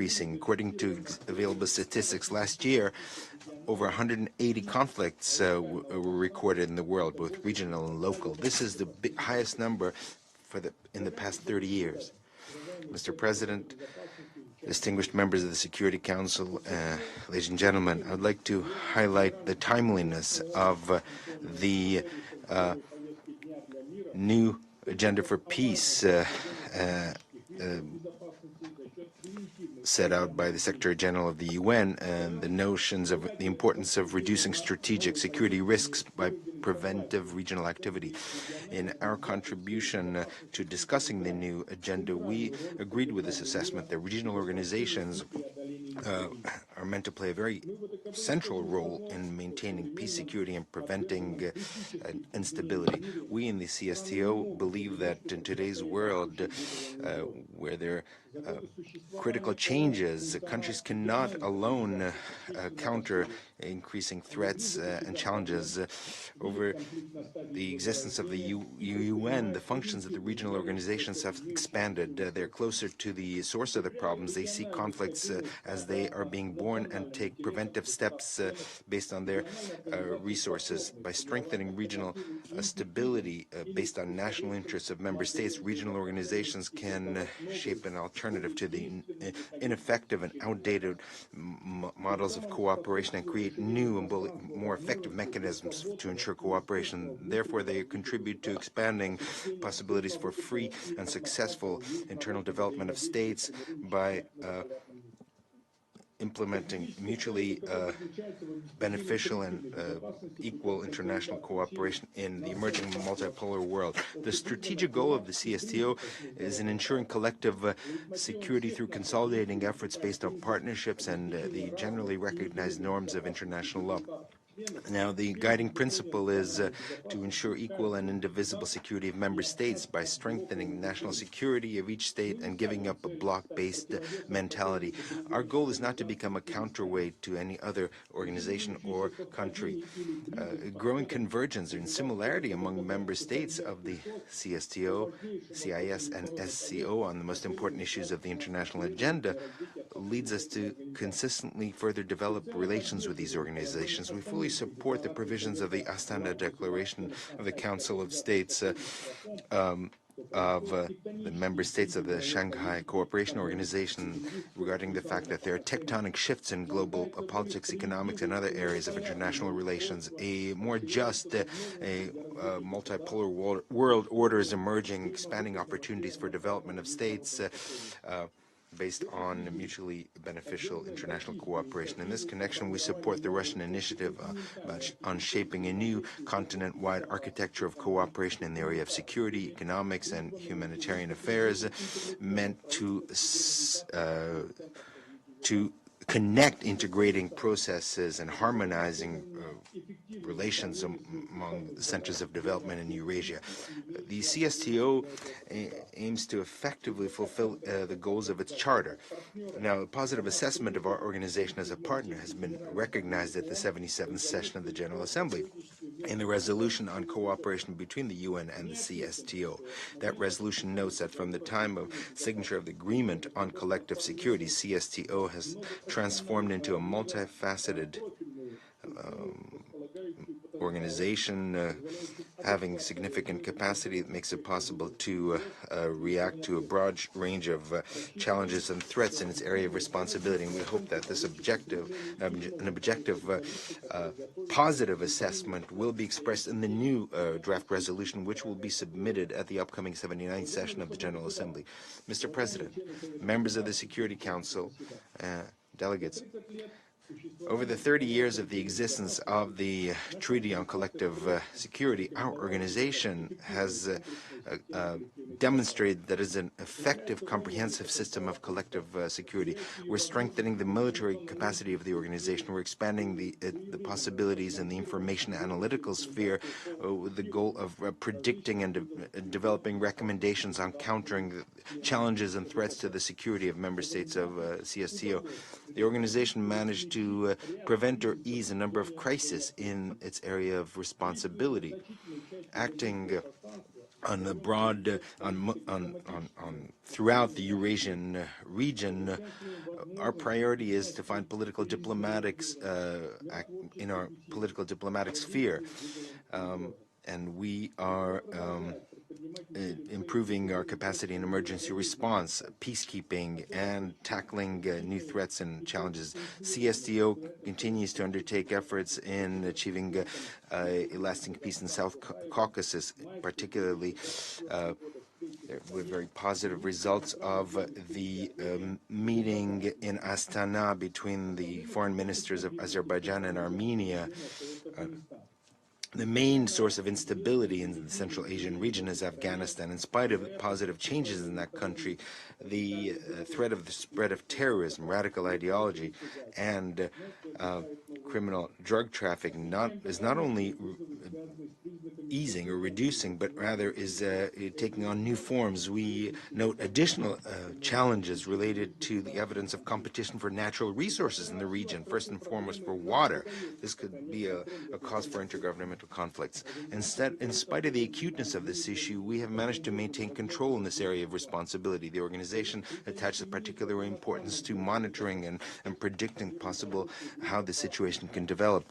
increasing. According to available statistics last year, over 180 conflicts were recorded in the world, both regional and local. This is the highest number in the past 30 years. Mr. President, distinguished members of the Security Council, ladies and gentlemen, I would like to highlight the timeliness of the new agenda for peace set out by the Secretary General of the UN, and the notions of the importance of reducing strategic security risks by preventive regional activity. In our contribution to discussing the new agenda, we agreed with this assessment that regional organizations are meant to play a very central role in maintaining peace, security, and preventing instability. We in the CSTO believe that in today's world, where there are critical changes, countries cannot alone counter increasing threats and challenges. Over the existence of the UN, the functions of the regional organizations have expanded. They're closer to the source of the problems. They see conflicts as they are being born and take preventive steps based on their resources. By strengthening regional stability based on national interests of member states, regional organizations can shape an alternative to the ineffective and outdated models of cooperation and create new and more effective mechanisms to ensure cooperation. Therefore, they contribute to expanding possibilities for free and successful internal development of states by implementing mutually beneficial and equal international cooperation in the emerging multipolar world. The strategic goal of the CSTO is in ensuring collective security through consolidating efforts based on partnerships and the generally recognized norms of international law. Now, the guiding principle is to ensure equal and indivisible security of member states by strengthening national security of each state and giving up a bloc-based mentality. Our goal is not to become a counterweight to any other organization or country. Growing convergence and similarity among member states of the CSTO, CIS and SCO on the most important issues of the international agenda leads us to consistently further develop relations with these organizations. We fully support the provisions of the Astana Declaration of the Council of States of the member states of the Shanghai Co-operation Organszation regarding the fact that there are tectonic shifts in global politics, economics, and other areas of international relations. A more just, multipolar world order is emerging, expanding opportunities for development of states based on mutually beneficial international cooperation. In this connection, we support the Russian initiative on shaping a new continent-wide architecture of cooperation in the area of security, economics, and humanitarian affairs, meant to connect integrating processes and harmonizing relations among the centers of development in Eurasia. The CSTO aims to effectively fulfill the goals of its charter. Now, a positive assessment of our organization as a partner has been recognized at the 77th session of the General Assembly in the resolution on cooperation between the UN and the CSTO. That resolution notes that from the time of signature of the agreement on collective security, CSTO has transformed into a multifaceted organization having significant capacity that makes it possible to react to a broad range of challenges and threats in its area of responsibility. And we hope that this positive assessment will be expressed in the new draft resolution, which will be submitted at the upcoming 79th session of the General Assembly. Mr. President, members of the Security Council, delegates, over the 30 years of the existence of the Treaty on Collective Security, our organization has demonstrated that it is an effective, comprehensive system of collective security. We're strengthening the military capacity of the organization. We're expanding the possibilities in the information analytical sphere with the goal of predicting and developing recommendations on countering the challenges and threats to the security of member states of CSTO. The organization managed to prevent or ease a number of crises in its area of responsibility, acting on the broad, throughout the Eurasian region. Our priority is to find political diplomatics in our political diplomatic sphere, and we are improving our capacity in emergency response, peacekeeping, and tackling new threats and challenges. CSTO continues to undertake efforts in achieving lasting peace in South Caucasus, particularly with very positive results of the meeting in Astana between the foreign ministers of Azerbaijan and Armenia. The main source of instability in the Central Asian region is Afghanistan. In spite of positive changes in that country, the threat of the spread of terrorism, radical ideology, and criminal drug trafficking is not only easing or reducing, but rather is taking on new forms. We note additional challenges related to the evidence of competition for natural resources in the region, first and foremost for water. This could be a cause for intergovernmental conflicts. Instead, in spite of the acuteness of this issue, we have managed to maintain control in this area of responsibility. The organization attaches particular importance to monitoring and predicting possible how the situation can develop.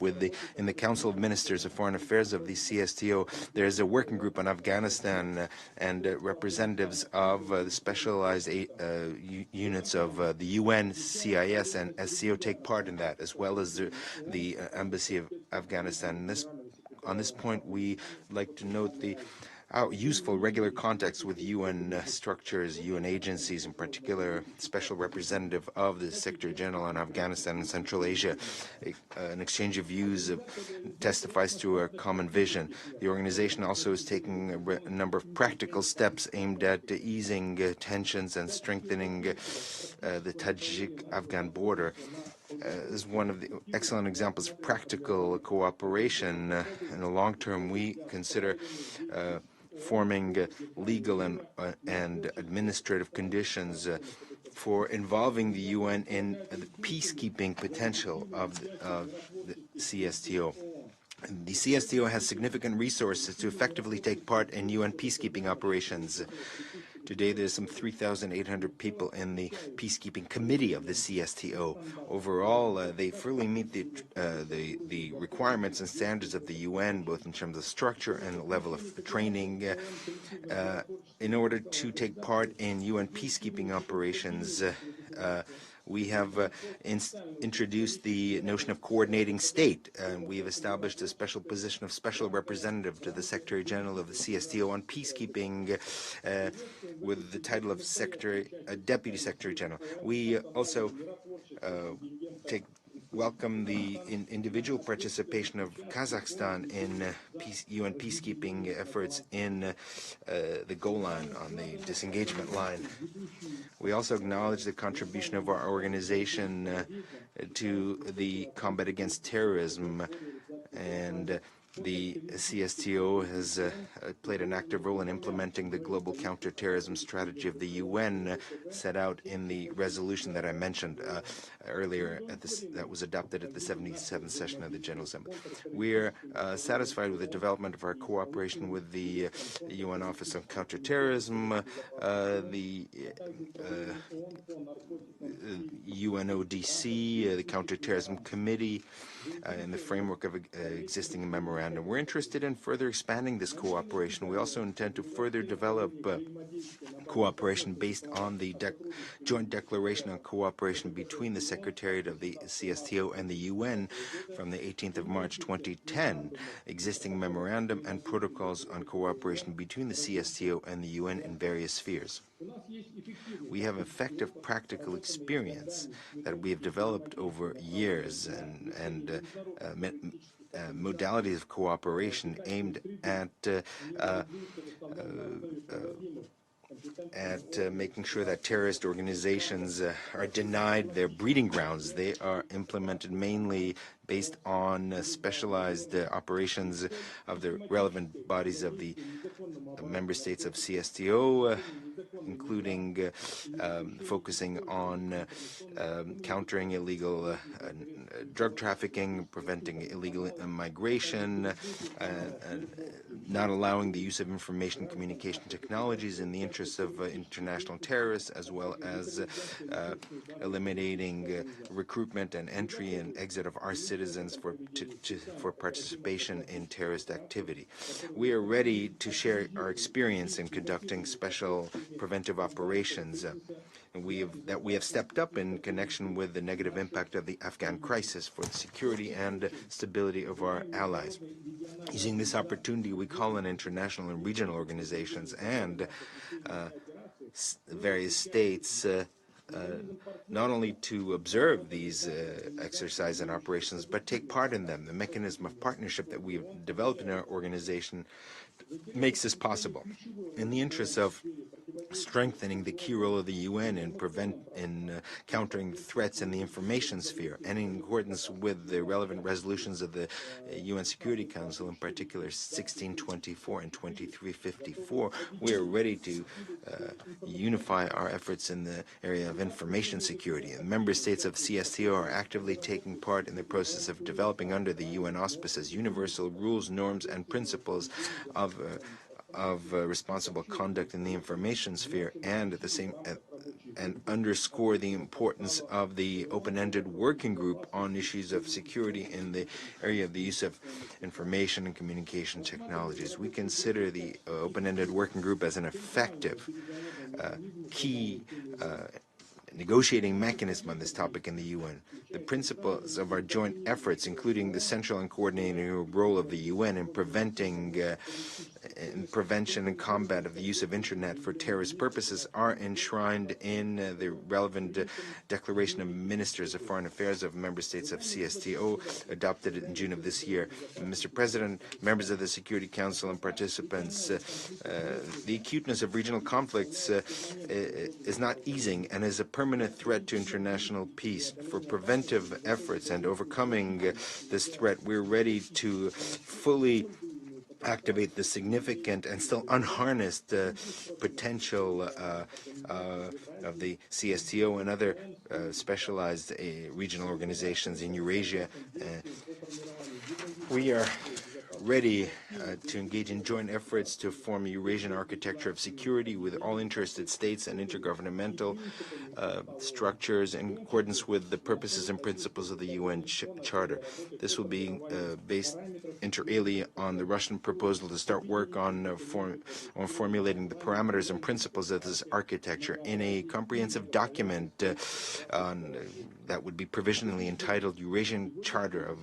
In the Council of Ministers of Foreign Affairs of the CSTO, there is a working group on Afghanistan, and representatives of the specialized units of the UN, CIS, and SCO take part in that, as well as the Embassy of Afghanistan. On this point, we like to note the useful regular contacts with UN structures, UN agencies, in particular, special representative of the Secretary General on Afghanistan and Central Asia. An exchange of views testifies to a common vision. The organization also is taking a number of practical steps aimed at easing tensions and strengthening the Tajik-Afghan border. Is one of the excellent examples of practical cooperation. In the long term, we consider forming legal and administrative conditions for involving the UN in the peacekeeping potential of the CSTO. The CSTO has significant resources to effectively take part in UN peacekeeping operations. Today, there's some 3,800 people in the peacekeeping committee of the CSTO. Overall, they fully meet the requirements and standards of the UN, both in terms of structure and level of training. In order to take part in UN peacekeeping operations, we have introduced the notion of coordinating state, and we have established a special position of special representative to the Secretary General of the CSTO on peacekeeping with the title of Deputy Secretary General. We also welcome the individual participation of Kazakhstan in UN peacekeeping efforts in the Golan, on the disengagement line. We also acknowledge the contribution of our organization to the combat against terrorism, and the CSTO has played an active role in implementing the global counterterrorism strategy of the UN set out in the resolution that I mentioned earlier that was adopted at the 77th session of the General Assembly. We're satisfied with the development of our cooperation with the UN Office on Counterterrorism, the UNODC, the Counterterrorism Committee, in the framework of existing memorandum. We're interested in further expanding this cooperation. We also intend to further develop cooperation based on the joint declaration on cooperation between the Secretariat of the CSTO and the UN from the 18th of March 2010, existing memorandum and protocols on cooperation between the CSTO and the UN in various spheres. We have effective practical experience that we have developed over years and modalities of cooperation aimed at making sure that terrorist organizations are denied their breeding grounds. They are implemented mainly based on specialized operations of the relevant bodies of the member states of CSTO, including focusing on countering illegal drug trafficking, preventing illegal migration, not allowing the use of information communication technologies in the interests of international terrorists, as well as eliminating recruitment and entry and exit of our citizens for participation in terrorist activity. We are ready to share our experience in conducting special preventive operations that we have stepped up in connection with the negative impact of the Afghan crisis for the security and stability of our allies. Using this opportunity, we call on international and regional organizations and various states not only to observe these exercises and operations, but take part in them. The mechanism of partnership that we have developed in our organization makes this possible. In the interest of strengthening the key role of the UN in countering threats in the information sphere, and in accordance with the relevant resolutions of the UN Security Council, in particular 1624 and 2354, we are ready to unify our efforts in the area of information security. And member states of CSTO are actively taking part in the process of developing under the UN auspices universal rules, norms, and principles of responsible conduct in the information sphere, and at the same and underscore the importance of the open-ended working group on issues of security in the area of the use of information and communication technologies. We consider the open-ended working group as an effective key negotiating mechanism on this topic in the UN. The principles of our joint efforts, including the central and coordinating role of the UN in prevention and combat of the use of internet for terrorist purposes, are enshrined in the relevant Declaration of Ministers of Foreign Affairs of Member States of CSTO, adopted in June of this year. Mr. President, members of the Security Council and participants, the acuteness of regional conflicts is not easing and is a permanent threat to international peace. For preventive efforts and overcoming this threat, we're ready to fully activate the significant and still unharnessed potential of the CSTO and other specialized regional organizations in Eurasia. We are ready to engage in joint efforts to form a Eurasian architecture of security with all interested states and intergovernmental structures in accordance with the purposes and principles of the UN Charter. This will be based inter alia on the Russian proposal to start work on formulating the parameters and principles of this architecture in a comprehensive document that would be provisionally entitled Eurasian Charter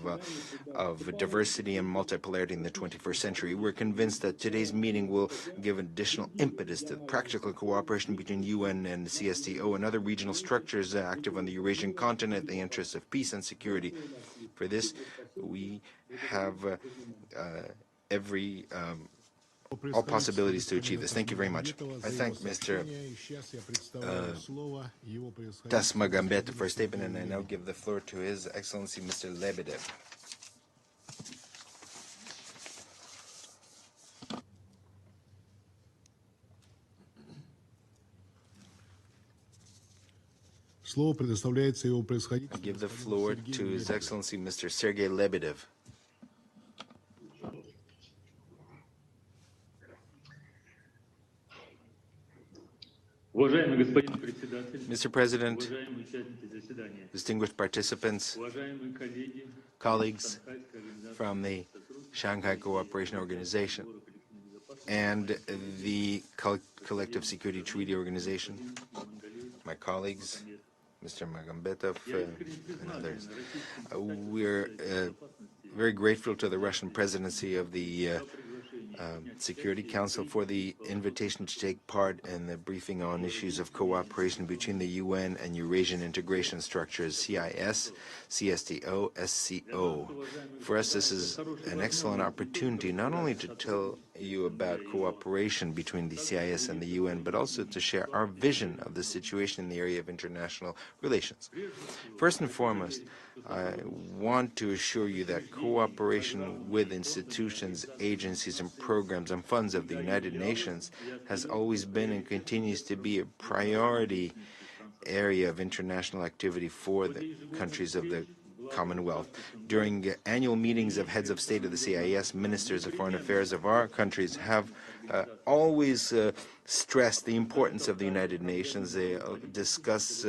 of Diversity and Multipolarity in the 21st Century. We're convinced that today's meeting will give additional impetus to the practical cooperation between UN and CSTO and other regional structures active on the Eurasian continent in the interests of peace and security. For this, we have all possibilities to achieve this. Thank you very much. I thank Mr. Tasmagambet for a statement, and I now give the floor to His Excellency Mr. Lebedev. I give the floor to His Excellency Mr. Sergei Lebedev. Mr. President, distinguished participants, colleagues from the Shanghai Co-operation Organization and the Collective Security Treaty Organization, my colleagues, Mr. Magambetov and others. We're very grateful to the Russian presidency of the Security Council for the invitation to take part in the briefing on issues of cooperation between the UN and Eurasian integration structures, CIS, CSTO, SCO. For us, this is an excellent opportunity not only to tell you about cooperation between the CIS and the UN, but also to share our vision of the situation in the area of international relations. First and foremost, I want to assure you that cooperation with institutions, agencies, and programs and funds of the United Nations has always been and continues to be a priority area of international activity for the countries of the Commonwealth. During annual meetings of heads of state of the CIS, ministers of foreign affairs of our countries have always stressed the importance of the United Nations. They discuss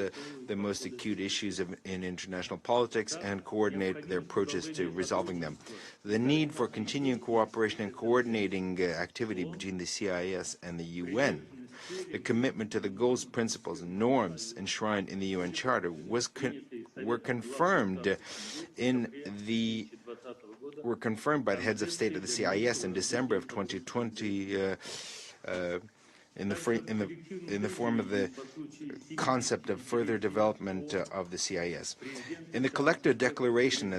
the most acute issues in international politics and coordinate their approaches to resolving them. The need for continuing cooperation and coordinating activity between the CIS and the UN, the commitment to the goals, principles, and norms enshrined in the UN Charter were confirmed by the heads of state of the CIS in December of 2020 in the form of the concept of further development of the CIS. In the collective declaration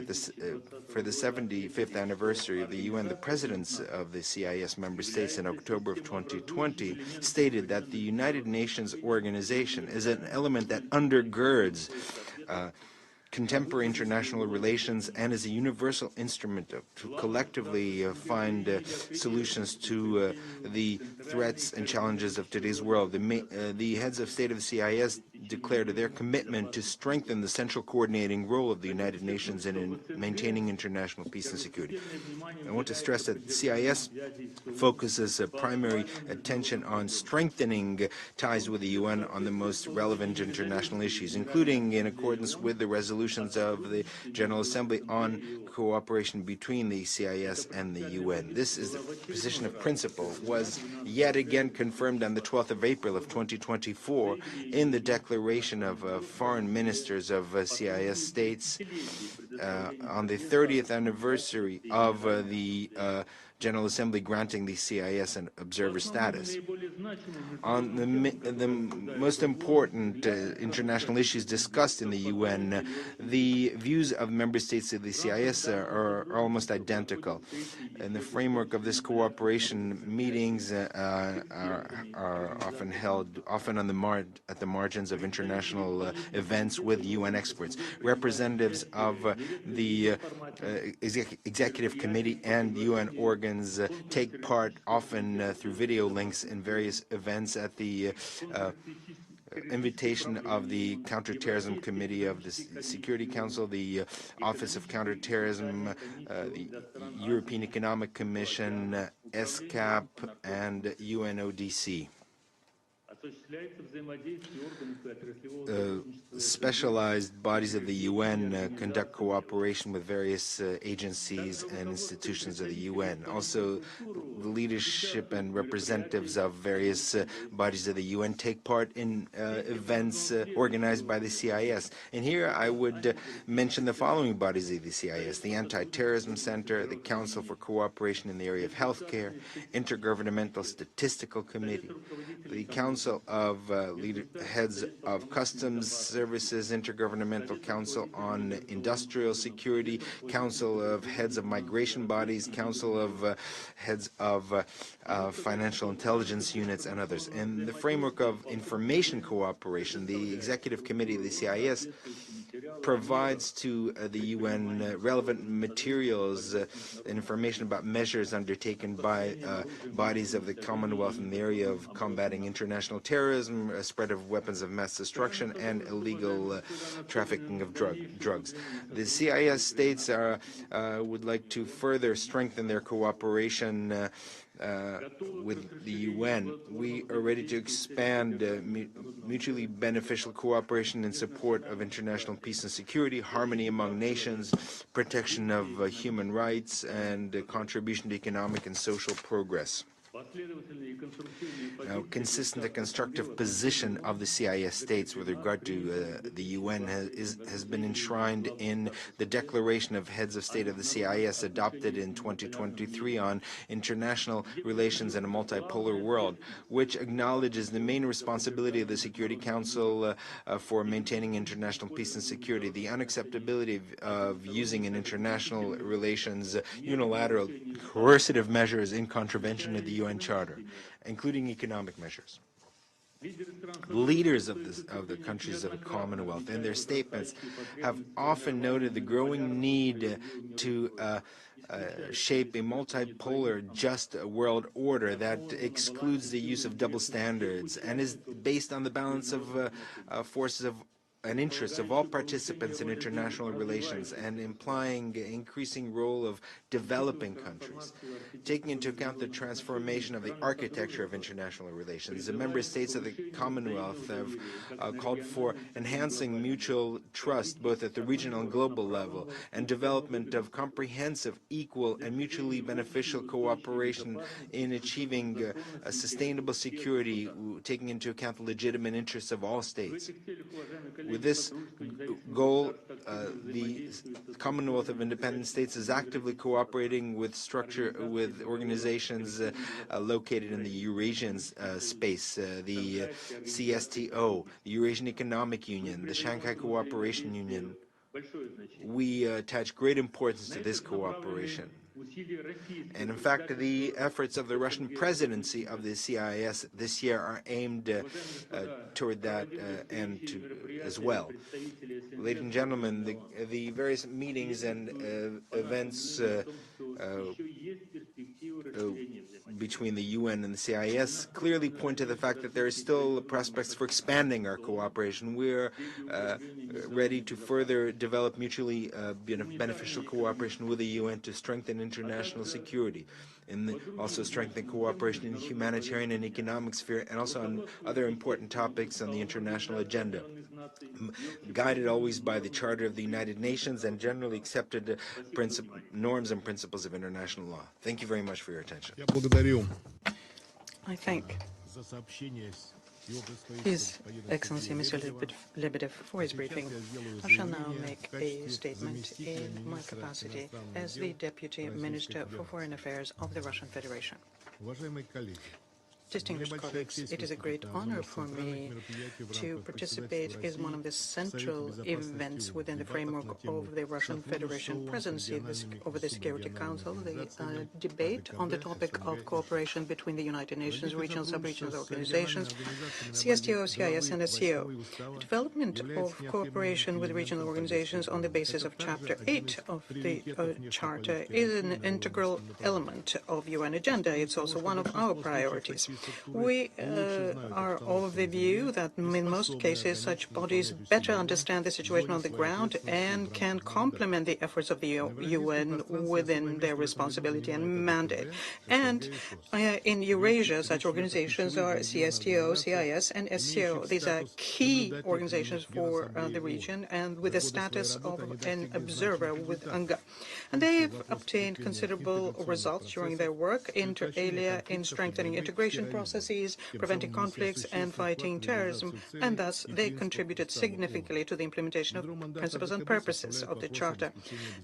for the 75th anniversary of the UN, the presidents of the CIS member states in October of 2020 stated that the United Nations organization is an element that undergirds contemporary international relations and is a universal instrument to collectively find solutions to the threats and challenges of today's world. The heads of state of the CIS declared their commitment to strengthen the central coordinating role of the United Nations in maintaining international peace and security. I want to stress that the CIS focuses primary attention on strengthening ties with the UN on the most relevant international issues, including in accordance with the resolutions of the General Assembly on cooperation between the CIS and the UN. This is the position of principle, was yet again confirmed on the 12th of April of 2024 in the declaration of foreign ministers of CIS states on the 30th anniversary of the General Assembly granting the CIS an observer status. On the most important international issues discussed in the UN, the views of member states of the CIS are almost identical. In the framework of this cooperation, meetings are often held, often at the margins of international events with UN experts. Representatives of the Executive Committee and UN organs take part often through video links in various events at the invitation of the Counterterrorism Committee of the Security Council, the Office of Counterterrorism, the European Economic Commission, ESCAP, and UNODC. Specialized bodies of the UN conduct cooperation with various agencies and institutions of the UN. Also, the leadership and representatives of various bodies of the UN take part in events organized by the CIS. And here I would mention the following bodies of the CIS: the Anti-Terrorism Center, the Council for Cooperation in the Area of Healthcare, Intergovernmental Statistical Committee, the Council of Heads of Customs Services, Intergovernmental Council on Industrial Security, Council of Heads of Migration Bodies, Council of Heads of Financial Intelligence Units, and others. In the framework of information cooperation, the Executive Committee of the CIS provides to the UN relevant materials and information about measures undertaken by bodies of the Commonwealth in the area of combating international terrorism, spread of weapons of mass destruction, and illegal trafficking of drugs. The CIS states would like to further strengthen their cooperation with the UN. We are ready to expand mutually beneficial cooperation in support of international peace and security, harmony among nations, protection of human rights, and contribution to economic and social progress. Now, consistent and constructive position of the CIS states with regard to the UN has been enshrined in the Declaration of Heads of State of the CIS adopted in 2023 on international relations in a multipolar world, which acknowledges the main responsibility of the Security Council for maintaining international peace and security, the unacceptability of using in international relations unilateral coercive measures in contravention of the UN Charter, including economic measures. Leaders of the countries of the Commonwealth in their statements have often noted the growing need to shape a multipolar, just world order that excludes the use of double standards and is based on the balance of forces of and interests of all participants in international relations and implying increasing role of developing countries. Taking into account the transformation of the architecture of international relations, the member states of the Commonwealth have called for enhancing mutual trust both at the regional and global level and development of comprehensive, equal and mutually beneficial cooperation in achieving a sustainable security, taking into account the legitimate interests of all states. With this goal, the Commonwealth of Independent States is actively cooperating with organizations located in the Eurasian space, the CSTO, the Eurasian Economic Union, the Shanghai Co-operation Union. We attach great importance to this cooperation. And in fact, the efforts of the Russian presidency of the CIS this year are aimed toward that end as well. Ladies and gentlemen, the various meetings and events between the UN and the CIS clearly point to the fact that there are still prospects for expanding our cooperation. We're ready to further develop mutually beneficial cooperation with the UN to strengthen international security, and also strengthen cooperation in the humanitarian and economic sphere, and also on other important topics on the international agenda, guided always by the Charter of the United Nations and generally accepted norms and principles of international law. Thank you very much for your attention. I thank His Excellency Mr. Lebedev for his briefing. I shall now make a statement in my capacity as the Deputy Minister for Foreign Affairs of the Russian Federation. Distinguished colleagues, it is a great honor for me to participate in one of the central events within the framework of the Russian Federation presidency over the Security Council, the debate on the topic of cooperation between the United Nations, regional, sub-regional organizations, CSTO, CIS and SCO. Development of cooperation with regional organizations on the basis of Chapter 8 of the Charter is an integral element of UN agenda. It's also one of our priorities. We are of the view that in most cases such bodies better understand the situation on the ground and can complement the efforts of the UN within their responsibility and mandate. And in Eurasia, such organizations are CSTO, CIS and SCO. These are key organizations for the region and with the status of an observer with UNGA. And they've obtained considerable results during their work, inter alia, in strengthening integration processes, preventing conflicts and fighting terrorism, and thus they contributed significantly to the implementation of principles and purposes of the Charter.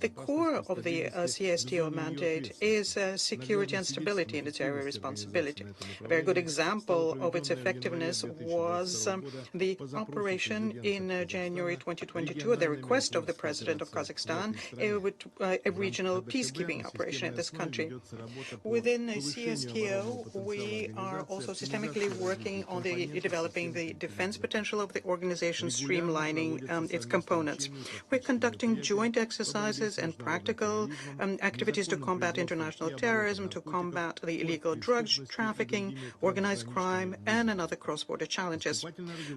The core of the CSTO mandate is security and stability in its area of responsibility. A very good example of its effectiveness was the operation in January 2022 at the request of the President of Kazakhstan, a regional peacekeeping operation in this country. Within the CSTO, we are also systemically working on developing the defense potential of the organization, streamlining its components. We're conducting joint exercises and practical activities to combat international terrorism, to combat the illegal drugs trafficking, organized crime, and other cross-border challenges.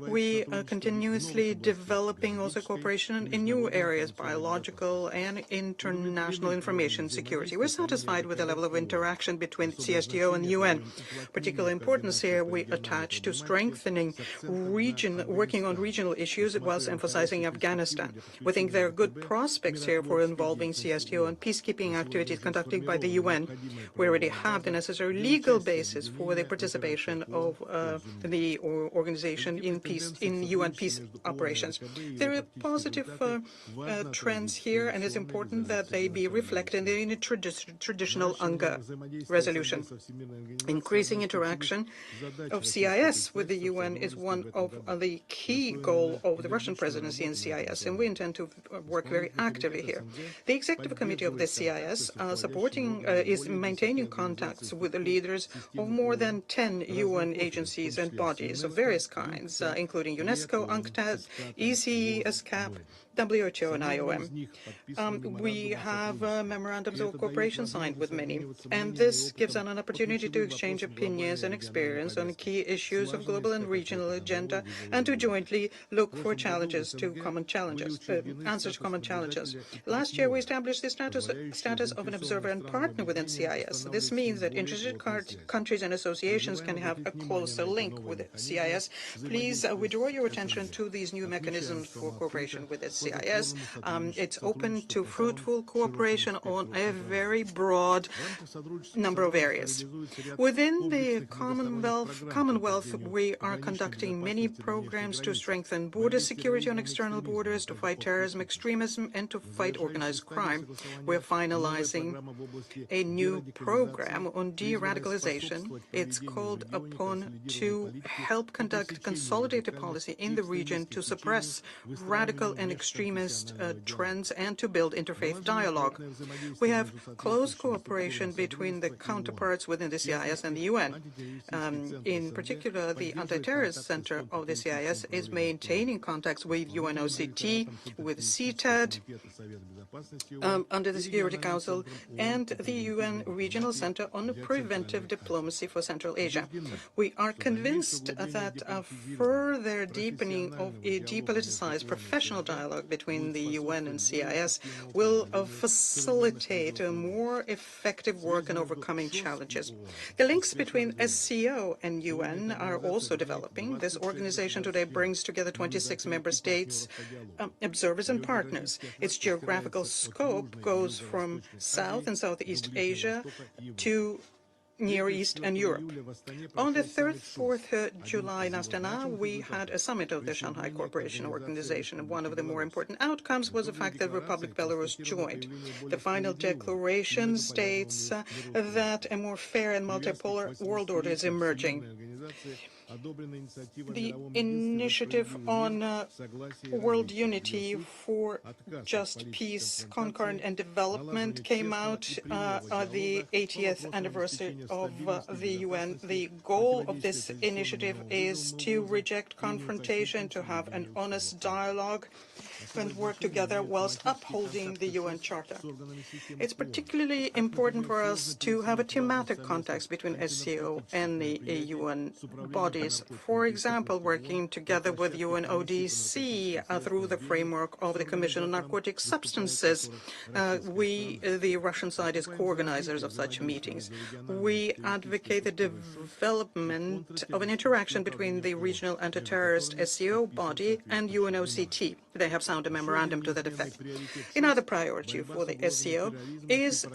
We are continuously developing also cooperation in new areas, biological and international information security. We're satisfied with the level of interaction between CSTO and UN, particularly particular importance here we attach to strengthening working on regional issues whilst emphasizing Afghanistan. We think there are good prospects here for involving CSTO and peacekeeping activities conducted by the UN. We already have the necessary legal basis for the participation of the organization in UN peace operations. There are positive trends here, and it's important that they be reflected in a traditional UNGA resolution. Increasing interaction of CIS with the UN is one of the key goals of the Russian presidency in CIS, and we intend to work very actively here. The Executive Committee of the CIS is maintaining contacts with the leaders of more than 10 UN agencies and bodies of various kinds, including UNESCO, UNCTAD, ECE, SCAP, WHO and IOM. We have memorandums of cooperation signed with many, and this gives us an opportunity to exchange opinions and experience on key issues of global and regional agenda, and to jointly look for answers to common challenges. Last year, we established the status of an observer and partner within CIS. This means that interested countries and associations can have a closer link with CIS. Please withdraw your attention to these new mechanisms for cooperation with the CIS. It's open to fruitful cooperation on a very broad number of areas. Within the Commonwealth, we are conducting many programs to strengthen border security on external borders, to fight terrorism, extremism, and to fight organized crime. We're finalizing a new program on de-radicalization. It's called upon to help conduct consolidated policy in the region to suppress radical and extremist trends and to build interfaith dialogue. We have close cooperation between the counterparts within the CIS and the UN. In particular, the Anti-Terrorist Center of the CIS is maintaining contacts with UNOCT, with CTAD, under the Security Council, and the UN Regional Center on Preventive Diplomacy for Central Asia. We are convinced that a further deepening of a depoliticized professional dialogue between the UN and CIS will facilitate a more effective work in overcoming challenges. The links between SCO and UN are also developing. This organization today brings together 26 member states, observers and partners. Its geographical scope goes from South and Southeast Asia to Near East and Europe. On the 3rd, 4th July in Astana, we had a summit of the Shanghai Co-operation Organszation. One of the more important outcomes was the fact that Republic Belarus joined. The final declaration states that a more fair and multipolar world order is emerging. The initiative on world unity for just peace, concord and development came out at the 80th anniversary of the UN. The goal of this initiative is to reject confrontation, to have an honest dialogue, and work together whilst upholding the UN Charter. It's particularly important for us to have a thematic context between SCO and the UN bodies. For example, working together with UNODC through the framework of the Commission on Narcotic Substances. The Russian side, is co-organizers of such meetings. We advocate the development of an interaction between the regional anti-terrorist SCO body and UNOCT. They have signed a memorandum to that effect. Another priority for the SCO is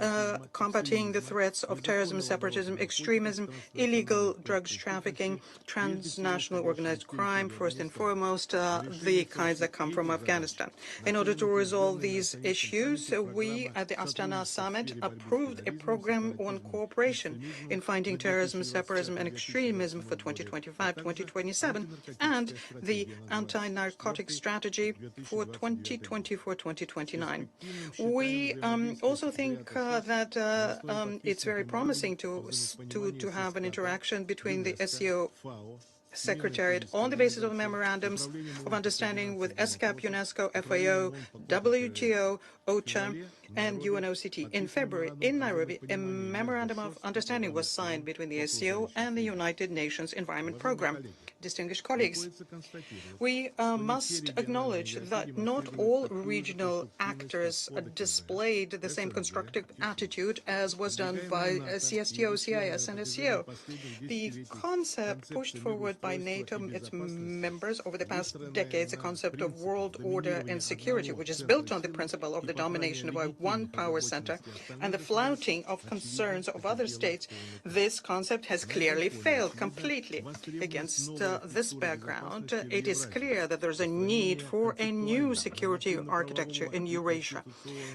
combating the threats of terrorism, separatism, extremism, illegal drugs trafficking, transnational organized crime, first and foremost, the kinds that come from Afghanistan. In order to resolve these issues, we at the Astana summit approved a program on cooperation in fighting terrorism, separatism and extremism for 2025-2027 and the anti-narcotic strategy for 2024-2029. We also think that it's very promising to have an interaction between the SCO Secretariat on the basis of memorandums of understanding with SCAP, UNESCO, FAO, WTO, OCHA, and UNOCT. In February, in Nairobi, a memorandum of understanding was signed between the SCO and the United Nations Environment Programme. Distinguished colleagues, we must acknowledge that not all regional actors displayed the same constructive attitude as was done by CSTO, CIS and SCO. The concept pushed forward by NATO, its members over the past decades, a concept of world order and security, which is built on the principle of the domination by one power center and the flouting of concerns of other states, this concept has clearly failed completely. Against this background, it is clear that there's a need for a new security architecture in Eurasia,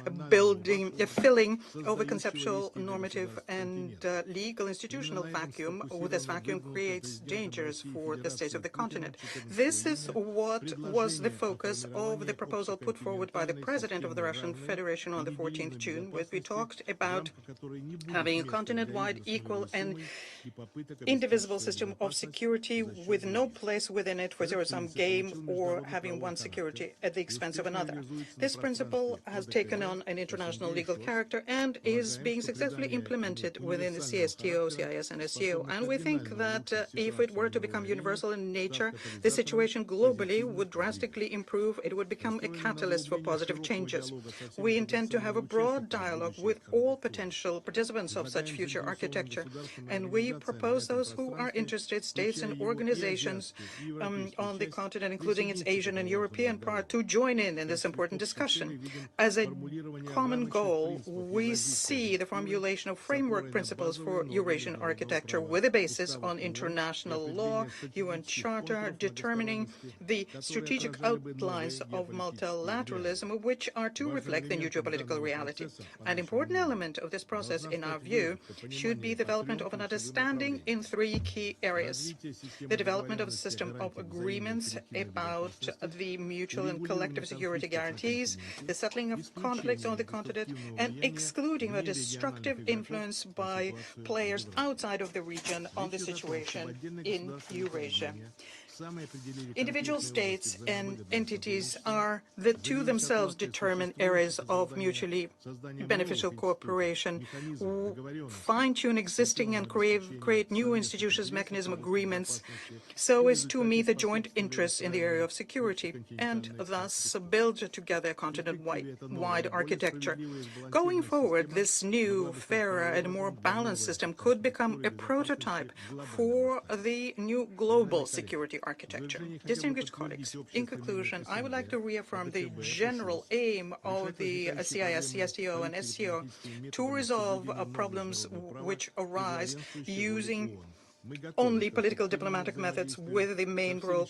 a filling of a conceptual, normative, and legal institutional vacuum. This vacuum creates dangers for the states of the continent. This is what was the focus of the proposal put forward by the President of the Russian Federation on the 14th June, where we talked about having a continent-wide, equal, and indivisible system of security with no place within it for zero-sum game or having one security at the expense of another. This principle has taken on an international legal character and is being successfully implemented within the CSTO, CIS and SCO. And we think that if it were to become universal in nature, the situation globally would drastically improve. It would become a catalyst for positive changes. We intend to have a broad dialogue with all potential participants of such future architecture, and we propose those who are interested, states and organizations on the continent, including its Asian and European part, to join in this important discussion. As a common goal, we see the formulation of framework principles for Eurasian architecture with a basis on international law, UN Charter, determining the strategic outlines of multilateralism, which are to reflect the new geopolitical reality. An important element of this process, in our view, should be the development of an understanding in three key areas: the development of a system of agreements about the mutual and collective security guarantees, the settling of conflicts on the continent, and excluding a destructive influence by players outside of the region on the situation in Eurasia. Individual states and entities are to themselves determine areas of mutually beneficial cooperation, fine-tune existing and create new institutions, mechanism, agreements, so as to meet the joint interests in the area of security, and thus build together a continent-wide architecture. Going forward, this new, fairer and more balanced system could become a prototype for the new global security architecture. Distinguished colleagues, in conclusion, I would like to reaffirm the general aim of the CIS, CSTO and SCO to resolve problems which arise using only political diplomatic methods with the main role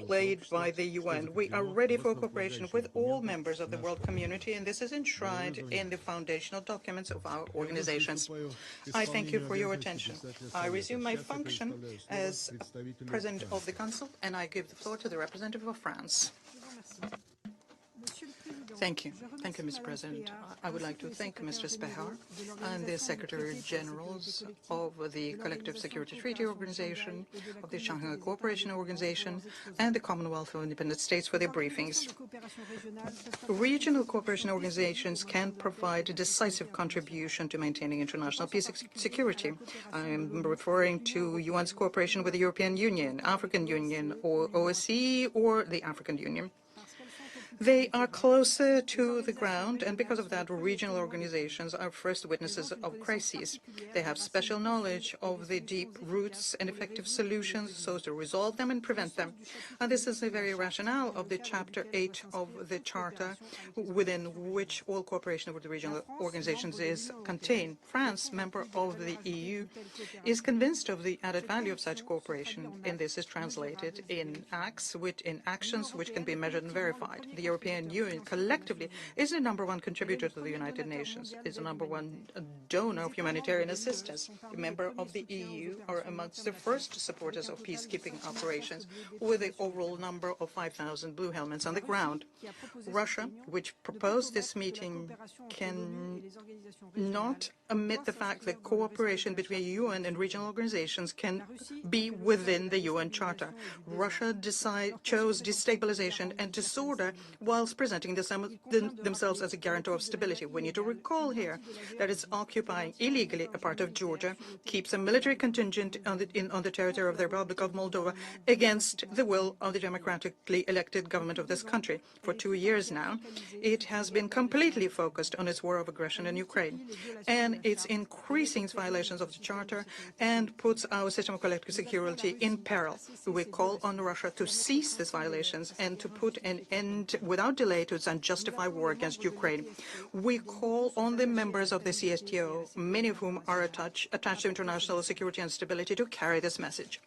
played by the UN. We are ready for cooperation with all members of the world community, and this is enshrined in the foundational documents of our organizations. I thank you for your attention. I resume my function as President of the Council, and I give the floor to the representative of France. Thank you. Thank you, Mr. President. I would like to thank Mr. Spehar and the Secretary Generals of the Collective Security Treaty Organization, of the Shanghai Co-operation Organszation, and the Commonwealth of Independent States for their briefings. Regional cooperation organizations can provide a decisive contribution to maintaining international peace and security. I am referring to UN's cooperation with the European Union, African Union, or OSCE, or the African Union. They are closer to the ground, and because of that, regional organizations are first witnesses of crises. They have special knowledge of the deep roots and effective solutions so as to resolve them and prevent them. And this is the very rationale of the Chapter 8 of the Charter, within which all cooperation with the regional organizations is contained. France, member of the EU, is convinced of the added value of such cooperation, and this is translated in actions which can be measured and verified. The European Union collectively is the #1 contributor to the United Nations, is the #1 donor of humanitarian assistance. The members of the EU are amongst the first supporters of peacekeeping operations, with an overall number of 5,000 blue helmets on the ground. Russia, which proposed this meeting, can not omit the fact that cooperation between UN and regional organizations can be within the UN Charter. Russia chose destabilization and disorder whilst presenting themselves as a guarantor of stability. We need to recall here that it's occupying illegally a part of Georgia, keeps a military contingent on the territory of the Republic of Moldova against the will of the democratically elected government of this country. For 2 years now, it has been completely focused on its war of aggression in Ukraine, and it's increasing its violations of the Charter and puts our system of collective security in peril. We call on Russia to cease these violations and to put an end without delay to its unjustified war against Ukraine. We call on the members of the CSTO, many of whom are attached to international security and stability, to carry this message.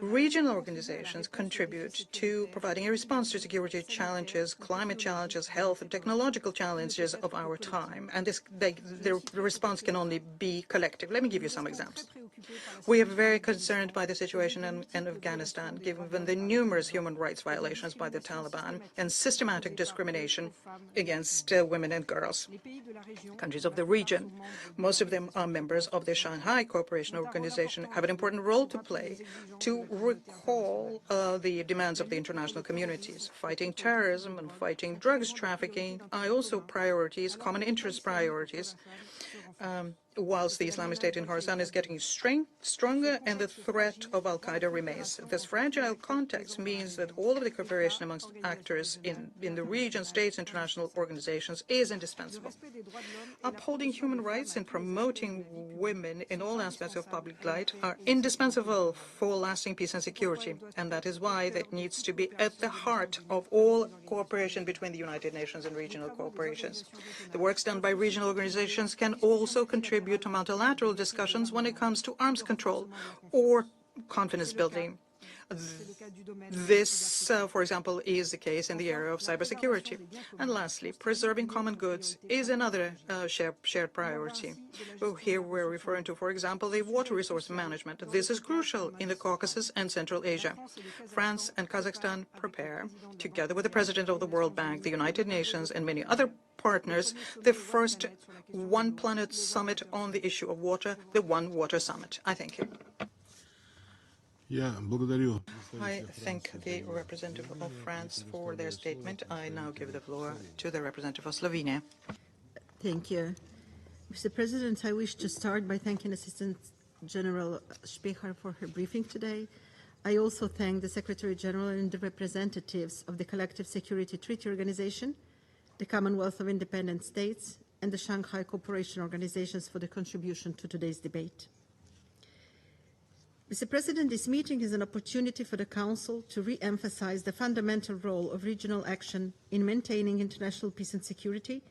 Regional organizations contribute to providing a response to security challenges, climate challenges, health and technological challenges of our time, and the response can only be collective. Let me give you some examples. We are very concerned by the situation in Afghanistan, given the numerous human rights violations by the Taliban and systematic discrimination against women and girls. Countries of the region, most of them are members of the Shanghai Co-operation Organszation, have an important role to play to recall the demands of the international communities. Fighting terrorism and fighting drugs trafficking are also priorities, common interest priorities, whilst the Islamic State in Khorasan is getting stronger and the threat of al-Qaeda remains. This fragile context means that all of the cooperation amongst actors in the region, states, international organizations is indispensable. Upholding human rights and promoting women in all aspects of public life are indispensable for lasting peace and security, and that is why that needs to be at the heart of all cooperation between the United Nations and regional cooperations. The works done by regional organizations can also contribute to multilateral discussions when it comes to arms control or confidence building. This, for example, is the case in the area of cybersecurity. And lastly, preserving common goods is another shared priority. Here we're referring to, for example, the water resource management. This is crucial in the Caucasus and Central Asia. France and Kazakhstan prepare, together with the President of the World Bank, the United Nations, and many other partners, the first One Planet Summit on the issue of water, the One Water Summit. I thank you. I thank the representative of France for their statement. I now give the floor to the representative of Slovenia. Thank you. Mr. President, I wish to start by thanking Assistant General Specher for her briefing today. I also thank the Secretary General and the representatives of the Collective Security Treaty Organization, the Commonwealth of Independent States, and the Shanghai Co-operation Organszation for the contribution to today's debate. Mr. President, this meeting is an opportunity for the Council to re-emphasize the fundamental role of regional action in maintaining international peace and security,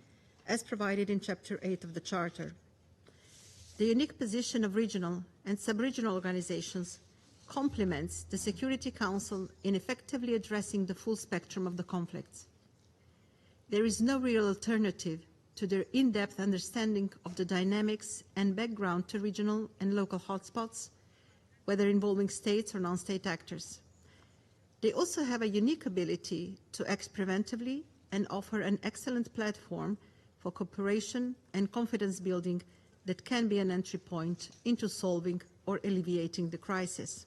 as provided in Chapter 8 of the Charter. The unique position of regional and sub-regional organizations complements the Security Council in effectively addressing the full spectrum of the conflicts. There is no real alternative to their in-depth understanding of the dynamics and background to regional and local hotspots, whether involving states or non-state actors. They also have a unique ability to act preventively and offer an excellent platform for cooperation and confidence building that can be an entry point into solving or alleviating the crisis.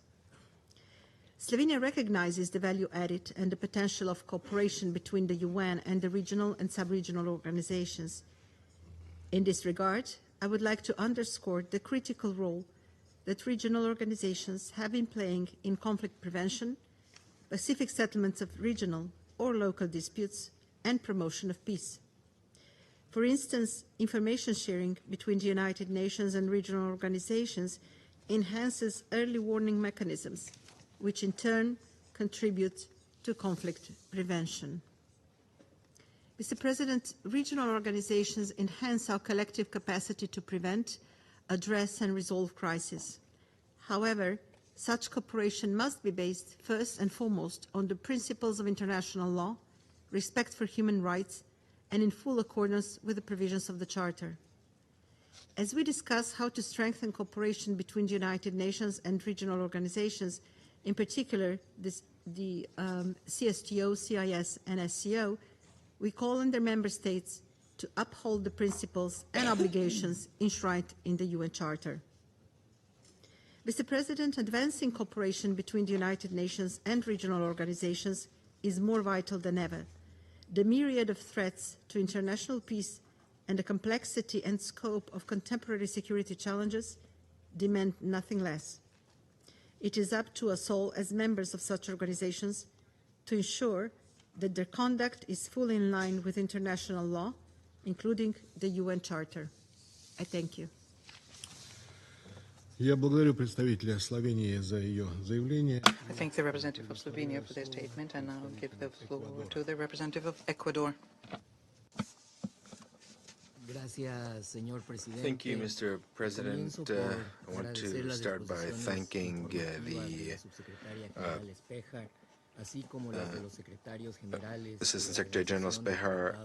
Slovenia recognizes the value added and the potential of cooperation between the UN and the regional and sub-regional organizations. In this regard, I would like to underscore the critical role that regional organizations have been playing in conflict prevention, pacific settlements of regional or local disputes, and promotion of peace. For instance, information sharing between the United Nations and regional organizations enhances early warning mechanisms, which in turn contribute to conflict prevention. Mr. President, regional organizations enhance our collective capacity to prevent, address and resolve crises. However, such cooperation must be based first and foremost on the principles of international law, respect for human rights, and in full accordance with the provisions of the Charter. As we discuss how to strengthen cooperation between the United Nations and regional organizations, in particular the CSTO, CIS and SCO, we call on their member states to uphold the principles and obligations enshrined in the UN Charter. Mr. President, advancing cooperation between the United Nations and regional organizations is more vital than ever. The myriad of threats to international peace and the complexity and scope of contemporary security challenges demand nothing less. It is up to us all as members of such organizations to ensure that their conduct is fully in line with international law, including the UN Charter. I thank you. Я благодарю представителя Словении за ее заявление. I thank the representative of Slovenia for their statement, and I'll give the floor to the representative of Ecuador. Thank you, Mr. President. I want to start by thanking the Assistant Secretary General Spejar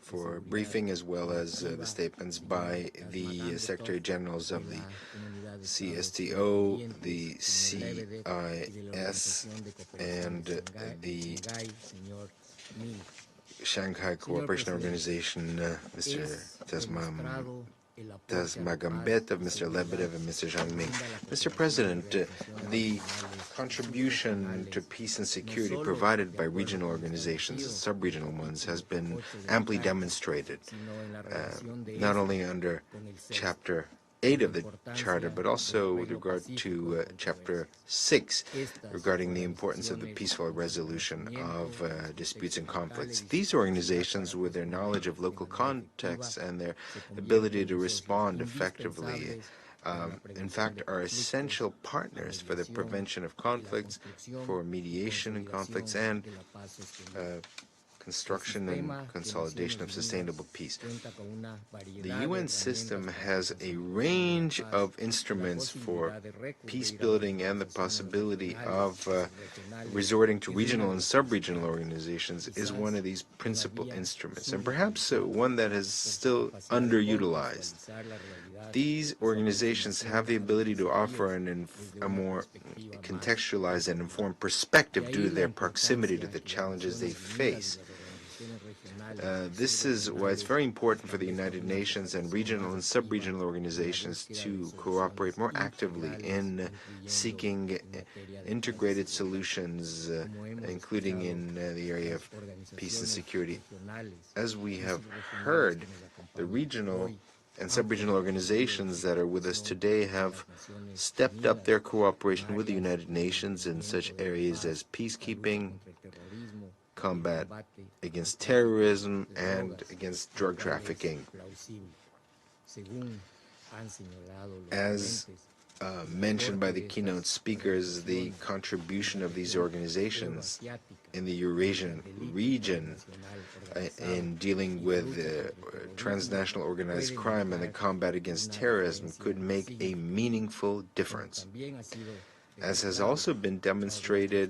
for briefing, as well as the statements by the Secretary Generals of the CSTO, the CIS, and the Shanghai Co-operation Organszation, Mr. Tasmagambetov, Mr. Lebedev, and Mr. Zhang Ming. Mr. President, the contribution to peace and security provided by regional organizations, sub-regional ones, has been amply demonstrated, not only under Chapter 8 of the Charter, but also with regard to Chapter 6, regarding the importance of the peaceful resolution of disputes and conflicts. These organizations, with their knowledge of local contexts and their ability to respond effectively, in fact, are essential partners for the prevention of conflicts, for mediation in conflicts, and construction and consolidation of sustainable peace. The UN system has a range of instruments for peace building, and the possibility of resorting to regional and sub-regional organizations is one of these principal instruments, and perhaps one that is still underutilized. These organizations have the ability to offer a more contextualized and informed perspective due to their proximity to the challenges they face. This is why it's very important for the United Nations and regional and sub-regional organizations to cooperate more actively in seeking integrated solutions, including in the area of peace and security. As we have heard, the regional and sub-regional organizations that are with us today have stepped up their cooperation with the United Nations in such areas as peacekeeping, combat against terrorism, and against drug trafficking. As mentioned by the keynote speakers, the contribution of these organizations in the Eurasian region in dealing with transnational organized crime and the combat against terrorism could make a meaningful difference, as has also been demonstrated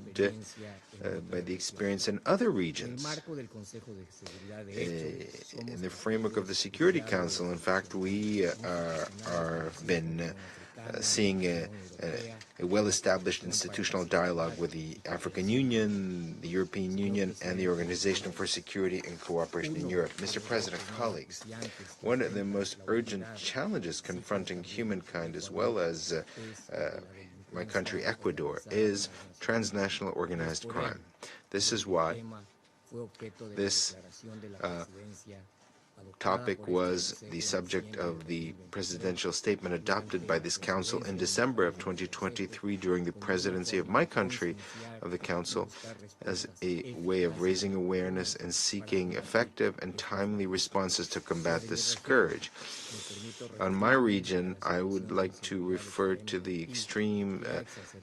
by the experience in other regions. In the framework of the Security Council, in fact, we are been seeing a well-established institutional dialogue with the African Union, the European Union, and the Organization for Security and Cooperation in Europe. Mr. President, colleagues, one of the most urgent challenges confronting humankind, as well as my country, Ecuador, is transnational organized crime. This is why this topic was the subject of the presidential statement adopted by this Council in December of 2023 during the presidency of my country of the Council, as a way of raising awareness and seeking effective and timely responses to combat this scourge. On my region, I would like to refer to the extreme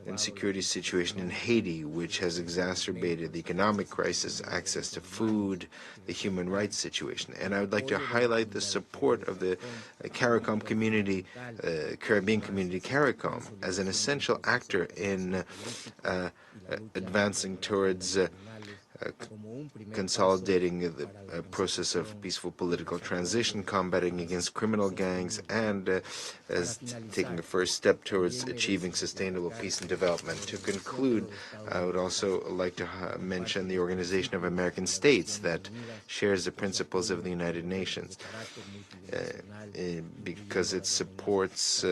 insecurity situation in Haiti, which has exacerbated the economic crisis, access to food, the human rights situation. And I would like to highlight the support of the CARICOM community, Caribbean community CARICOM, as an essential actor in advancing towards consolidating the process of peaceful political transition, combating against criminal gangs, and as taking a first step towards achieving sustainable peace and development. To conclude, I would also like to mention the Organization of American States that shares the principles of the United Nations, because it supports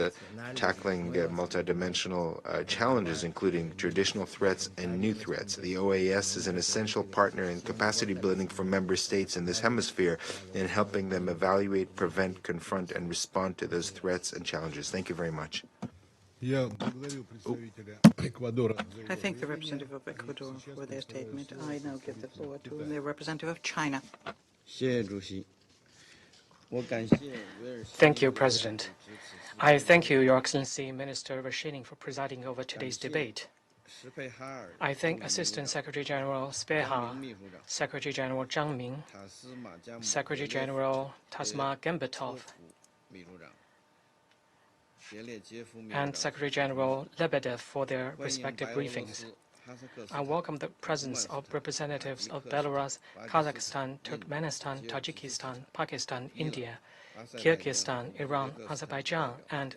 tackling multidimensional challenges, including traditional threats and new threats. The OAS is an essential essential partner in capacity building for member states in this hemisphere in helping them evaluate, prevent, confront, and respond to those threats and challenges. Thank you very much. Я благодарю представителя Эквадора за I его thank the заявление. representative of Ecuador for their statement. I now give the floor to the representative of China. Thank you, President. I thank you, Your Excellency Minister Rashining, for presiding over today's debate. I thank Assistant Secretary General Speha, Secretary General Zhang Ming, Secretary General Tasma Gembetov, and Secretary General Lebedev for their respective briefings. I welcome the presence of representatives of Belarus, Kazakhstan, Turkmenistan, Tajikistan, Pakistan, India, Kyrgyzstan, Iran, Azerbaijan, and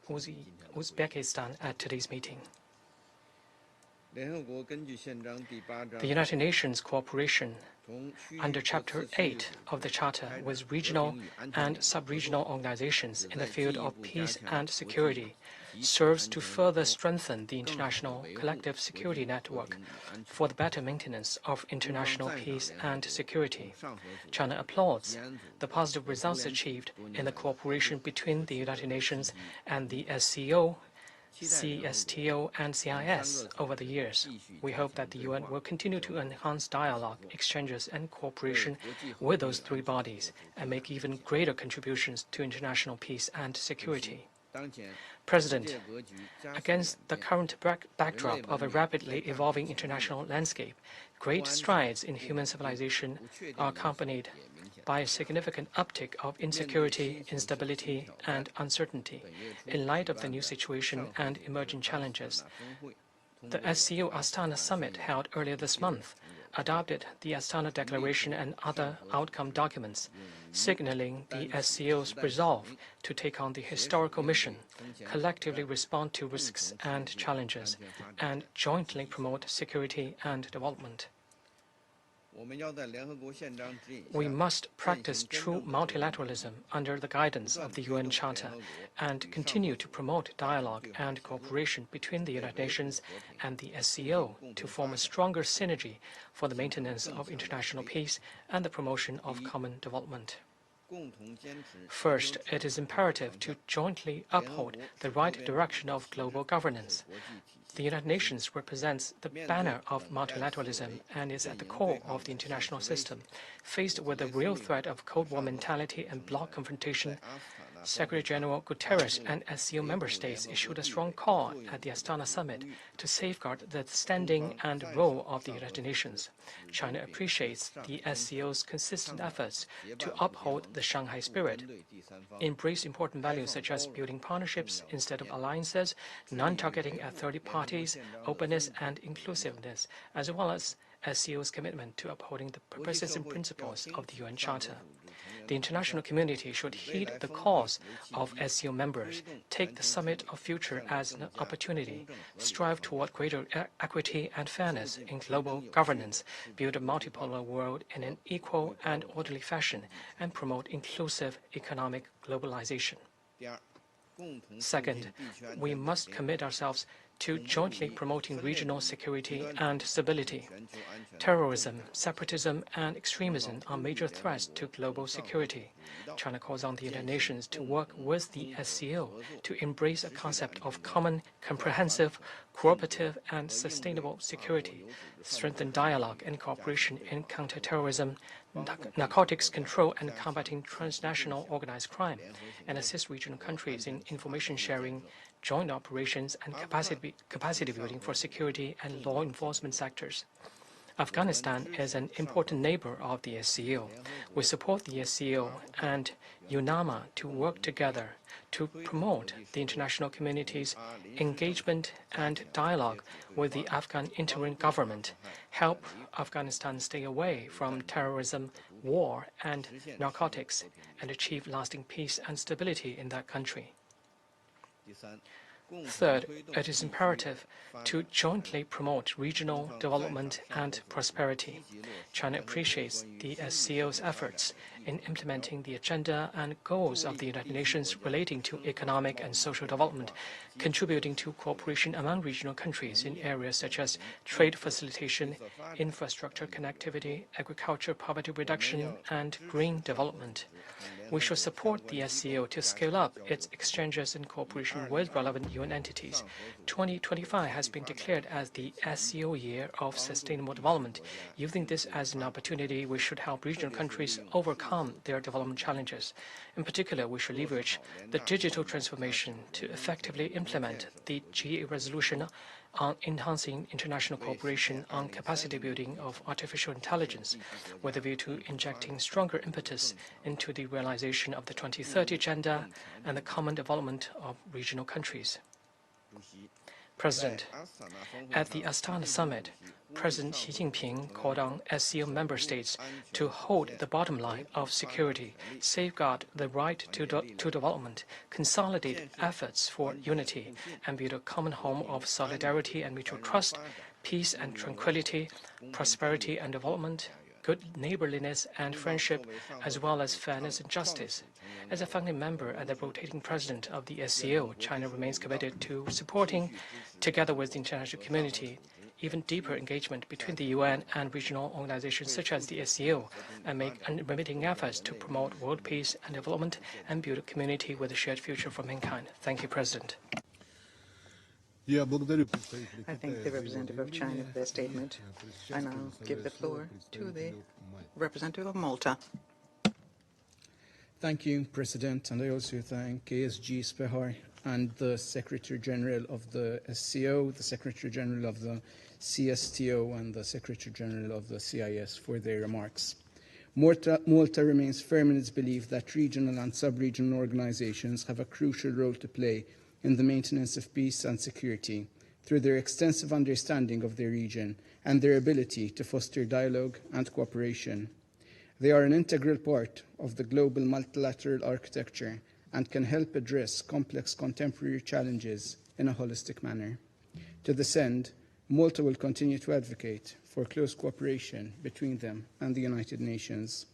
Uzbekistan at today's meeting. The United Nations cooperation under Chapter 8 of the Charter with regional and sub-regional organizations in the field of peace and security serves to further strengthen the international collective security network for the better maintenance of international peace and security. China applauds the positive results achieved in the cooperation between the United Nations and the SCO, CSTO, and CIS over the years. We hope that the UN will continue to enhance dialogue, exchanges, and cooperation with those three bodies and make even greater contributions to international peace and security. President, against the current backdrop of a rapidly evolving international landscape, great strides in human civilization are accompanied by a significant uptick of insecurity, instability, and uncertainty. In light of the new situation and emerging challenges, the SCO Astana Summit held earlier this month adopted the Astana Declaration and other outcome documents, signaling the SCO's resolve to take on the historical mission, collectively respond to risks and challenges, and jointly promote security and development. We must practice true multilateralism under the guidance of the UN Charter and continue to promote dialogue and cooperation between the United Nations and the SCO to form a stronger synergy for the maintenance of international peace and the promotion of common development. First, it is imperative to jointly uphold the right direction of global governance. The United Nations represents the banner of multilateralism and is at the core of the international system. Faced with the real threat of Cold War mentality and bloc confrontation, Secretary General Guterres and SCO member states issued a strong call at the Astana Summit to safeguard the standing and role of the United Nations. China appreciates the SCO's consistent efforts to uphold the Shanghai spirit, embrace important values such as building partnerships instead of alliances, non-targeting at third parties, openness and inclusiveness, as well as SCO's commitment to upholding the purposes and principles of the UN Charter. The international community should heed the calls of SCO members, take the Summit of Future as an opportunity, strive toward greater equity and fairness in global governance, build a multipolar world in an equal and orderly fashion, and promote inclusive economic globalization. Second, we must commit ourselves to jointly promoting regional security and stability. Terrorism, separatism, and extremism are major threats to global security. China calls on the United Nations to work with the SCO to embrace a concept of common, comprehensive, cooperative, and sustainable security, strengthen dialogue and cooperation in counterterrorism, narcotics control, and combating transnational organized crime, and assist regional countries in information sharing, joint operations, and capacity building for security and law enforcement sectors. Afghanistan is an important neighbor of the SCO. We support the SCO and UNAMA to work together to promote the international community's engagement and dialogue with the Afghan interim government, help Afghanistan stay away from terrorism, war, and narcotics, and achieve lasting peace and stability in that country. Third, it is imperative to jointly promote regional development and prosperity. China appreciates the SCO's efforts in implementing the agenda and goals of the United Nations relating to economic and social development, contributing to cooperation among regional countries in areas such as trade facilitation, infrastructure connectivity, agriculture poverty reduction, and green development. We should support the SCO to scale up its exchanges and cooperation with relevant UN entities. 2025 has been declared as the SCO Year of Sustainable Development. Using this as an opportunity, we should help regional countries overcome their development challenges. In particular, we should leverage the digital transformation to effectively implement the GA resolution on enhancing international cooperation on capacity building of artificial intelligence, with a view to injecting stronger impetus into the realization of the 2030 Agenda and the common development of regional countries. President, at the Astana Summit, President Xi Jinping called on SCO member states to hold the bottom line of security, safeguard the right to development, consolidate efforts for unity, and build a common home of solidarity and mutual trust, peace and tranquility, prosperity and development, good neighborliness and friendship, as well as fairness and justice. As a founding member and the rotating president of the SCO, China remains committed to supporting, together with the international community, even deeper engagement between the UN and regional organizations such as the SCO, and make unremitting efforts to promote world peace and development and build a community with a shared future for mankind. Thank you, President. I thank the representative of China for their statement. I now give the floor to the representative of Malta. Thank you, President, and I also thank ASG Spehar and the Secretary General of the SCO, the Secretary General of the CSTO, and the Secretary General of the CIS for their remarks. Malta remains firm in its belief that regional and sub-regional organizations have a crucial role to play in the maintenance of peace and security through their extensive understanding of their region and their ability to foster dialogue and cooperation. They are an integral part of the global multilateral architecture and can help address complex contemporary challenges in a holistic manner. To this end, Malta will continue to advocate for close cooperation between them and the United Nations.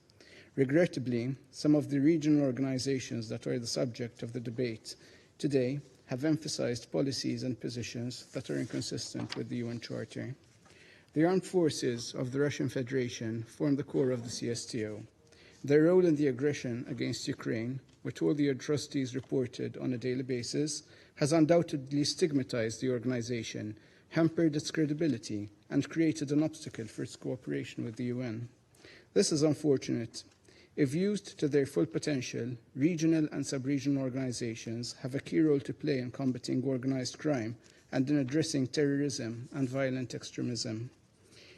Regrettably, some of the regional organizations that are the subject of the debate today have emphasized policies and positions that are inconsistent with the UN Charter. The armed forces of the Russian Federation form the core of the CSTO. Their role in the aggression against Ukraine, with all the atrocities reported on a daily basis, has undoubtedly stigmatized the organization, hampered its credibility, and created an obstacle for its cooperation with the UN. This is unfortunate. If used to their full potential, regional and sub-regional organizations have a key role to play in combating organized crime and in addressing terrorism and violent extremism.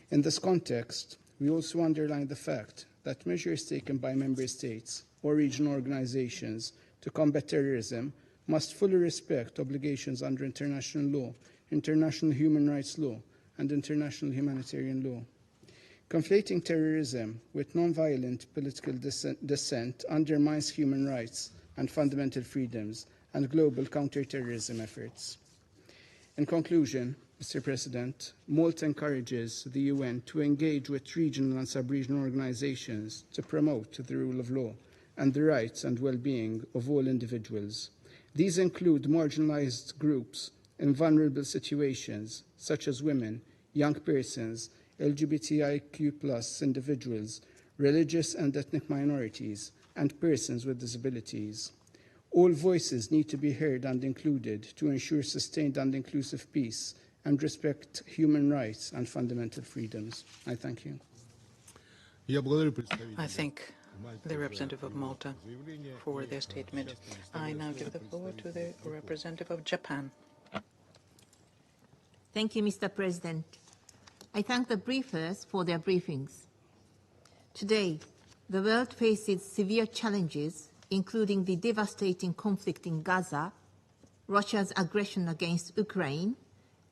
In this context, we also underline the fact that measures taken by member states or regional organizations to combat terrorism must fully respect obligations under international law, international human rights law, and international humanitarian law. Conflating terrorism with non-violent political dissent undermines human rights and fundamental freedoms and global counter-terrorism efforts. In conclusion, Mr. President, Malta encourages the UN to engage with regional and sub-regional organizations to promote the rule of law and the rights and well-being of all individuals. These include marginalized groups in vulnerable situations, such as women, young persons, LGBTIQ+ individuals, religious and ethnic minorities, and persons with disabilities. All voices need to be heard and included to ensure sustained and inclusive peace and respect human rights and fundamental freedoms. I thank you. I thank the representative of Malta for their statement. I now give the floor to the representative of Japan. Thank you, Mr. President. I thank the briefers for their briefings. Today, the world faces severe challenges, including the devastating conflict in Gaza, Russia's aggression against Ukraine,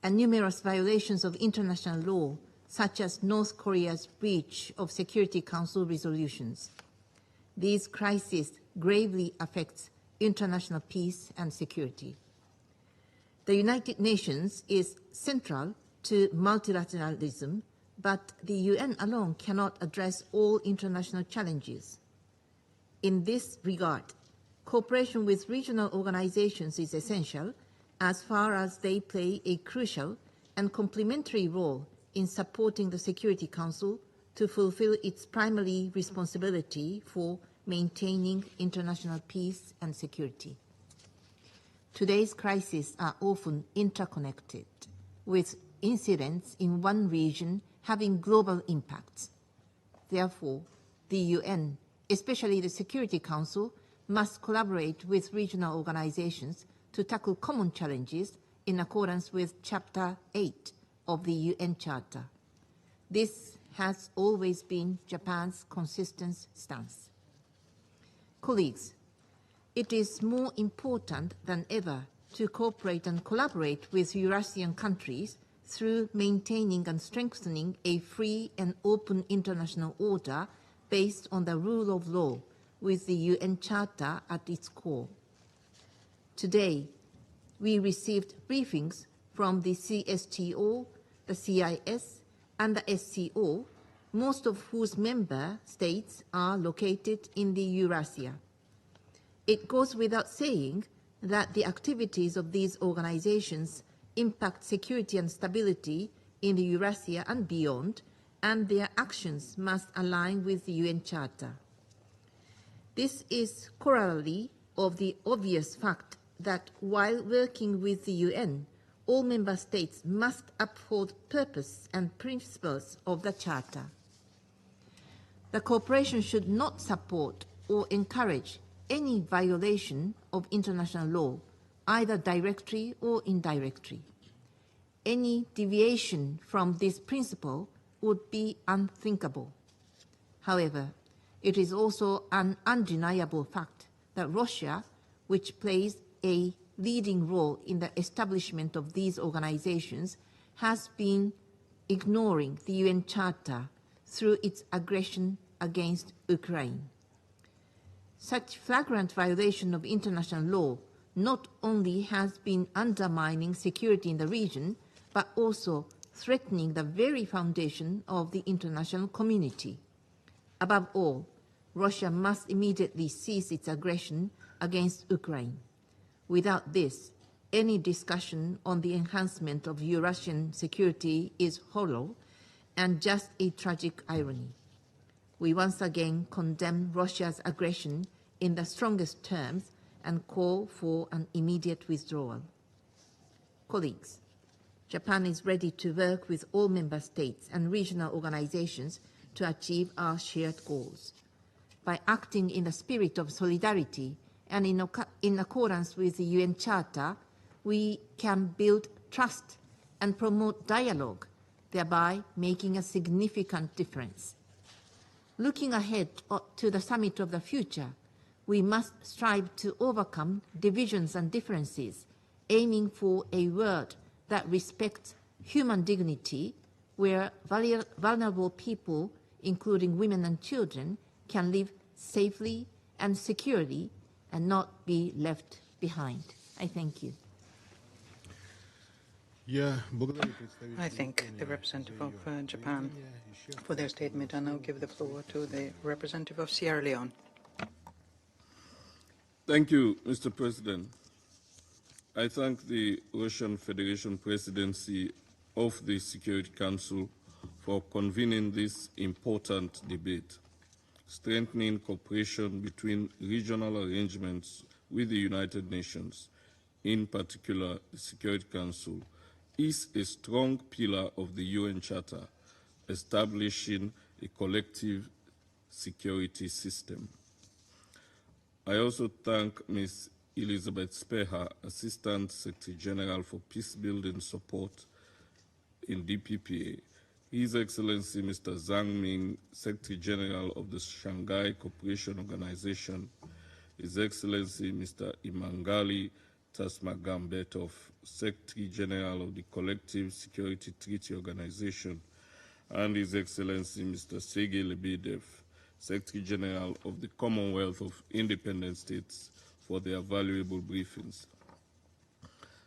and numerous violations of international law, such as North Korea's breach of Security Council resolutions. These crises gravely affect international peace and security. The United Nations is central to multilateralism, but the UN alone cannot address all international challenges. In this regard, cooperation with regional organizations is essential as far as they play a crucial and complementary role in supporting the Security Council to fulfill its primary responsibility for maintaining international peace and security. Today's crises are often interconnected, with incidents in one region having global impacts. Therefore, the UN, especially the Security Council, must collaborate with regional organizations to tackle common challenges in accordance with Chapter 8 of the UN Charter. This has always been Japan's consistent stance. Colleagues, it is more important than ever to cooperate and collaborate with Eurasian countries through maintaining and strengthening a free and open international order based on the rule of law with the UN Charter at its core. Today, we received briefings from the CSTO, the CIS, and the SCO, most of whose member states are located in the Eurasia. It goes without saying that the activities of these organizations impact security and stability in the Eurasia and beyond, and their actions must align with the UN Charter. This is corollary of the obvious fact that while working with the UN, all member states must uphold purpose and principles of the Charter. The cooperation should not support or encourage any violation of international law, either directly or indirectly. Any deviation from this principle would be unthinkable. However, it is also an undeniable fact that Russia, which plays a leading role in the establishment of these organizations, has been ignoring the UN Charter through its aggression against Ukraine. Such flagrant violation of international law not only has been undermining security in the region, but also threatening the very foundation of the international community. Above all, Russia must immediately cease its aggression against Ukraine. Without this, any discussion on the enhancement of Eurasian security is hollow and just a tragic irony. We once again condemn Russia's aggression in the strongest terms and call for an immediate withdrawal. Colleagues, Japan is ready to work with all member states and regional organizations to achieve our shared goals. By acting in the spirit of solidarity and in accordance with the UN Charter, we can build trust and promote dialogue, thereby making a significant difference. Looking ahead to the summit of the future, we must strive to overcome divisions and differences, aiming for a world that respects human dignity, where vulnerable people, including women and children, can live safely and securely and not be left behind. I thank you. I thank the representative of Japan for their statement, and I'll give the floor to the representative of Sierra Leone. Thank you, Mr. President. I thank the Russian Federation Presidency of the Security Council for convening this important debate. Strengthening cooperation between regional arrangements with the United Nations, in particular the Security Council, is a strong pillar of the UN Charter, establishing a collective security system. I also thank Ms. Elizabeth Speha, Assistant Secretary General for Peacebuilding Support in DPPA, His Excellency Mr. Zhang Ming, Secretary General of the Shanghai Co-operation Organszation, His Excellency Mr. Imangali Tasmagambetov, Secretary General of the Collective Security Treaty Organization, and His Excellency Mr. Sergei Lebedev, Secretary General of the Commonwealth of Independent States, for their valuable briefings.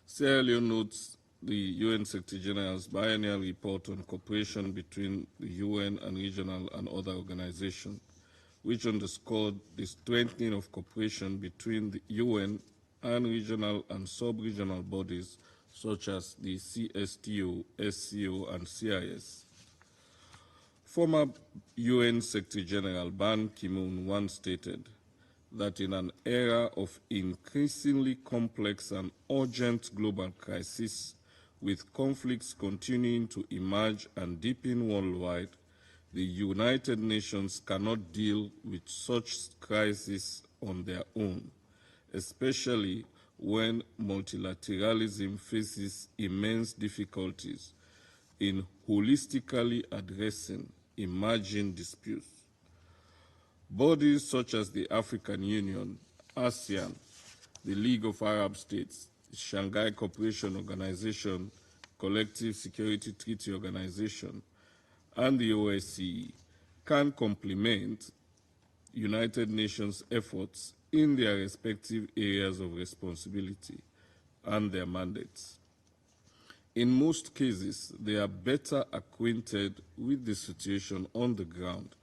Sierra Leone notes the UN Secretary General's biennial report on cooperation between the UN and regional and other organizations, which underscored the strengthening of cooperation between the UN and regional and sub-regional bodies such as the CSTO, SCO, and CIS. Former UN Secretary General Ban Ki-moon once stated that in an era of increasingly complex and urgent global crisis, with conflicts continuing to emerge and deepen worldwide, the United Nations cannot deal with such crises on their own, especially when multilateralism faces immense difficulties in holistically addressing emerging disputes. Bodies such as the African Union, ASEAN, the League of Arab States, the Shanghai Co-operation Organszation, Collective Security Treaty Organization, and the OSCE can complement United Nations efforts in their respective areas of responsibility and their mandates. In most cases, they are better acquainted with the situation on the ground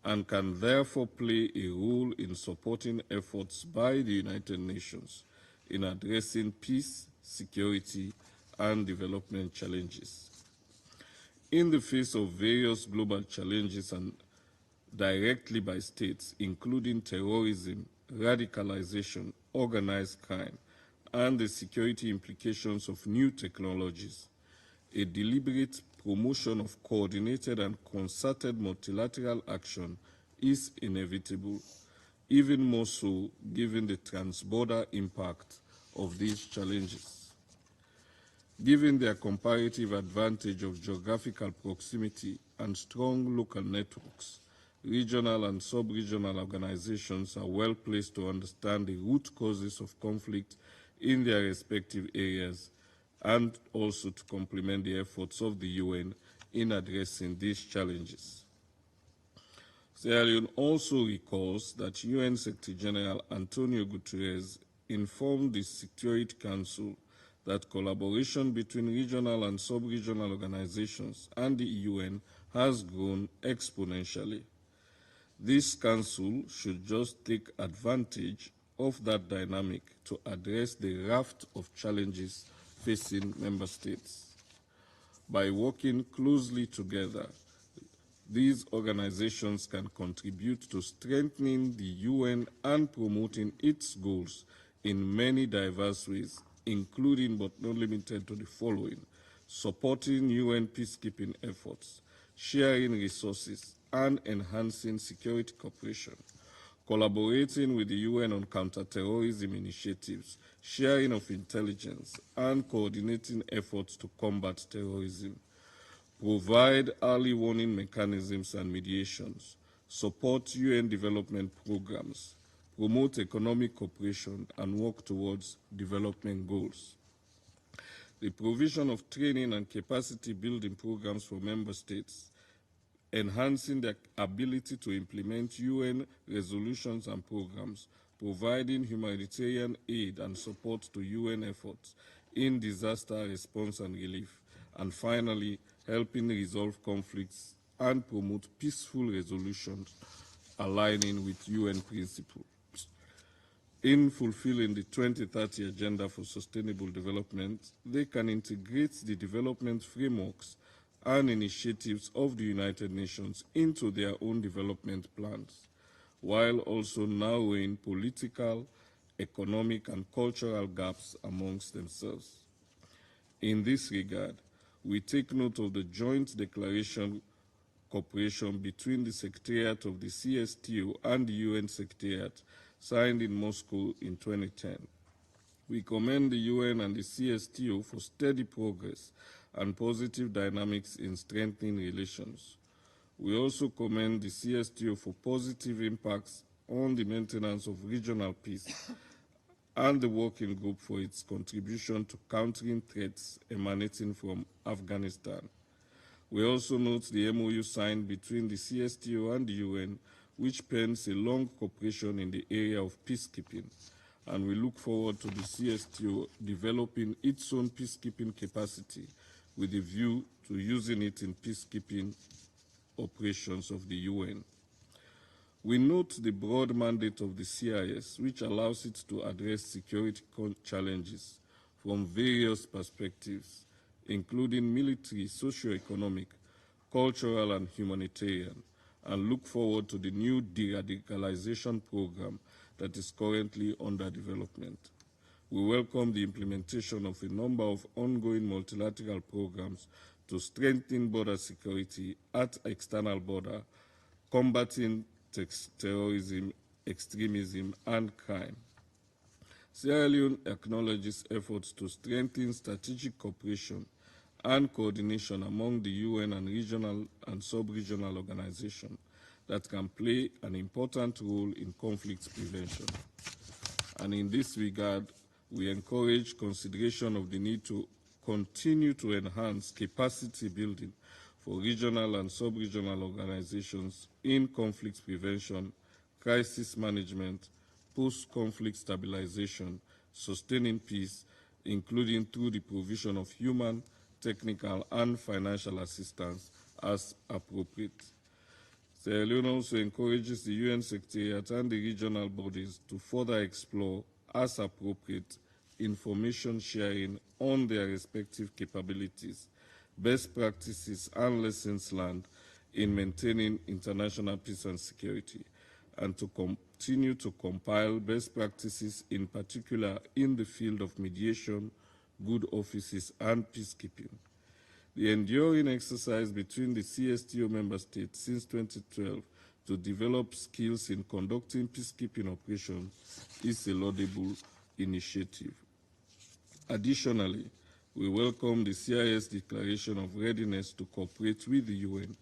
and can therefore play a role in supporting efforts by the United Nations in addressing peace, security, and development challenges. In the face of various global challenges and directly by states, including terrorism, radicalization, organized crime, and the security implications of new technologies, a deliberate promotion of coordinated and concerted multilateral action is inevitable, even more so given the transborder impact of these challenges. Given their comparative advantage of geographical proximity and strong local networks, regional and sub-regional organizations are well placed to understand the root causes of conflict in their respective areas and also to complement the efforts of the UN in addressing these challenges. Sierra Leone also recalls that UN Secretary General Antonio Guterres informed the Security Council that collaboration between regional and sub-regional organizations and the UN has grown exponentially. This Council should just take advantage of that dynamic to address the raft of challenges facing member states. By working closely together, these organizations can contribute to strengthening the UN and promoting its goals in many diverse ways, including but not limited to the following: supporting UN peacekeeping efforts, sharing resources, and enhancing security cooperation, collaborating with the UN on counterterrorism initiatives, sharing of intelligence, and coordinating efforts to combat terrorism, provide early warning mechanisms and mediations, support UN development programs, promote economic cooperation, and work towards development goals. The provision of training and capacity building programs for member states, enhancing their ability to implement UN resolutions and programs, providing humanitarian aid and support to UN efforts in disaster response and relief, and finally, helping resolve conflicts and promote peaceful resolutions aligning with UN principles. In fulfilling the 2030 Agenda for Sustainable Development, they can integrate the development frameworks and initiatives of the United Nations into their own development plans, while also narrowing political, economic, and cultural gaps amongst themselves. In this regard, we take note of the joint declaration cooperation between the Secretariat of the CSTO and the UN Secretariat signed in Moscow in 2010. We commend the UN and the CSTO for steady progress and positive dynamics in strengthening relations. We also commend the CSTO for positive impacts on the maintenance of regional peace and the working group for its contribution to countering threats emanating from Afghanistan. We also note the MOU signed between the CSTO and the UN, which pens a long cooperation in the area of peacekeeping, and we look forward to the CSTO developing its own peacekeeping capacity with a view to using it in peacekeeping operations of the UN. We note the broad mandate of the CIS, which allows it to address security challenges from various perspectives, including military, socio-economic, cultural, and humanitarian, and look forward to the new de-radicalization program that is currently under development. We welcome the implementation of a number of ongoing multilateral programs to strengthen border security at external border, combating terrorism, extremism, and crime. Sierra Leone acknowledges efforts to strengthen strategic cooperation and coordination among the UN and regional and sub-regional organizations that can play an important role in conflict prevention. And in this regard, we encourage consideration of the need to continue to enhance capacity building for regional and sub-regional organizations in conflict prevention, crisis management, post-conflict stabilization, sustaining peace, including through the provision of human, technical, and financial assistance as appropriate. Sierra Leone also encourages the UN Secretariat and the regional bodies to further explore, as appropriate, information sharing on their respective capabilities, best practices, and lessons learned in maintaining international peace and security, and to continue to compile best practices, in particular in the field of mediation, good offices, and peacekeeping. The enduring exercise between the CSTO member states since 2012 to develop skills in conducting peacekeeping operations is a laudable initiative. Additionally, we welcome the CIS declaration of readiness to cooperate with the UN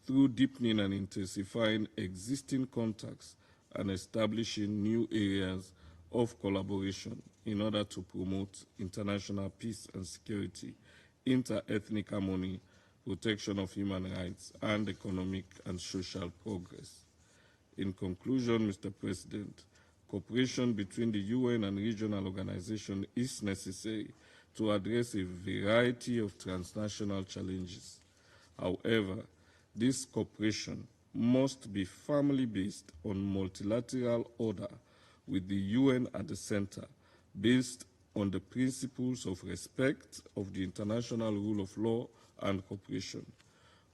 through deepening and intensifying existing contacts and establishing new areas of collaboration in order to promote international peace and security, inter-ethnic harmony, protection of human rights, and economic and social progress. In conclusion, Mr. President, cooperation between the UN and regional organizations is necessary to address a variety of transnational challenges. However, this cooperation must be firmly based on multilateral order with the UN at the center, based on the principles of respect of the international rule of law and cooperation.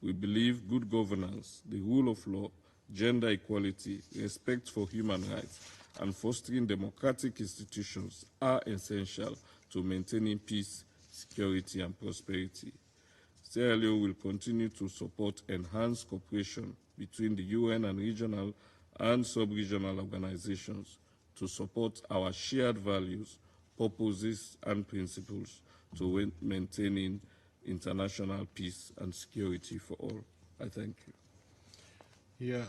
We believe good governance, the rule of law, gender equality, respect for human rights, and fostering democratic institutions are essential to maintaining peace, security, and prosperity. Sierra Leone will continue to support enhanced cooperation between the UN and regional and sub-regional organizations to support our shared values, purposes, and principles to maintaining international peace and security for all. I thank you.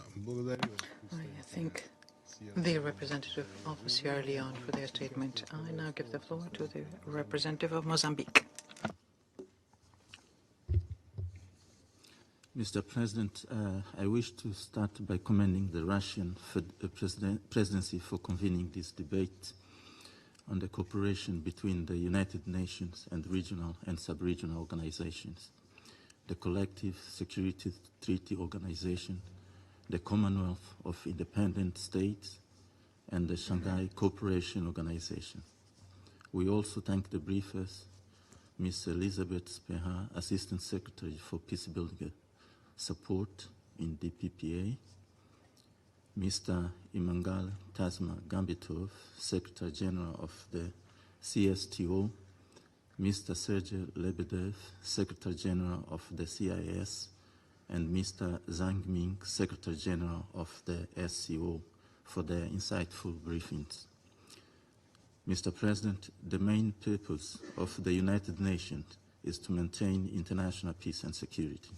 I thank the representative of Sierra Leone for their statement. I now give the floor to the representative of Mozambique. Mr. President, I wish to start by commending the Russian presidency for convening this debate on the cooperation between the United Nations and regional and sub-regional organizations, the Collective Security Treaty Organization, the Commonwealth of Independent States, and the Shanghai Co-operation Organszation. We also thank the briefers, Ms. Elizabeth Speha, Assistant Secretary for Peacebuilding Support in DPPA, Mr. Imangal Tasma Gambitov, Secretary General of the CSTO, Mr. Sergei Lebedev, Secretary General of the CIS, and Mr. Zhang Ming, Secretary General of the SCO, for their insightful briefings. Mr. President, the main purpose of the United Nations is to maintain international peace and security.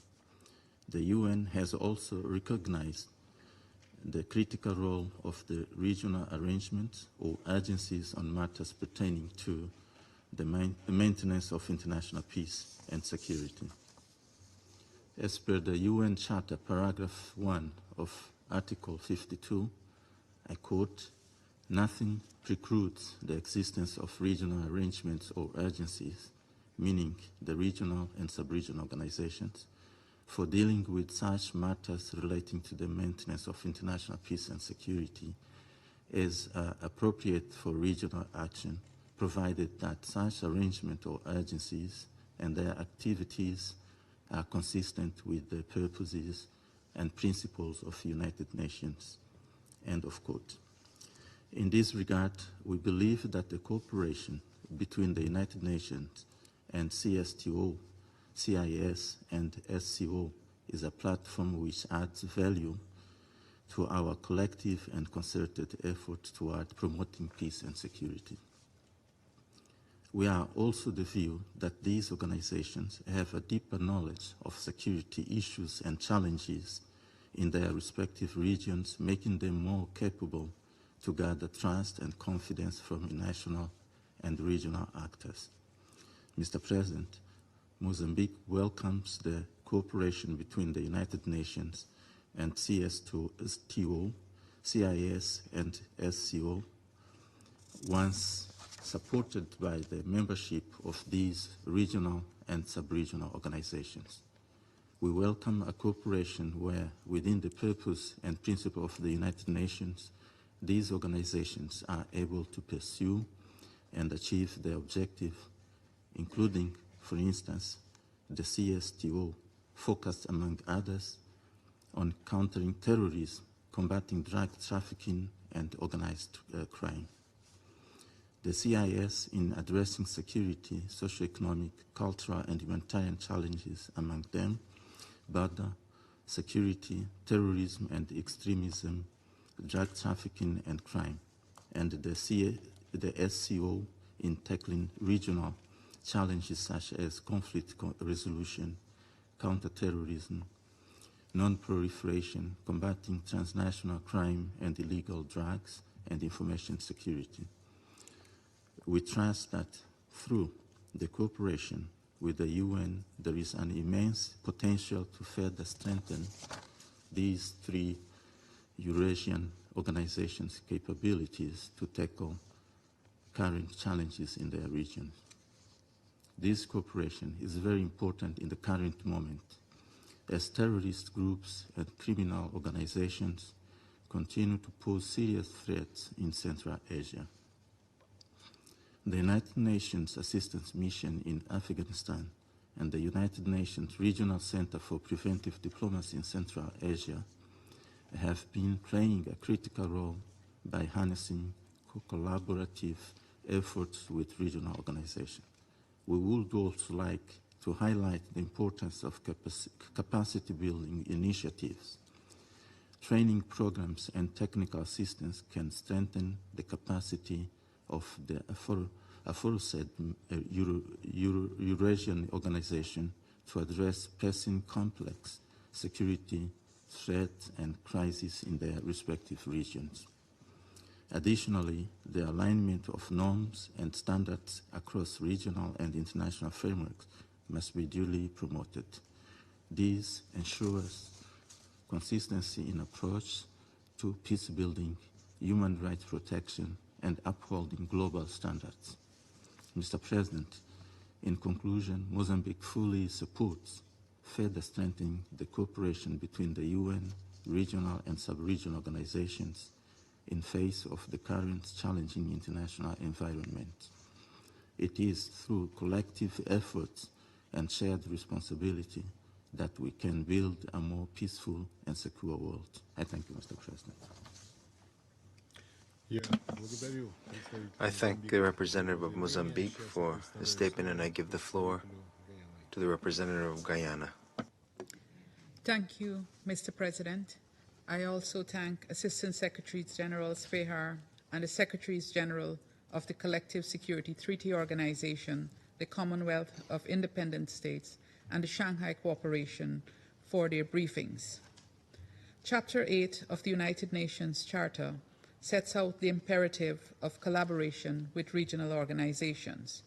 The UN has also recognized the critical role of the regional arrangements or agencies on matters pertaining to the maintenance of international peace and security. As per the UN Charter, paragraph 1 of Article 52, I quote, "Nothing precludes the existence of regional arrangements or agencies, meaning the regional and sub-regional organizations, for dealing with such matters relating to the maintenance of international peace and security is appropriate for regional action, provided that such arrangement or agencies and their activities are consistent with the purposes and principles of United Nations." End of quote. In this regard, we believe that the cooperation between the United Nations and CSTO, CIS and SCO is a platform which adds value to our collective and concerted efforts toward promoting peace and security. We are also the view that these organizations have a deeper knowledge of security issues and challenges in their respective regions, making them more capable to gather trust and confidence from national and regional actors. Mr. President, Mozambique welcomes the cooperation between the United Nations and CSTO, CIS and SCO, once supported by the membership of these regional and sub-regional organizations. We welcome a cooperation where, within the purpose and principle of the United Nations, these organizations are able to pursue and achieve their objective, including, for instance, the CSTO focused, among others, on countering terrorism, combating drug trafficking, and organized crime. The CIS in addressing security, socioeconomic, cultural, and humanitarian challenges, among them, border security, terrorism and extremism, drug trafficking and crime, and the SCO in tackling regional challenges such as conflict resolution, counterterrorism, non-proliferation, combating transnational crime and illegal drugs, and information security. We trust that through the cooperation with the UN, there is an immense potential to further strengthen these three Eurasian organizations' capabilities to tackle current challenges in their region. This cooperation is very important in the current moment, as terrorist groups and criminal organizations continue to pose serious threats in Central Asia. The United Nations Assistance Mission in Afghanistan and the United Nations Regional Center for Preventive Diplomacy in Central Asia have been playing a critical role by harnessing collaborative efforts with regional organizations. We would also like to highlight the importance of capacity building initiatives. Training programs and technical assistance can strengthen the capacity of the aforesaid Eurasian organization to address pressing complex security threats and crises in their respective regions. Additionally, the alignment of norms and standards across regional and international frameworks must be duly promoted. This ensures consistency in approach to peace building, human rights protection, and upholding global standards. Mr. President, in conclusion, Mozambique fully supports further strengthening the cooperation between the UN, regional and sub-regional organizations in face of the current challenging international environment. It is through collective efforts and shared responsibility that we can build a more peaceful and secure world. I thank you, Mr. President. I thank the representative of Mozambique for his statement, and I give the floor to the representative of Guyana. Thank you, Mr. President. I also thank Assistant Secretaries General Spehar and the Secretaries General of the Collective Security Treaty Organization, the Commonwealth of Independent States, and the Shanghai Co-operation for their briefings. Chapter 8 of the United Nations Charter sets out the imperative of collaboration with regional organizations,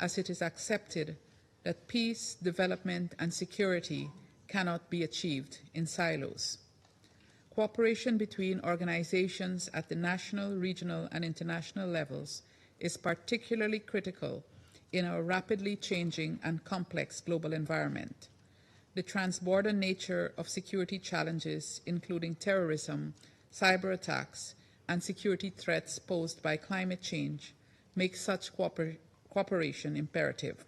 as it is accepted that peace, development, and security cannot be achieved in silos. Cooperation between organizations at the national, regional, and international levels is particularly critical in our rapidly changing and complex global environment. the transborder nature of security challenges, including terrorism, cyber attacks, and security threats posed by climate change, makes such cooperation imperative.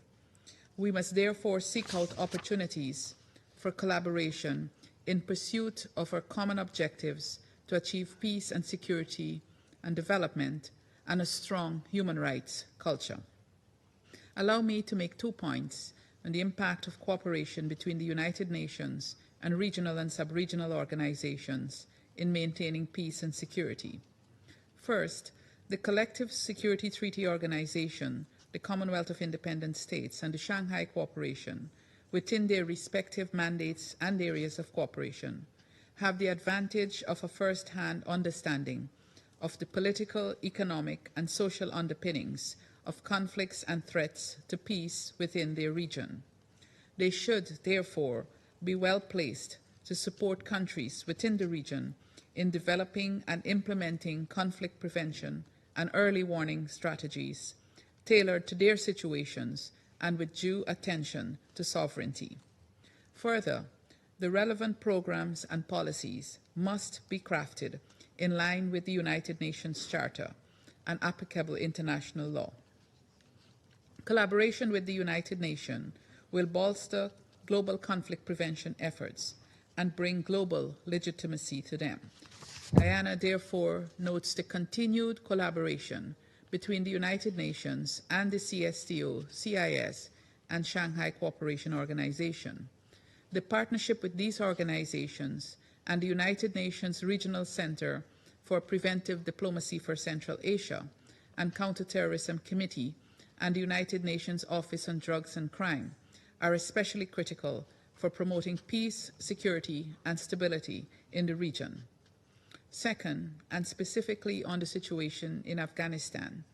We must therefore seek out opportunities for collaboration in pursuit of our common objectives to achieve peace and security and development and a strong human rights culture. Allow me to make 2 points on the impact of cooperation between the United Nations and regional and sub-regional organizations in maintaining peace and security. First, the Collective Security Treaty Organization, the Commonwealth of Independent States, and the Shanghai Co-operation, within their respective mandates and areas of cooperation, have the advantage of a first-hand understanding of the political, economic, and social underpinnings of conflicts and threats to peace within their region. They should, therefore, be well placed to support countries within the region in developing and implementing conflict prevention and early warning strategies tailored to their situations and with due attention to sovereignty. Further, the relevant programs and policies must be crafted in line with the United Nations Charter and applicable international law. Collaboration with the United Nations will bolster global conflict prevention efforts and bring global legitimacy to them. Guyana therefore notes the continued collaboration between the United Nations and the CSTO, CIS, and Shanghai Co-operation Organszation. The partnership with these organizations and the United Nations Regional Center for Preventive Diplomacy for Central Asia and Counterterrorism Committee and the United Nations Office on Drugs and Crime are especially critical for promoting peace, security, and stability in the region. Second, and specifically on the situation in Afghanistan,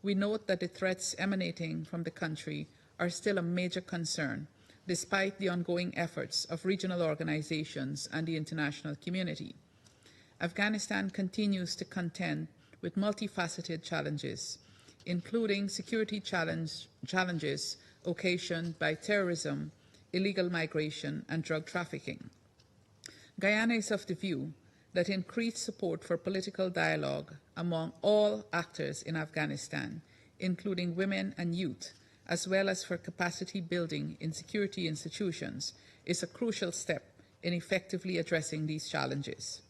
we note that the threats emanating from the country are still a major concern, despite the ongoing efforts of regional organizations and the international community. Afghanistan continues to contend with multifaceted challenges, including security challenges occasioned by terrorism, illegal migration, and drug trafficking. Guyana is of the view that increased support for political dialogue among all actors in Afghanistan, including women and youth, as well as for capacity building in security institutions, is a crucial step in effectively addressing these challenges.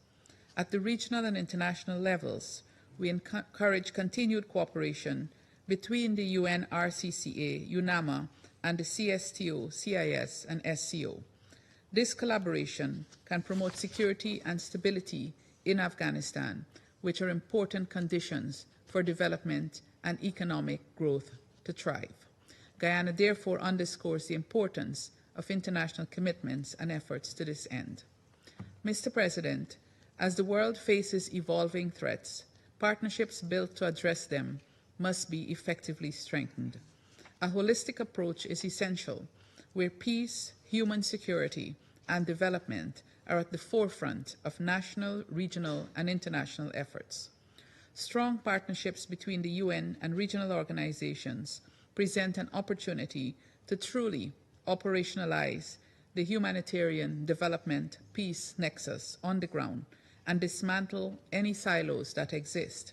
At the regional and international levels, we encourage continued cooperation between the UNRCCA, UNAMA, and the CSTO, CIS, and SCO. This collaboration can promote security and stability in Afghanistan, which are important conditions for development and economic growth to thrive. Guyana therefore underscores the importance of international commitments and efforts to this end. Mr. President, as the world faces evolving threats, partnerships built to address them must be effectively strengthened. A holistic approach is essential, where peace, human security, and development are at the forefront of national, regional, and international efforts. Strong partnerships between the UN and regional organizations present an opportunity to truly operationalize the humanitarian development peace nexus on the ground and dismantle any silos that exist.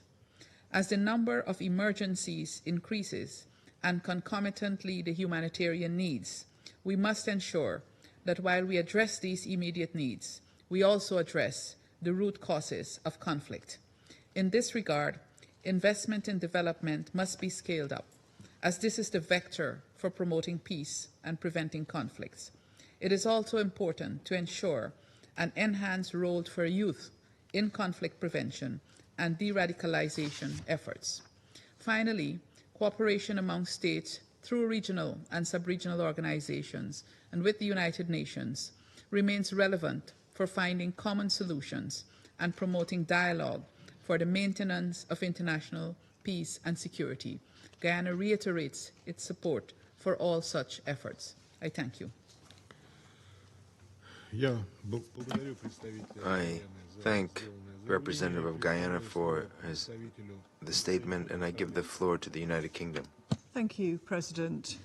As the number of emergencies increases and concomitantly the humanitarian needs, we must ensure that while we address these immediate needs, we also address the root causes of conflict. In this regard, investment in development must be scaled up, as this is the vector for promoting peace and preventing conflicts. It is also important to ensure an enhanced role for youth in conflict prevention and de-radicalization efforts. Finally, cooperation among states through regional and sub-regional organizations and with the United Nations remains relevant for finding common solutions and promoting dialogue for the maintenance of international peace and security. Guyana reiterates its support for all such efforts. I thank you. I thank the representative of Guyana for the statement, and I give the floor to the United Kingdom. Thank you, President.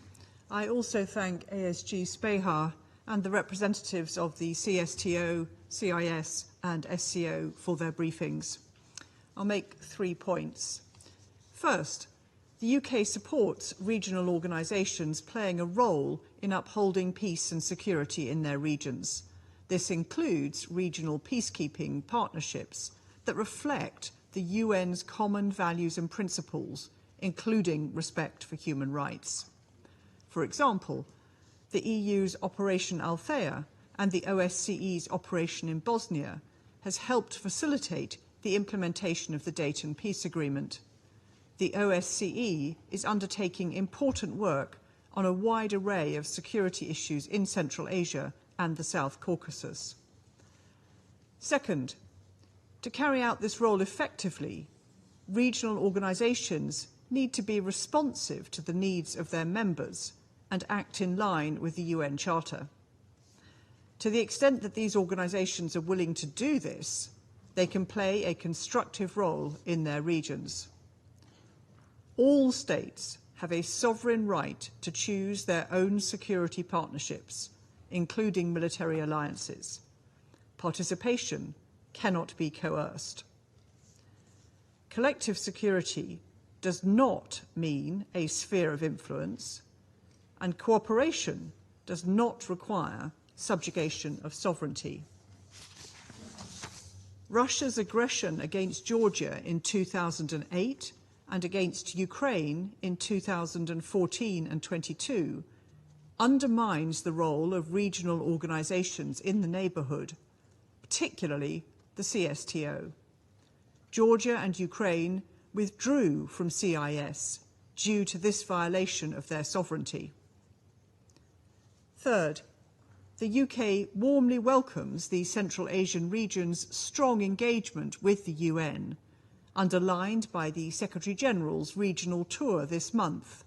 I also thank ASG Spehar and the representatives of the CSTO, CIS and SCO for their briefings. I'll make 3 points. First, the UK supports regional organisations playing a role in upholding peace and security in their regions. This includes regional peacekeeping partnerships that reflect the UN's common values and principles, including respect for human rights. For example, the EU's Operation Althea and the OSCE's operation in Bosnia has helped facilitate the implementation of the Dayton Peace Agreement. The OSCE is undertaking important work on a wide array of security issues in Central Asia and the South Caucasus. Second, to carry out this role effectively, regional organisations need to be responsive to the needs of their members and act in line with the UN Charter. To the extent that these organisations are willing to do this, they can play a constructive role in their regions. All states have a sovereign right to choose their own security partnerships, including military alliances. Participation cannot be coerced. Collective security does not mean a sphere of influence, and cooperation does not require subjugation of sovereignty. Russia's aggression against Georgia in 2008 and against Ukraine in 2014 and 22 undermines the role of regional organisations in the neighbourhood, particularly the CSTO. Georgia and Ukraine withdrew from CIS due to this violation of their sovereignty. Third, the UK warmly welcomes the Central Asian region's strong engagement with the UN, underlined by the Secretary-General's regional tour this month,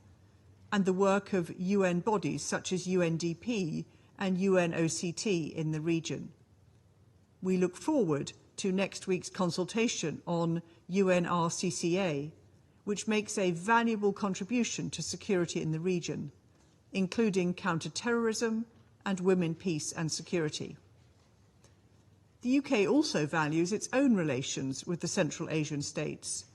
and the work of UN bodies such as UNDP and UNOCT in the region. We look forward to next week's consultation on UNRCCA, which makes a valuable contribution to security in the region, including counter-terrorism and women, peace and security. The UK also values its own relations with the Central Asian states.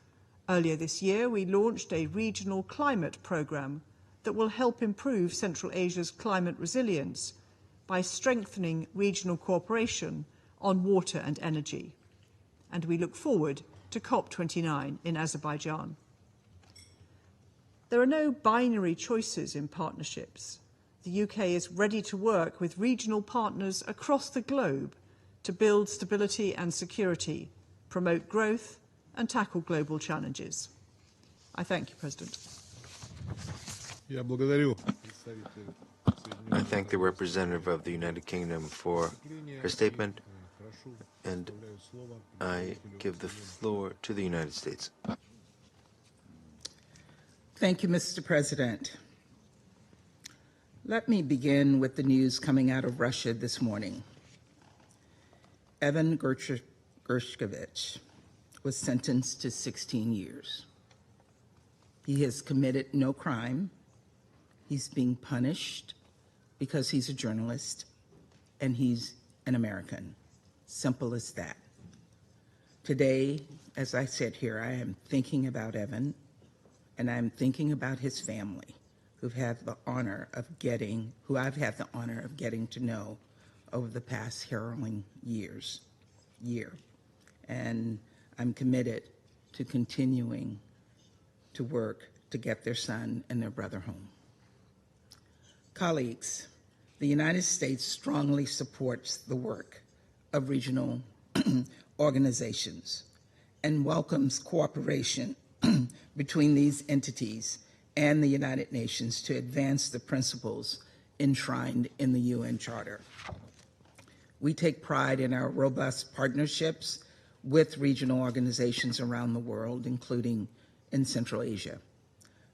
Earlier this year, we launched a regional climate programme that will help improve Central Asia's climate resilience by strengthening regional cooperation on water and energy. And we look forward to COP29 in Azerbaijan. There are no binary choices in partnerships. The UK is ready to work with regional partners across the globe to build stability and security, promote growth, and tackle global challenges. I thank you, President. I thank the representative of the United Kingdom for her statement, and I give the floor to the United States. Thank you, Mr. President. Let me begin with the news coming out of Russia this morning. Evan Gershkovich was sentenced to 16 years. He has committed no crime. He's being punished because he's a journalist and he's an American. Simple as that. Today, as I sit here, I am thinking about Evan, and I'm thinking about his family, who I've had the honor of getting to know over the past harrowing year. And I'm committed to continuing to work to get their son and their brother home. Colleagues, the United States strongly supports the work of regional organizations and welcomes cooperation between these entities and the United Nations to advance the principles enshrined in the UN Charter. We take pride in our robust partnerships with regional organizations around the world, including in Central Asia.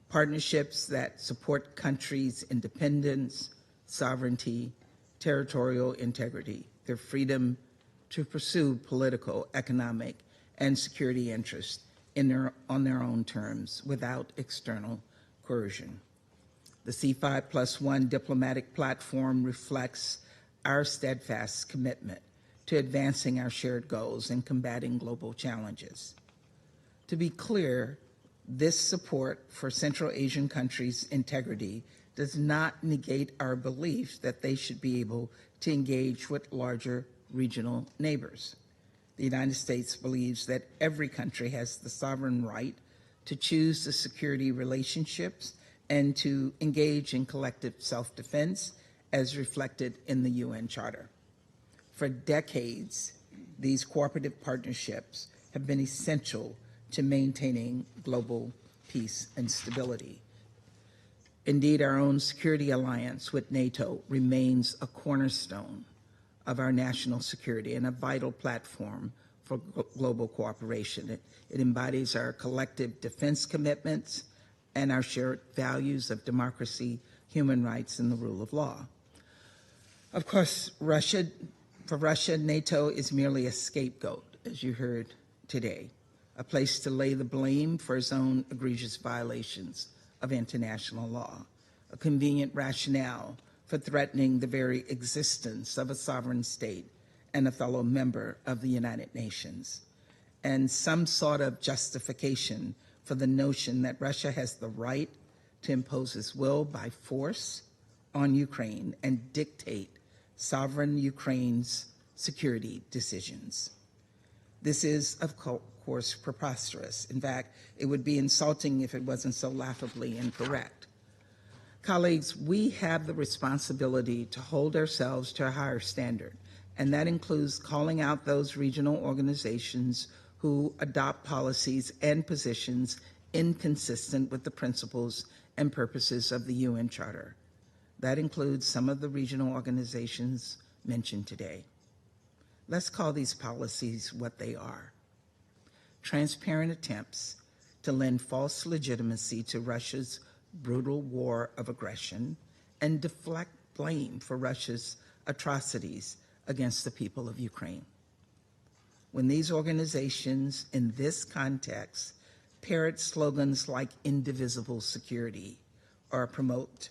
Partnerships that support countries' independence, sovereignty, territorial integrity, their freedom to pursue political, economic, and security interests on their own terms without external coercion. The C5+1 diplomatic platform reflects our steadfast commitment to advancing our shared goals and combating global challenges. To be clear, this support for Central Asian countries' integrity does not negate our belief that they should be able to engage with larger regional neighbors. The United States believes that every country has the sovereign right to choose the security relationships and to engage in collective self-defense as reflected in the UN Charter. For decades, these cooperative partnerships have been essential to maintaining global peace and stability. Indeed, our own security alliance with NATO remains a cornerstone of our national security and a vital platform for global cooperation. It embodies our collective defense commitments and our shared values of democracy, human rights, and the rule of law. Of course, for Russia, NATO is merely a scapegoat, as you heard today, a place to lay the blame for its own egregious violations of international law, a convenient rationale for threatening the very existence of a sovereign state and a fellow member of the United Nations, and some sort of justification for the notion that Russia has the right to impose its will by force on Ukraine and dictate sovereign Ukraine's security decisions. This is, of course, preposterous. In fact, it would be insulting if it wasn't so laughably incorrect. Colleagues, we have the responsibility to hold ourselves to a higher standard, and that includes calling out those regional organizations who adopt policies and positions inconsistent with the principles and purposes of the UN Charter. That includes some of the regional organizations mentioned today. Let's call these policies what they are: transparent attempts to lend false legitimacy to Russia's brutal war of aggression and deflect blame for Russia's atrocities against the people of Ukraine. When these organizations in this context parrot slogans like indivisible security or promote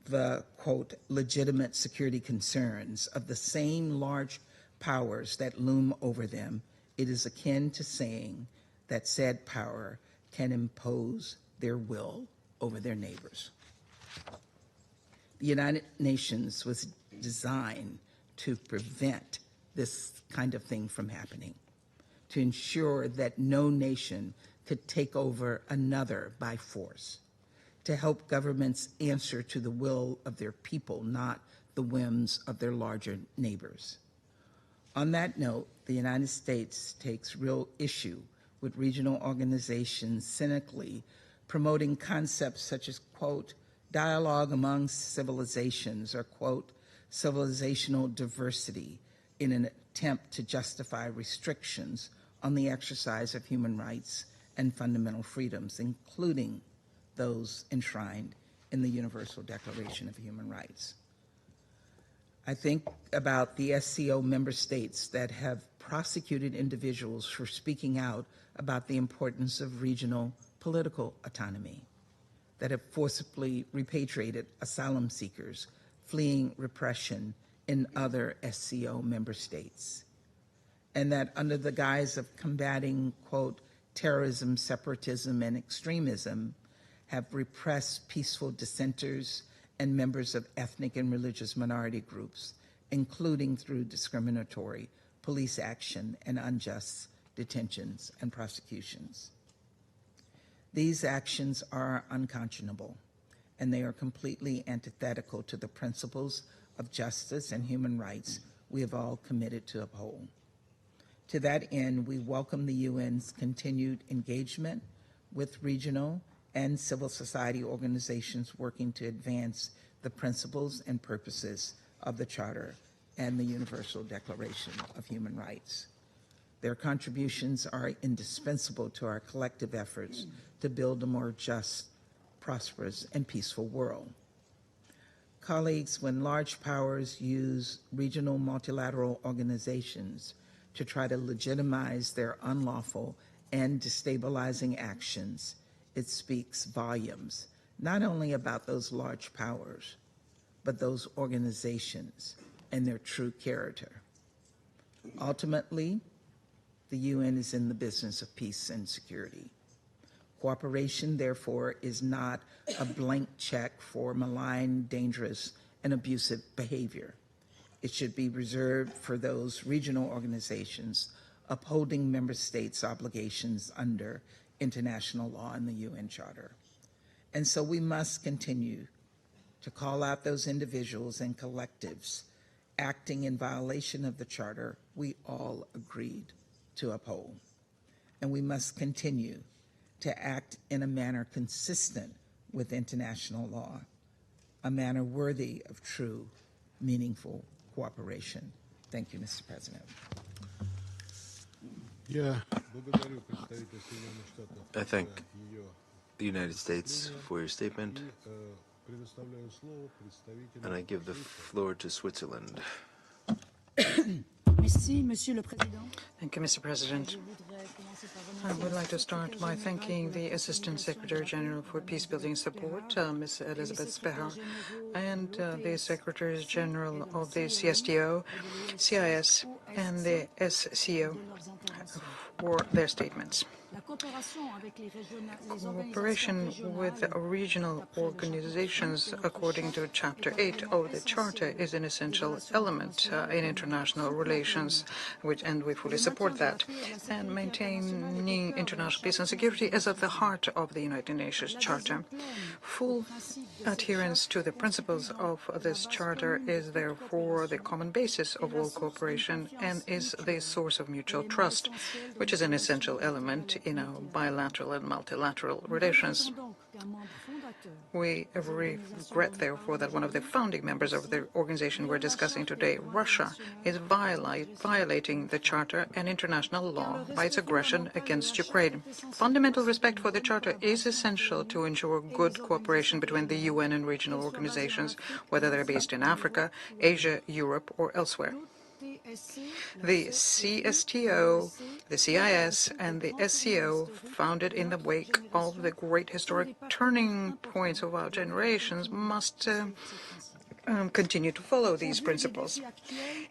the, quote, legitimate security concerns of the same large powers that loom over them, it is akin to saying that said power can impose their will over their neighbors. The United Nations was designed to prevent this kind of thing from happening, to ensure that no nation could take over another by force, to help governments answer to the will of their people, not the whims of their larger neighbors. On that note, the United States takes real issue with regional organizations cynically promoting concepts such as, quote, dialogue among civilizations or, quote, civilizational diversity in an attempt to justify restrictions on the exercise of human rights and fundamental freedoms, including those enshrined in the Universal Declaration of Human Rights. I think about the SCO member states that have prosecuted individuals for speaking out about the importance of regional political autonomy, that have forcibly repatriated asylum seekers fleeing repression in other SCO member states, and that under the guise of combating, quote, terrorism, separatism, and extremism, have repressed peaceful dissenters and members of ethnic and religious minority groups, including through discriminatory police action and unjust detentions and prosecutions. These actions are unconscionable, and they are completely antithetical to the principles of justice and human rights we have all committed to uphold. To that end, we welcome the UN's continued engagement with regional and civil society organizations working to advance the principles and purposes of the Charter and the Universal Declaration of Human Rights. Their contributions are indispensable to our collective efforts to build a more just, prosperous, and peaceful world. Colleagues, when large powers use regional multilateral organizations to try to legitimize their unlawful and destabilizing actions, it speaks volumes, not only about those large powers, but those organizations and their true character. Ultimately, the UN is in the business of peace and security. Cooperation, therefore, is not a blank check for malign, dangerous, and abusive behavior. It should be reserved for those regional organizations upholding member states' obligations under international law and the UN Charter. And so we must continue to call out those individuals and collectives acting in violation of the Charter we all agreed to uphold. And we must continue to act in a manner consistent with international law, a manner worthy of true, meaningful cooperation. Thank you, Mr. President. I thank the United States for your statement, and I give the floor to Switzerland. Thank you, Mr. President. I would like to start by thanking the Assistant Secretary General for Peacebuilding Support, Ms. Elizabeth Speher, and the Secretaries General of the CSTO, CIS, and the SCO for their statements. Cooperation with regional organizations, according to Chapter 8 of the Charter, is an essential element in international relations, and we fully support that. And maintaining international peace and security is at the heart of the United Nations Charter. Full adherence to the principles of this Charter is therefore the common basis of all cooperation and is the source of mutual trust, which is an essential element in our bilateral and multilateral relations. We regret, therefore, that one of the founding members of the organization we're discussing today, Russia, is violating the Charter and international law by its aggression against Ukraine. Fundamental respect for the Charter is essential to ensure good cooperation between the UN and regional organizations, whether they're based in Africa, Asia, Europe, or elsewhere. The CSTO, the CIS, and the SCO, founded in the wake of the great historic turning points of our generations, must continue to follow these principles.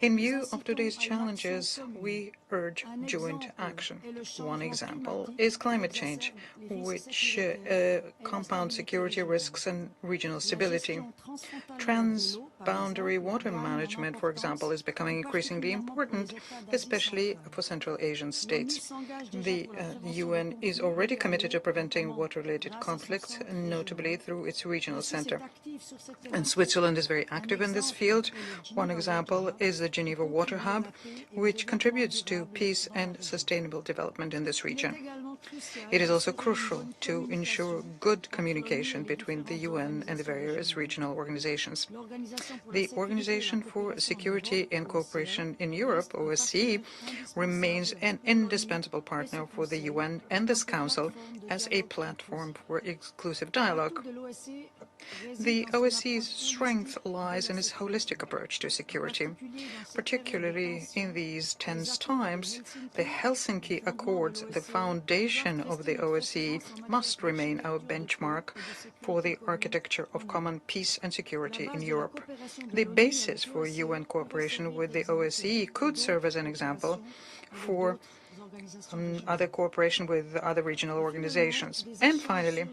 In view of today's challenges, we urge joint action. One example is climate change, which compounds security risks and regional stability. Transboundary water management, for example, is becoming increasingly important, especially for Central Asian states. The UN is already committed to preventing water-related conflicts, notably through its regional center. And Switzerland is very active in this field. One example is the Geneva Water Hub, which contributes to peace and sustainable development in this region. It is also crucial to ensure good communication between the UN and the various regional organizations. The Organization for Security and Cooperation in Europe, OSCE, remains an indispensable partner for the UN and this Council as a platform for exclusive dialogue. The OSCE's strength lies in its holistic approach to security. Particularly in these tense times, the Helsinki Accords, the foundation of the OSCE, must remain our benchmark for the architecture of common peace and security in Europe. The basis for UN cooperation with the OSCE could serve as an example for other cooperation with other regional organizations. And finally,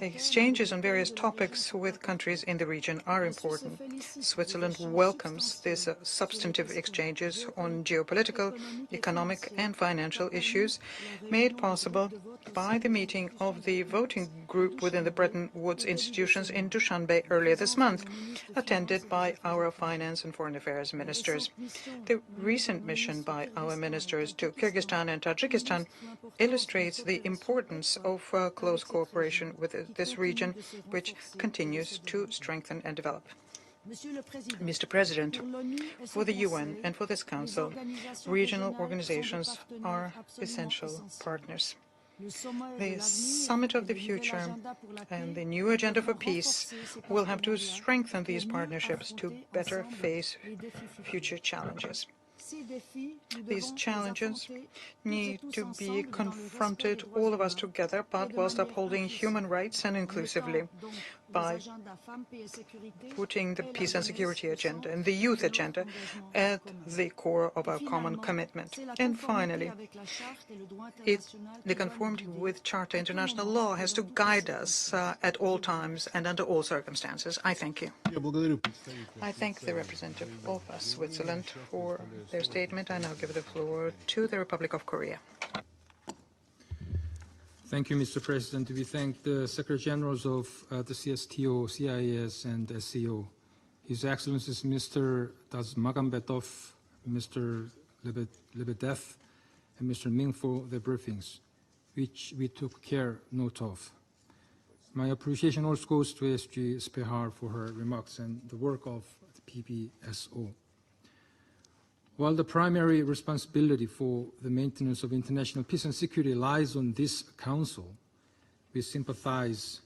exchanges on various topics with countries in the region are important. Switzerland welcomes these substantive exchanges on geopolitical, economic and financial issues made possible by the meeting of the voting group within the Bretton Woods institutions in Dushanbe earlier this month, attended by our finance and foreign affairs ministers. The recent mission by our ministers to Kyrgyzstan and Tajikistan illustrates the importance of close cooperation with this region, which continues to strengthen and develop. Mr. President, for the UN and for this Council, regional organizations are essential partners. The Summit of the Future and the new Agenda for Peace will have to strengthen these partnerships to better face future challenges. These challenges need to be confronted, all of us together, but whilst upholding human rights and inclusively. by putting the peace and security agenda and the youth agenda at the core of our common commitment. And finally, the conformity with Charter international law has to guide us at all times and under all circumstances. I thank you. I thank the representative of Switzerland for their statement. I now give the floor to the Republic of Korea. Thank you, Mr. President. We thank the Secretary Generals of the CSTO, CIS and SCO, His Excellencies Mr. Magambetov, Mr. Lebedev, and Mr. Ming for their briefings, which we took note of. My appreciation also goes to SG Spehar for her remarks and the work of the PPSO. While the primary responsibility for the maintenance of international peace and security lies on this Council, we sympathize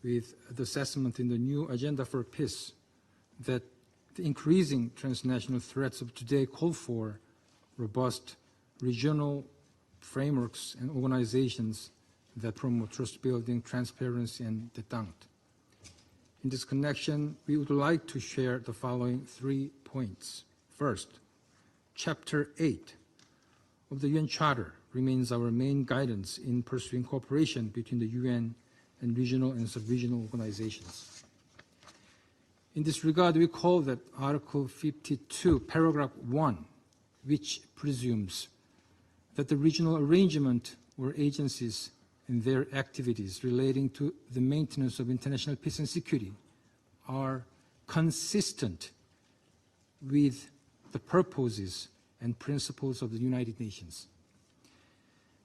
with the assessment in the new Agenda for Peace that the increasing transnational threats of today call for robust regional frameworks and organizations that promote trust building, transparency, and detente. In this connection, we would like to share the following 3 points. First, Chapter 8 of the UN Charter remains our main guidance in pursuing cooperation between the UN and regional and sub-regional organizations. In this regard, we call that Article 52, Paragraph 1, which presumes that the regional arrangement or agencies and their activities relating to the maintenance of international peace and security are consistent with the purposes and principles of the United Nations.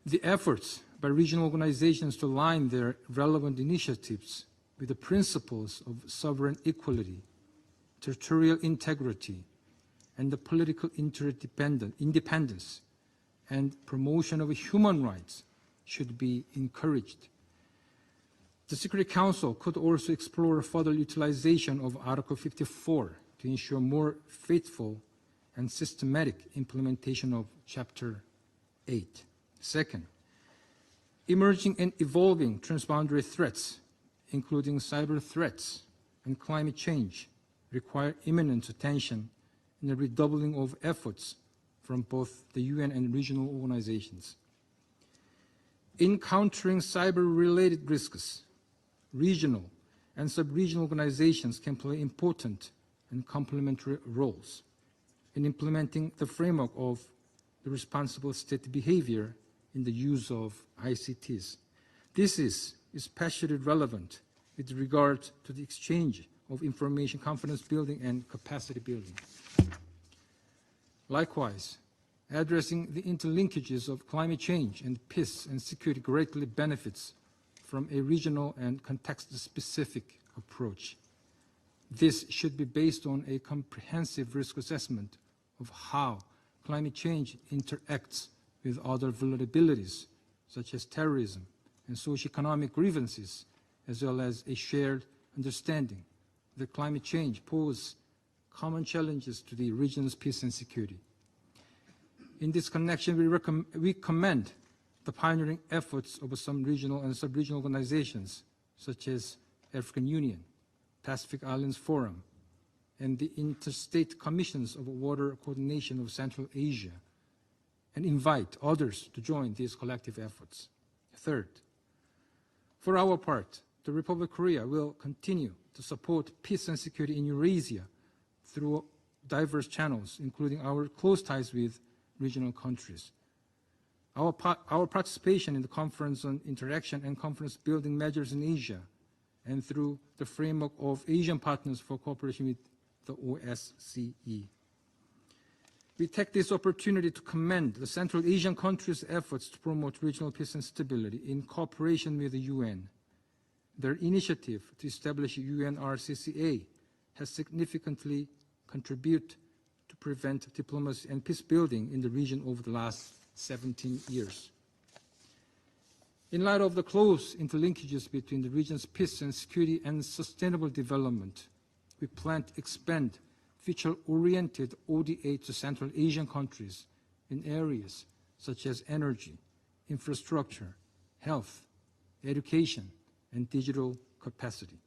The efforts by regional organizations to align their relevant initiatives with the principles of sovereign equality, territorial integrity, and the political independence and promotion of human rights should be encouraged. The Security Council could also explore further utilization of Article 54 to ensure more faithful and systematic implementation of Chapter 8. Second, emerging and evolving transboundary threats, including cyber threats and climate change, require imminent attention and a redoubling of efforts from both the UN and regional organizations. In countering cyber-related risks, regional and sub-regional organizations can play important and complementary roles in implementing the framework of the responsible state behavior in the use of ICTs. This is especially relevant with regard to the exchange of information, confidence building, and capacity building. Likewise, addressing the interlinkages of climate change and peace and security greatly benefits from a regional and context-specific approach. This should be based on a comprehensive risk assessment of how climate change interacts with other vulnerabilities, such as terrorism and socioeconomic grievances, as well as a shared understanding that climate change poses common challenges to the region's peace and security. In this connection, we commend the pioneering efforts of some regional and sub-regional organizations, such as African Union, Pacific Islands Forum, and the Interstate Commissions of Water Coordination of Central Asia, and invite others to join these collective efforts. Third, for our part, the Republic of Korea will continue to support peace and security in Eurasia through diverse channels, including our close ties with regional countries. Our participation in the Conference on Interaction and Conference Building Measures in Asia, and through the framework of Asian Partners for Cooperation with the OSCE. We take this opportunity to commend the Central Asian countries' efforts to promote regional peace and stability in cooperation with the UN. Their initiative to establish UNRCCA has significantly contributed to prevent diplomacy and peace building in the region over the last 17 years. In light of the close interlinkages between the region's peace and security and sustainable development, we plan to expand future-oriented ODA to Central Asian countries in areas such as energy, infrastructure, health, education, and digital capacity.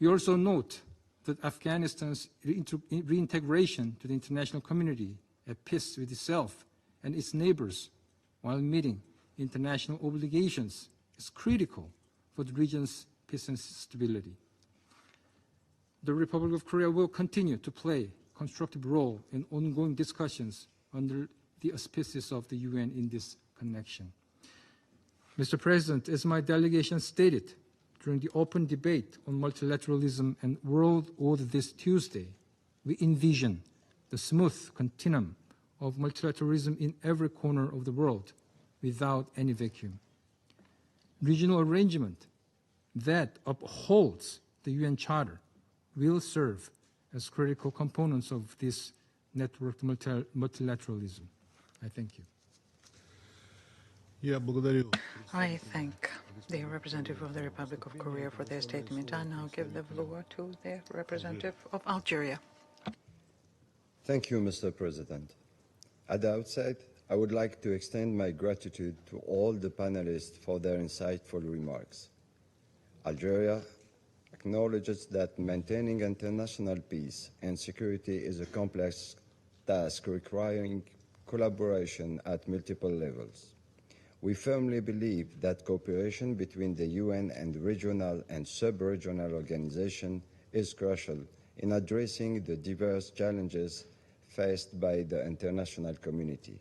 We also note that Afghanistan's reintegration to the international community at peace with itself and its neighbors while meeting international obligations is critical for the region's peace and stability. The Republic of Korea will continue to play a constructive role in ongoing discussions under the auspices of the UN in this connection. Mr. President, as my delegation stated during the open debate on multilateralism and world order this Tuesday, we envision the smooth continuum of multilateralism in every corner of the world without any vacuum. Regional arrangement that upholds the UN Charter will serve as critical components of this networked multilateralism. I thank you. I thank the representative of the Republic of Korea for their statement. I now give the floor to the representative of Algeria. Thank you, Mr. President. At the outset, I would like to extend my gratitude to all the panelists for their insightful remarks. Algeria acknowledges that maintaining international peace and security is a complex task requiring collaboration at multiple levels. We firmly believe that cooperation between the UN and regional and sub-regional organizations is crucial in addressing the diverse challenges faced by the international community.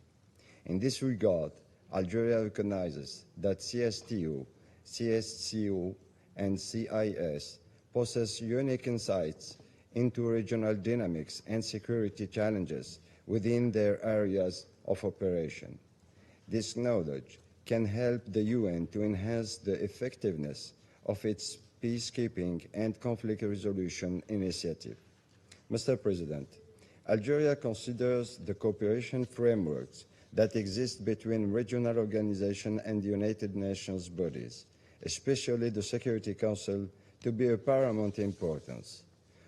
In this regard, Algeria recognizes that CSTO, CSCO, and CIS possess unique insights into regional dynamics and security challenges within their areas of operation. This knowledge can help the UN to enhance the effectiveness of its peacekeeping and conflict resolution initiative. Mr. President, Algeria considers the cooperation frameworks that exist between regional organizations and the United Nations bodies, especially the Security Council, to be of paramount importance.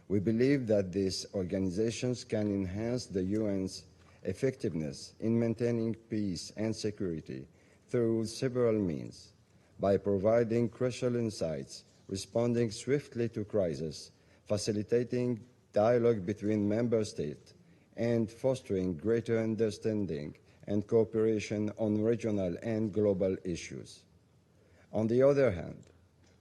We believe that these organizations can enhance the UN's effectiveness in maintaining peace and security through several means, by providing crucial insights, responding swiftly to crises, facilitating dialogue between member states, and fostering greater understanding and cooperation on regional and global issues. On the other hand,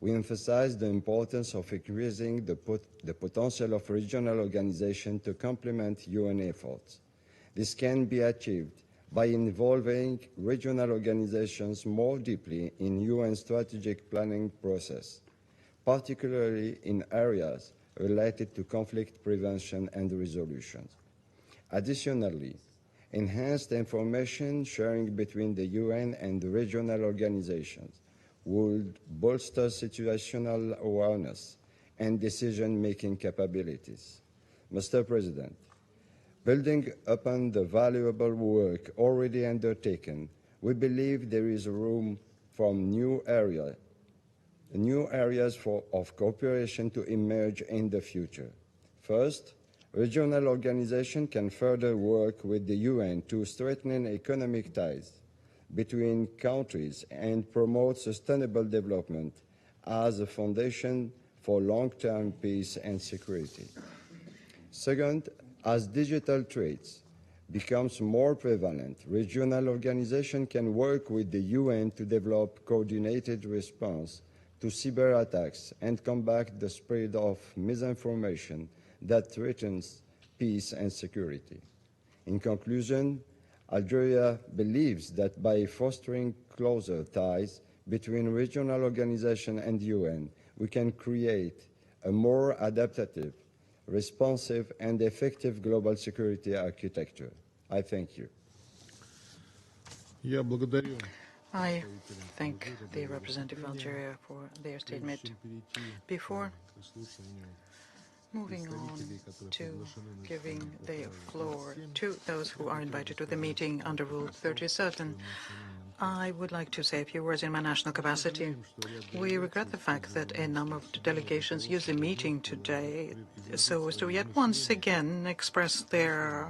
we emphasize the importance of increasing the potential of regional organizations to complement UN efforts. This can be achieved by involving regional organizations more deeply in UN strategic planning process, particularly in areas related to conflict prevention and resolution. Additionally, enhanced information sharing between the UN and the regional organizations would bolster situational awareness and decision-making capabilities. Mr. President, building upon the valuable work already undertaken, we believe there is room for new areas of cooperation to emerge in the future. First, regional organizations can further work with the UN to strengthen economic ties between countries and promote sustainable development as a foundation for long-term peace and security. Second, as digital threats becomes more prevalent, regional organizations can work with the UN to develop coordinated response to cyber attacks and combat the spread of misinformation that threatens peace and security. In conclusion, Algeria believes that by fostering closer ties between regional organizations and UN, we can create a more adaptive, responsive, and effective global security architecture. I thank you. I thank the representative of Algeria for their statement. Before moving on to giving the floor to those who are invited to the meeting under Rule 37, I would like to say a few words in my national capacity. We regret the fact that a number of delegations use the meeting today so as to yet once again express their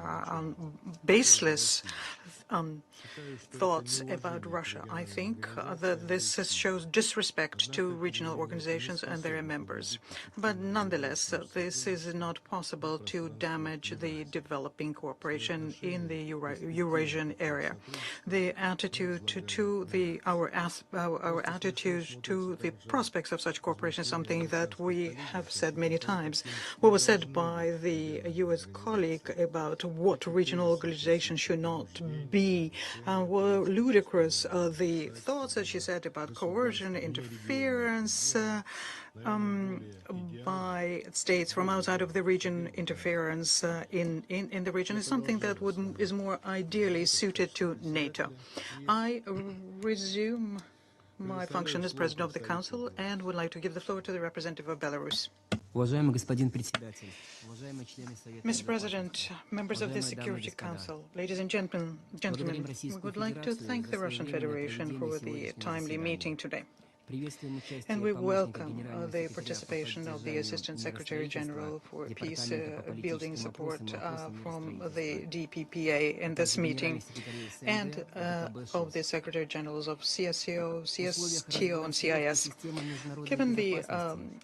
baseless thoughts about Russia. I think that this shows disrespect to regional organizations and their members. But nonetheless, this is not possible to damage the developing cooperation in the Eurasian area. The attitude to our attitude to the prospects of such cooperation is something that we have said many times. What was said by the U.S. colleague about what regional organization should not be were ludicrous. The thoughts that she said about coercion, interference by states from outside of the region, interference in the region is something that is more ideally suited to NATO. I resume my function as President of the Council and would like to give the floor to the representative of Belarus. Mr. President, members of the Security Council, ladies and gentlemen, we would like to thank the Russian Federation for the timely meeting today. And we welcome the participation of the Assistant Secretary General for Peace Building Support from the DPPA in this meeting, and of the Secretary Generals of CSTO, CSTO, and CIS. Given the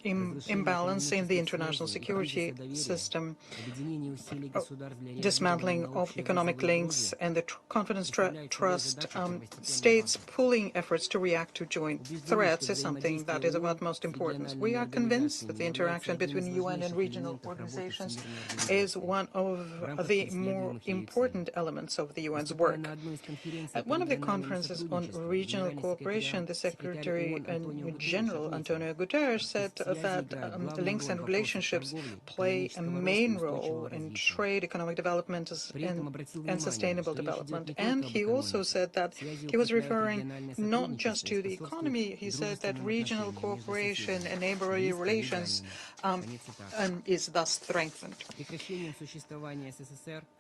imbalance in the international security system, dismantling of economic links, and the confidence trust, states pulling efforts to react to joint threats is something that is of utmost importance. We are convinced that the interaction between UN and regional organizations is one of the more important elements of the UN's work. At one of the conferences on regional cooperation, the Secretary General, Antonio Guterres, said that links and relationships play a main role in trade, economic development, and sustainable development. And he also said that he was referring not just to the economy. He said that regional cooperation and neighborly relations is thus strengthened.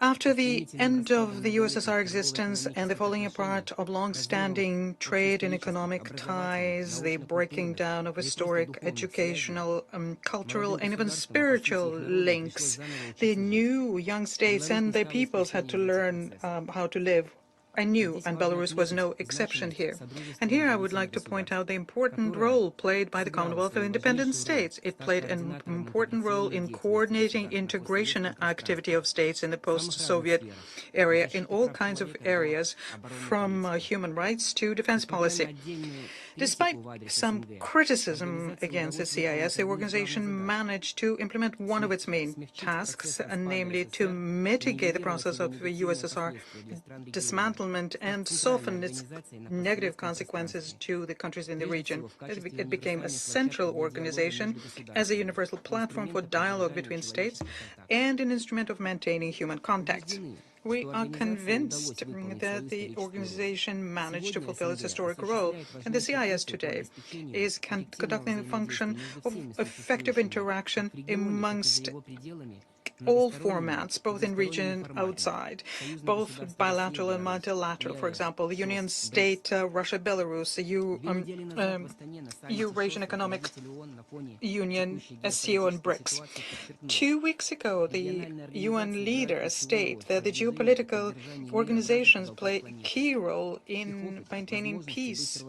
After the end of the USSR existence and the falling apart of long-standing trade and economic ties, the breaking down of historic, educational, cultural, and even spiritual links, the new young states and their peoples had to learn how to live anew, and Belarus was no exception here. And here I would like to point out the important role played by the Commonwealth of Independent States. It played an important role in coordinating integration activity of states in the post-Soviet area in all kinds of areas, from human rights to defense policy. Despite some criticism against the CIS, the organization managed to implement one of its main tasks, namely to mitigate the process of the USSR dismantlement and soften its negative consequences to the countries in the region. It became a central organization as a universal platform for dialogue between states and an instrument of maintaining human contacts. We are convinced that the organization managed to fulfill its historic role, and the CIS today is conducting the function of effective interaction amongst all formats, both in region and outside, both bilateral and multilateral. For example, the Union State, Russia, Belarus, Eurasian Economic Union, SCO, and BRICS. 2 weeks ago, the UN leaders state that the geopolitical organizations play a key role in maintaining peace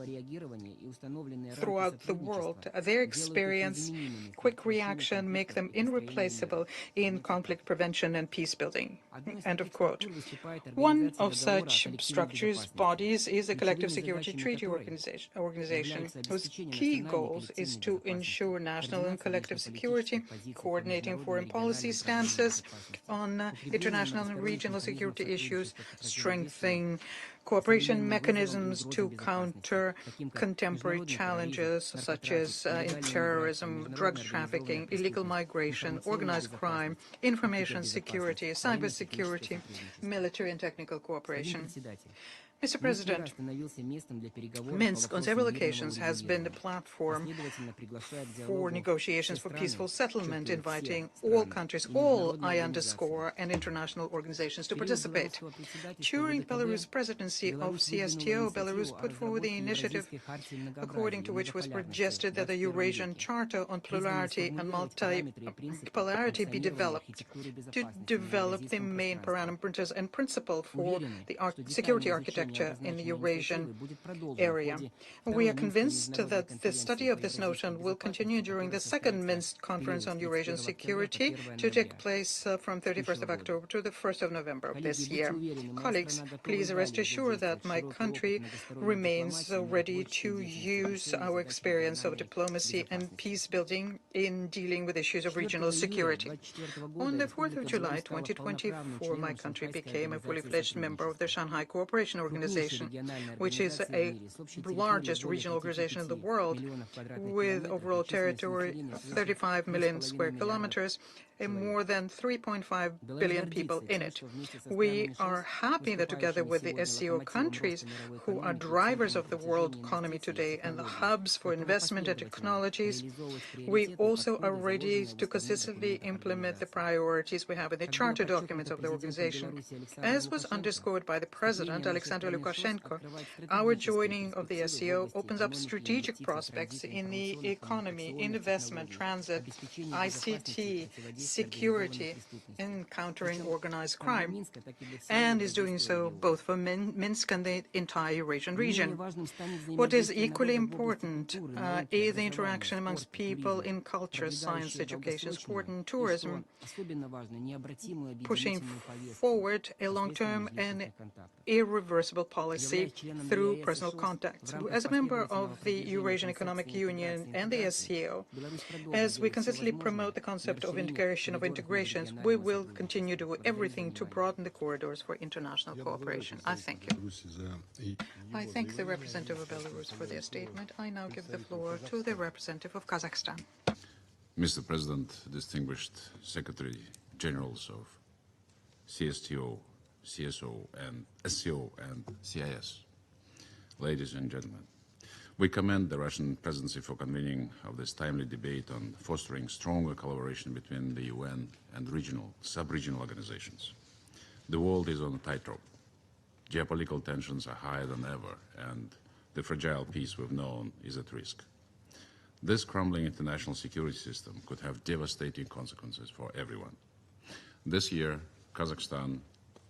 throughout the world. Their experience, quick reaction make them irreplaceable in conflict prevention and peace building. End of quote. One of such structures, bodies, is the Collective Security Treaty Organization, whose key goals is to ensure national and collective security, coordinating foreign policy stances on international and regional security issues, strengthening cooperation mechanisms to counter contemporary challenges such as terrorism, drugs trafficking, illegal migration, organized crime, information security, cybersecurity, military and technical cooperation. Mr. President, Minsk on several occasions has been the platform for negotiations for peaceful settlement, inviting all countries, all, I underscore, and international organizations to participate. During Belarus' presidency of CSTO, Belarus put forward the initiative according to which was suggested that the Eurasian Charter on Plurality and Multipolarity be developed to develop the main parameters and principle for the security architecture in the Eurasian area. We are convinced that the study of this notion will continue during the second Minsk Conference on Eurasian Security to take place from 31st of October to the 1st of November of this year. Colleagues, please rest assured that my country remains ready to use our experience of diplomacy and peace building in dealing with issues of regional security. On the 4th of July 2024, my country became a fully fledged member of the Shanghai Co-operation Organszation, which is a largest regional organization in the world with overall territory of 35 million square kilometers and more than 3.5 billion people in it. We are happy that together with the SCO countries, who are drivers of the world economy today and the hubs for investment and technologies, we also are ready to consistently implement the priorities we have in the charter documents of the organization. As was underscored by the President, Alexander Lukashenko, our joining of the SCO opens up strategic prospects in the economy, investment, transit, ICT, security, and countering organized crime, and is doing so both for Minsk and the entire Eurasian region. What is equally important is the interaction amongst people in culture, science, education, sport, and tourism, pushing forward a long-term and irreversible policy through personal contacts. As a member of the Eurasian Economic Union and the SCO, as we consistently promote the concept of integrations, we will continue to do everything to broaden the corridors for international cooperation. I thank you. I thank the representative of Belarus for their statement. I now give the floor to the representative of Kazakhstan. Mr. President, distinguished Secretary Generals of CSTO, CSO, and SCO and CIS, ladies and gentlemen, we commend the Russian presidency for convening of this timely debate on fostering stronger collaboration between the UN and regional, sub-regional organizations. The world is on a tightrope. Geopolitical tensions are higher than ever, and the fragile peace we've known is at risk. This crumbling international security system could have devastating consequences for everyone. This year, Kazakhstan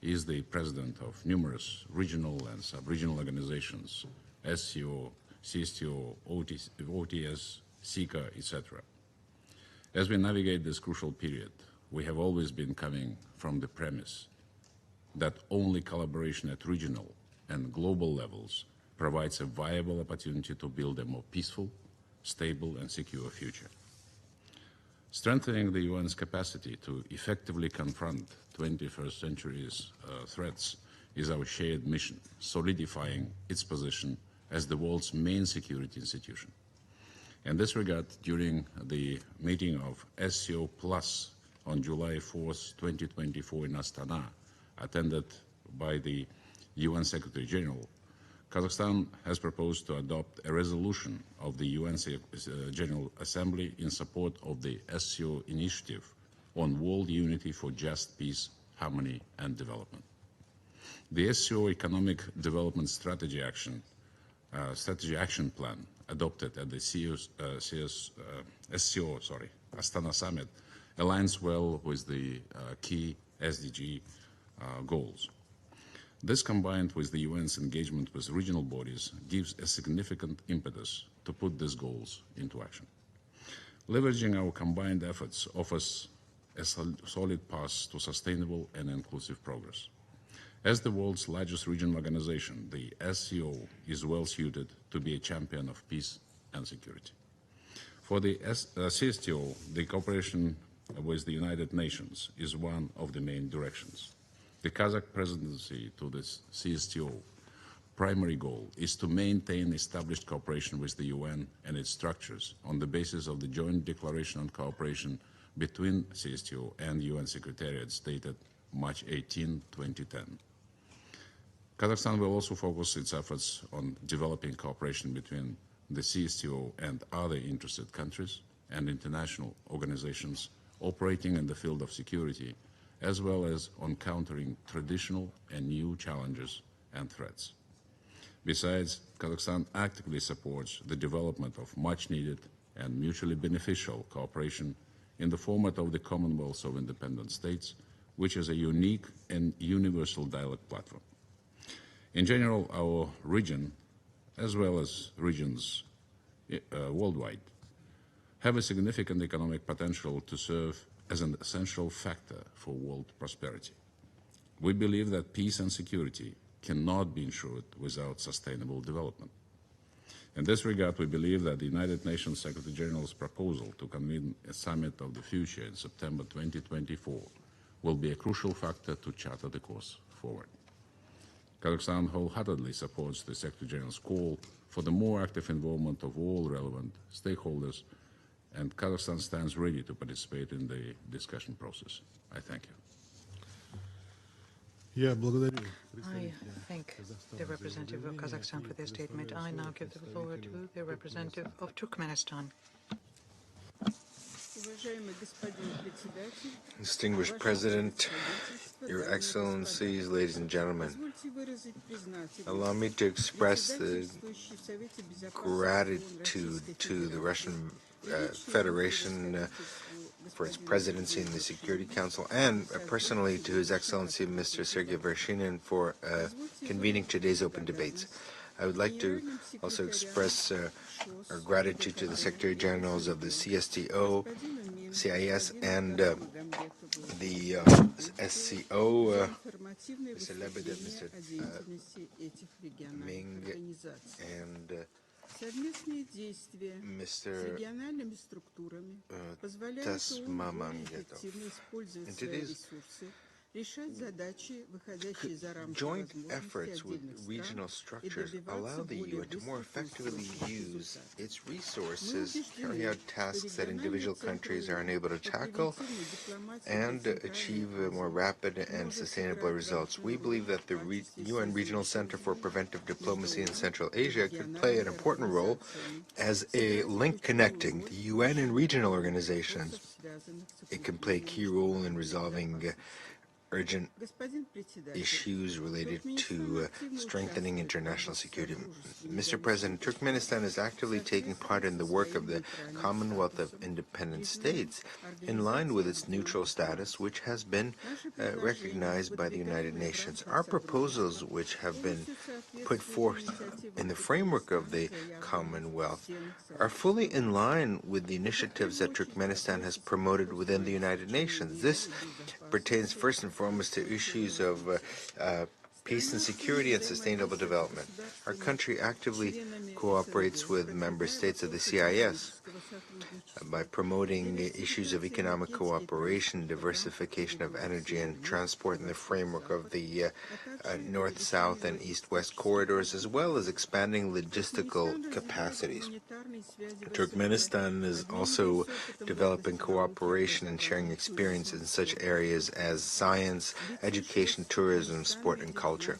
is the president of numerous regional and sub-regional organizations, SCO, CSTO, OTS, SICA, etc. As we navigate this crucial period, we have always been coming from the premise that only collaboration at regional and global levels provides a viable opportunity to build a more peaceful, stable, and secure future. Strengthening the UN's capacity to effectively confront 21st century's threats is our shared mission, solidifying its position as the world's main security institution. In this regard, during the meeting of SCO Plus on July 4th, 2024 in Astana, attended by the UN Secretary General, Kazakhstan has proposed to adopt a resolution of the UN General Assembly in support of the SCO initiative on world unity for just peace, harmony, and development. The SCO Economic Development Strategy Action Plan adopted at the SCO Astana Summit aligns well with the key SDG goals. This, combined with the UN's engagement with regional bodies, gives a significant impetus to put these goals into action. Leveraging our combined efforts offers a solid path to sustainable and inclusive progress. As the world's largest regional organization, the SCO is well suited to be a champion of peace and security. For the CSTO, the cooperation with the United Nations is one of the main directions. The Kazakh presidency to this CSTO primary goal is to maintain established cooperation with the UN and its structures on the basis of the Joint Declaration on Cooperation between CSTO and UN Secretariats dated March 18, 2010. Kazakhstan will also focus its efforts on developing cooperation between the CSTO and other interested countries and international organizations operating in the field of security, as well as on countering traditional and new challenges and threats. Besides, Kazakhstan actively supports the development of much-needed and mutually beneficial cooperation in the format of the Commonwealth of Independent States, which is a unique and universal dialogue platform. In general, our region, as well as regions worldwide, have a significant economic potential to serve as an essential factor for world prosperity. We believe that peace and security cannot be ensured without sustainable development. In this regard, we believe that the United Nations Secretary General's proposal to convene a summit of the future in September 2024 will be a crucial factor to charter the course forward. Kazakhstan wholeheartedly supports the Secretary General's call for the more active involvement of all relevant stakeholders, and Kazakhstan stands ready to participate in the discussion process. I thank you. I thank the representative of Kazakhstan for their statement. I now give the floor to the representative of Turkmenistan. Distinguished President, Your Excellencies, ladies and gentlemen, allow me to express the gratitude to the Russian Federation for its presidency in the Security Council, and personally to His Excellency Mr. Sergei Vershinin for convening today's open debates. I would like to also express our gratitude to the Secretary Generals of the CSTO, CIS, and the SCO, Mr. Lebedev, Mr. Ming, and Mr. Tasmamangetov. In today's joint efforts with regional structures allow the UN to more effectively use its resources, carry out tasks that individual countries are unable to tackle, and achieve more rapid and sustainable results. We believe that the UN Regional Center for Preventive Diplomacy in Central Asia could play an important role as a link connecting the UN and regional organizations. It can play a key role in resolving urgent issues related to strengthening international security. Mr. President, Turkmenistan is actively taking part in the work of the Commonwealth of Independent States in line with its neutral status, which has been recognized by the United Nations. Our proposals, which have been put forth in the framework of the Commonwealth, are fully in line with the initiatives that Turkmenistan has promoted within the United Nations. This pertains first and foremost to issues of peace and security and sustainable development. Our country actively cooperates with member states of the CIS by promoting issues of economic cooperation, diversification of energy and transport in the framework of the north-south and east-west corridors, as well as expanding logistical capacities. Turkmenistan is also developing cooperation and sharing experiences in such areas as science, education, tourism, sport, and culture.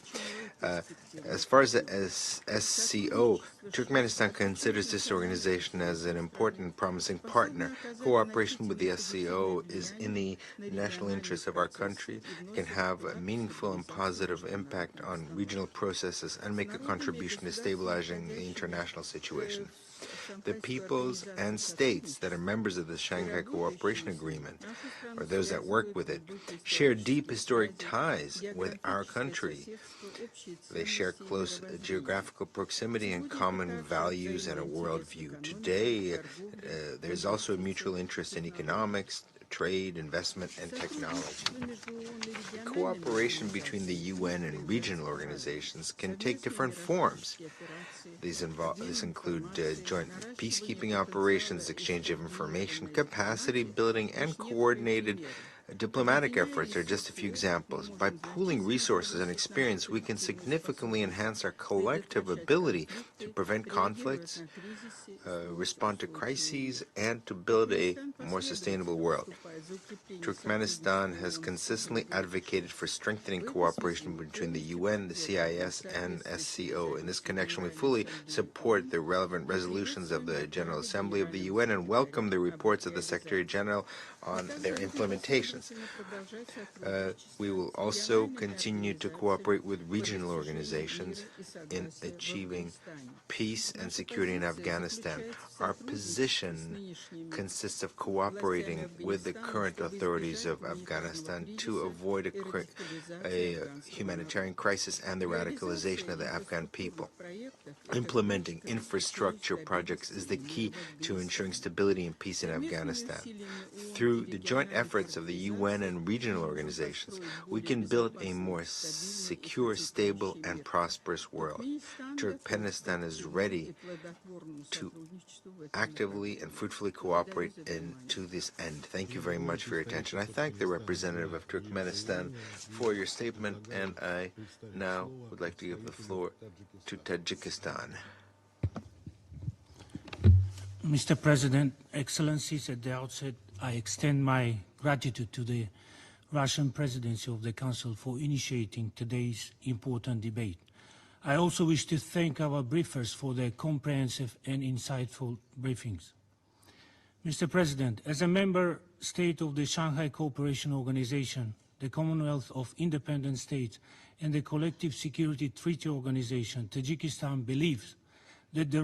As far as the SCO, Turkmenistan considers this organization as an important and promising partner. Cooperation with the SCO is in the national interest of our country, can have a meaningful and positive impact on regional processes, and make a contribution to stabilizing the international situation. The peoples and states that are members of the Shanghai Co-operation Agreement, or those that work with it, share deep historic ties with our country. They share close geographical proximity and common values and a worldview. Today, there's also a mutual interest in economics, trade, investment, and technology. Cooperation between the UN and regional organizations can take different forms. These include joint peacekeeping operations, exchange of information, capacity building, and coordinated diplomatic efforts are just a few examples. By pooling resources and experience, we can significantly enhance our collective ability to prevent conflicts, respond to crises, and to build a more sustainable world. Turkmenistan has consistently advocated for strengthening cooperation between the UN, the CIS, and SCO. In this connection, we fully support the relevant resolutions of the General Assembly of the UN and welcome the reports of the Secretary General on their implementations. We will also continue to cooperate with regional organizations in achieving peace and security in Afghanistan. Our position consists of cooperating with the current authorities of Afghanistan to avoid a humanitarian crisis and the radicalization of the Afghan people. Implementing infrastructure projects is the key to ensuring stability and peace in Afghanistan. Through the joint efforts of the UN and regional organizations, we can build a more secure, stable, and prosperous world. Turkmenistan is ready to actively and fruitfully cooperate to this end. Thank you very much for your attention. I thank the representative of Turkmenistan for your statement, and I now would like to give the floor to Tajikistan. Mr. President, Excellencies, at the outset, I extend my gratitude to the Russian presidency of the Council for initiating today's important debate. I also wish to thank our briefers for their comprehensive and insightful briefings. Mr. President, as a member state of the Shanghai Co-operation Organszation, the Commonwealth of Independent States, and the Collective Security Treaty Organization, Tajikistan believes that the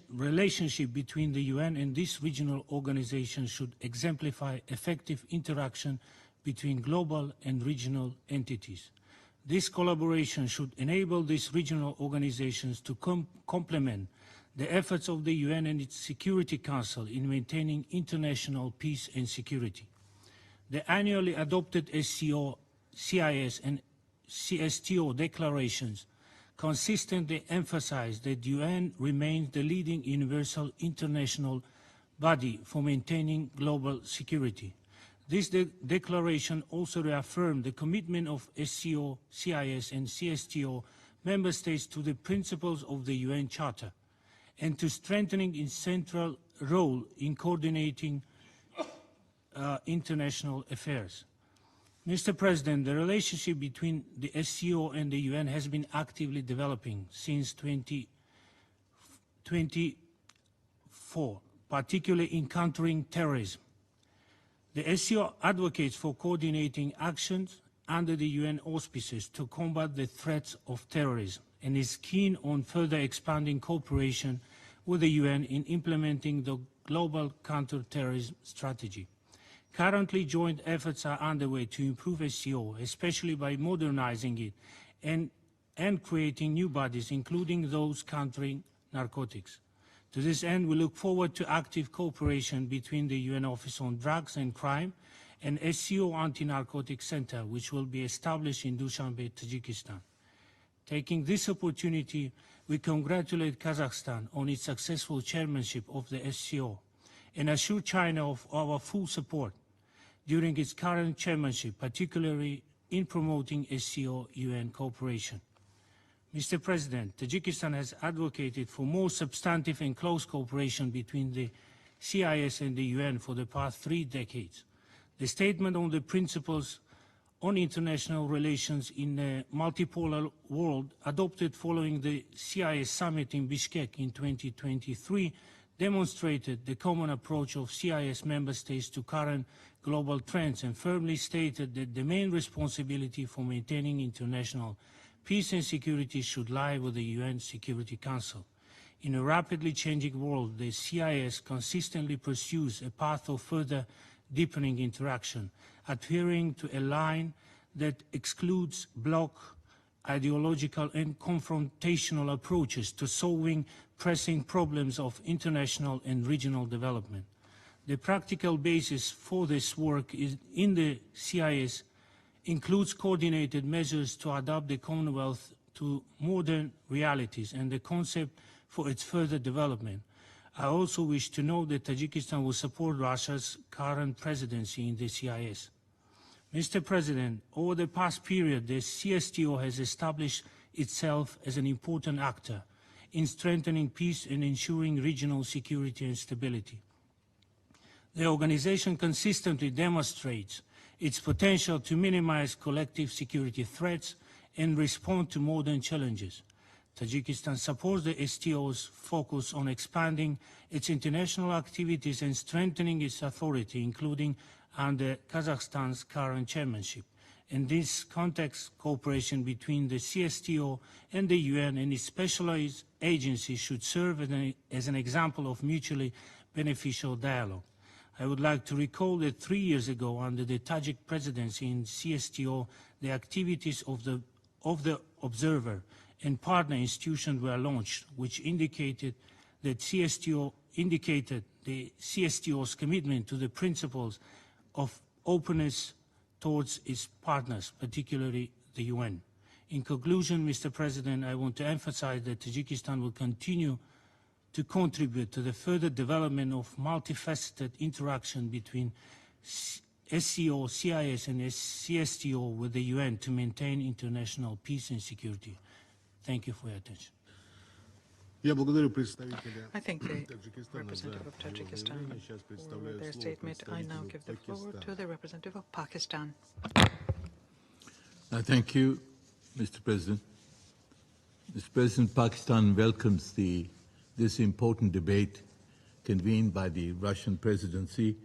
relationship between the UN and this regional organization should exemplify effective interaction between global and regional entities. This collaboration should enable these regional organizations to complement the efforts of the UN and its Security Council in maintaining international peace and security. The annually adopted SCO, CIS, and CSTO declarations consistently emphasize that the UN remains the leading universal international body for maintaining global security. This declaration also reaffirmed the commitment of SCO, CIS, and CSTO member states to the principles of the UN Charter and to strengthening its central role in coordinating international affairs. Mr. President, the relationship between the SCO and the UN has been actively developing since 2004, particularly in countering terrorism. The SCO advocates for coordinating actions under the UN auspices to combat the threats of terrorism and is keen on further expanding cooperation with the UN in implementing the global counter-terrorism strategy. Currently, joint efforts are underway to improve SCO, especially by modernizing it and creating new bodies, including those countering narcotics. To this end, we look forward to active cooperation between the UN Office on Drugs and Crime and SCO Anti-Narcotic Center, which will be established in Dushanbe, Tajikistan. Taking this opportunity, we congratulate Kazakhstan on its successful chairmanship of the SCO and assure China of our full support during its current chairmanship, particularly in promoting SCO-UN cooperation. Mr. President, Tajikistan has advocated for more substantive and close cooperation between the CIS and the UN for the past 3 decades. The statement on the principles on international relations in a multipolar world adopted following the CIS summit in Bishkek in 2023 demonstrated the common approach of CIS member states to current global trends and firmly stated that the main responsibility for maintaining international peace and security should lie with the UN Security Council. In a rapidly changing world, the CIS consistently pursues a path of further deepening interaction, adhering to a line that excludes bloc, ideological and confrontational approaches to solving pressing problems of international and regional development. The practical basis for this work in the CIS includes coordinated measures to adapt the Commonwealth to modern realities and the concept for its further development. I also wish to note that Tajikistan will support Russia's current presidency in the CIS. Mr. President, over the past period, the CSTO has established itself as an important actor in strengthening peace and ensuring regional security and stability. The organization consistently demonstrates its potential to minimize collective security threats and respond to modern challenges. Tajikistan supports the STO's focus on expanding its international activities and strengthening its authority, including under Kazakhstan's current chairmanship. In this context, cooperation between the CSTO and the UN and its specialized agencies should serve as an example of mutually beneficial dialogue. I would like to recall that 3 years ago, under the Tajik presidency in CSTO, the activities of the observer and partner institutions were launched, which indicated that the CSTO's commitment to the principles of openness towards its partners, particularly the UN. In conclusion, Mr. President, I want to emphasize that Tajikistan will continue to contribute to the further development of multifaceted interaction between SCO, CIS and CSTO with the UN to maintain international peace and security. Thank you for your attention. I thank the representative of Tajikistan for their statement. I now give the floor to the representative of Pakistan. Thank you, Mr. President. Mr. President, Pakistan welcomes this important debate convened by the Russian presidency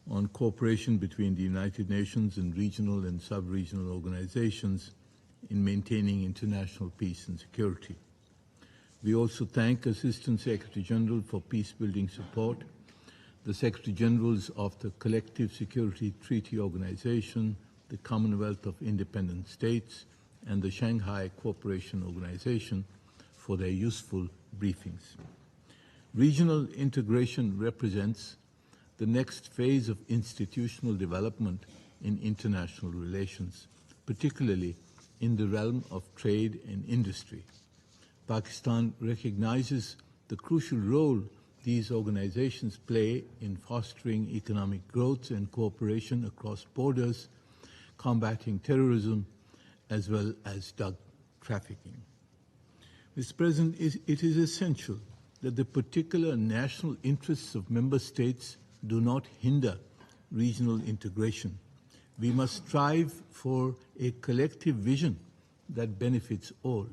on cooperation between the United Nations and regional and sub-regional organizations in maintaining international peace and security. We also thank Assistant Secretary General for peace-building support, the Secretary Generals of the Collective Security Treaty Organization, the Commonwealth of Independent States, and the Shanghai Co-operation Organszation for their useful briefings. Regional integration represents the next phase of institutional development in international relations, particularly in the realm of trade and industry. Pakistan recognizes the crucial role these organizations play in fostering economic growth and cooperation across borders, combating terrorism, as well as drug trafficking. Mr. President, it is essential that the particular national interests of member states do not hinder regional integration. We must strive for a collective vision that benefits all.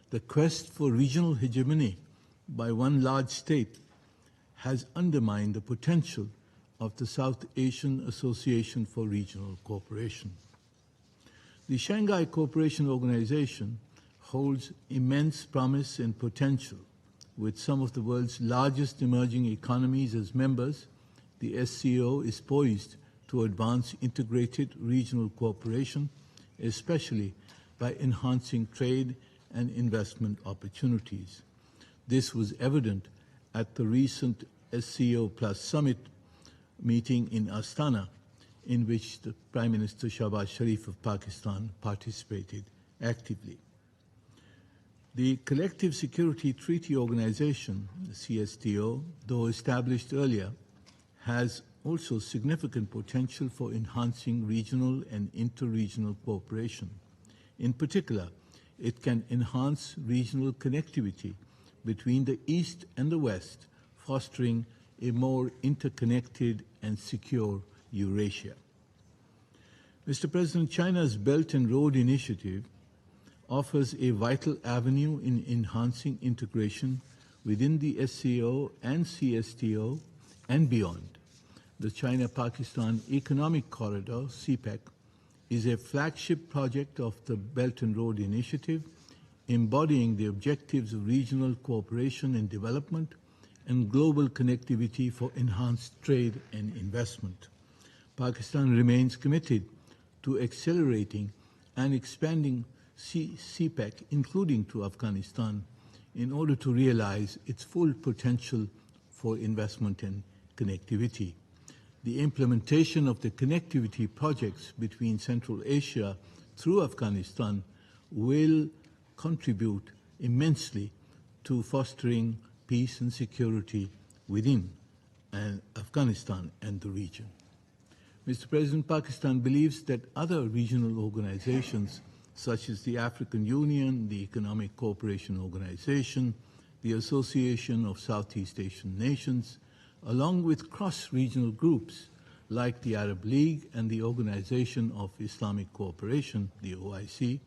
The quest for regional hegemony by one large state has undermined the potential of the South Asian Association for Regional Cooperation. The Shanghai Co-operation Organization holds immense promise and potential. With some of the world's largest emerging economies as members, the SCO is poised to advance integrated regional cooperation, especially by enhancing trade and investment opportunities. This was evident at the recent SCO Plus Summit meeting in Astana, in which the Prime Minister Shahbaz Sharif of Pakistan participated actively. The Collective Security Treaty Organization, the CSTO, though established earlier, has also significant potential for enhancing regional and inter-regional cooperation. In particular, it can enhance regional connectivity between the East and the West, fostering a more interconnected and secure Eurasia. Mr. President, China's Belt and Road Initiative offers a vital avenue in enhancing integration within the SCO and CSTO and beyond. The China-Pakistan Economic Corridor, CPEC, is a flagship project of the Belt and Road Initiative, embodying the objectives of regional cooperation and development and global connectivity for enhanced trade and investment. Pakistan remains committed to accelerating and expanding CPEC, including to Afghanistan, in order to realize its full potential for investment and connectivity. The implementation of the connectivity projects between Central Asia through Afghanistan will contribute immensely to fostering peace and security within Afghanistan and the region. Mr. President, Pakistan believes that other regional organizations such as the African Union, the Economic Cooperation Organization, the Association of Southeast Asian Nations, along with cross-regional groups like the Arab League and the Organization of Islamic Cooperation, the OIC,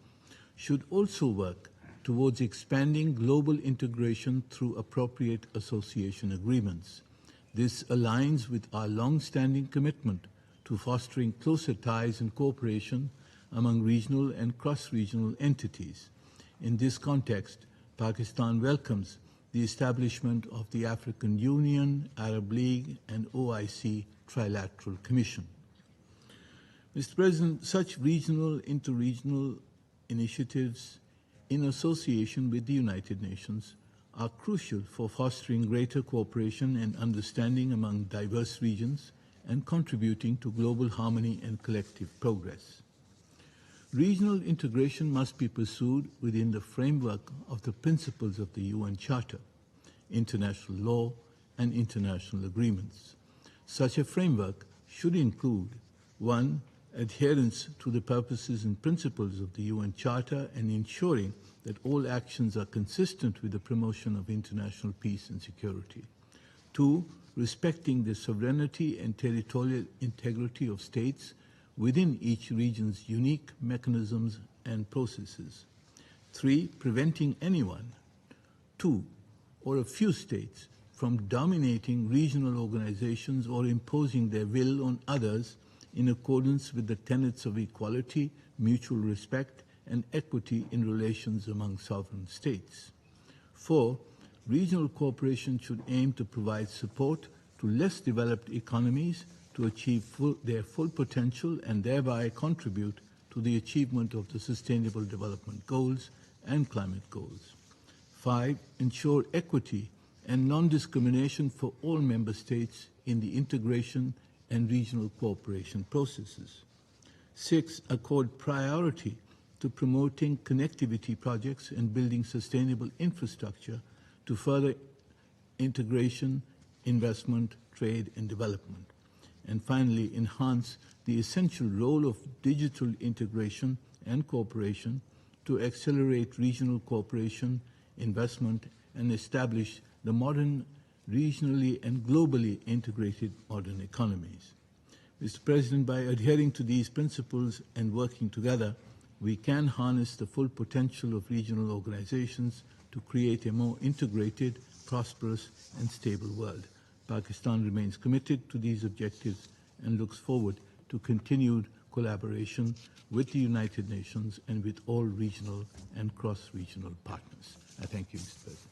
should also work towards expanding global integration through appropriate association agreements. This aligns with our long-standing commitment to fostering closer ties and cooperation among regional and cross-regional entities. In this context, Pakistan welcomes the establishment of the African Union, Arab League, and OIC Trilateral Commission. Mr. President, such regional, interregional initiatives in association with the United Nations are crucial for fostering greater cooperation and understanding among diverse regions and contributing to global harmony and collective progress. Regional integration must be pursued within the framework of the principles of the UN Charter, international law, and international agreements. Such a framework should include 1. Adherence to the purposes and principles of the UN Charter and ensuring that all actions are consistent with the promotion of international peace and security. 2. Respecting the sovereignty and territorial integrity of states within each region's unique mechanisms and processes. 3. Preventing anyone, 2, or a few states from dominating regional organizations or imposing their will on others in accordance with the tenets of equality, mutual respect, and equity in relations among sovereign states. 4. Regional cooperation should aim to provide support to less developed economies to achieve their full potential and thereby contribute to the achievement of the Sustainable Development Goals and climate goals. 5. Ensure equity and non-discrimination for all member states in the integration and regional cooperation processes. 6. Accord priority to promoting connectivity projects and building sustainable infrastructure to further integration, investment, trade, and development. And finally, enhance the essential role of digital integration and cooperation to accelerate regional cooperation, investment, and establish the modern, regionally and globally integrated modern economies. Mr. President, by adhering to these principles and working together, we can harness the full potential of regional organizations to create a more integrated, prosperous, and stable world. Pakistan remains committed to these objectives and looks forward to continued collaboration with the United Nations and with all regional and cross-regional partners. I thank you, Mr. President.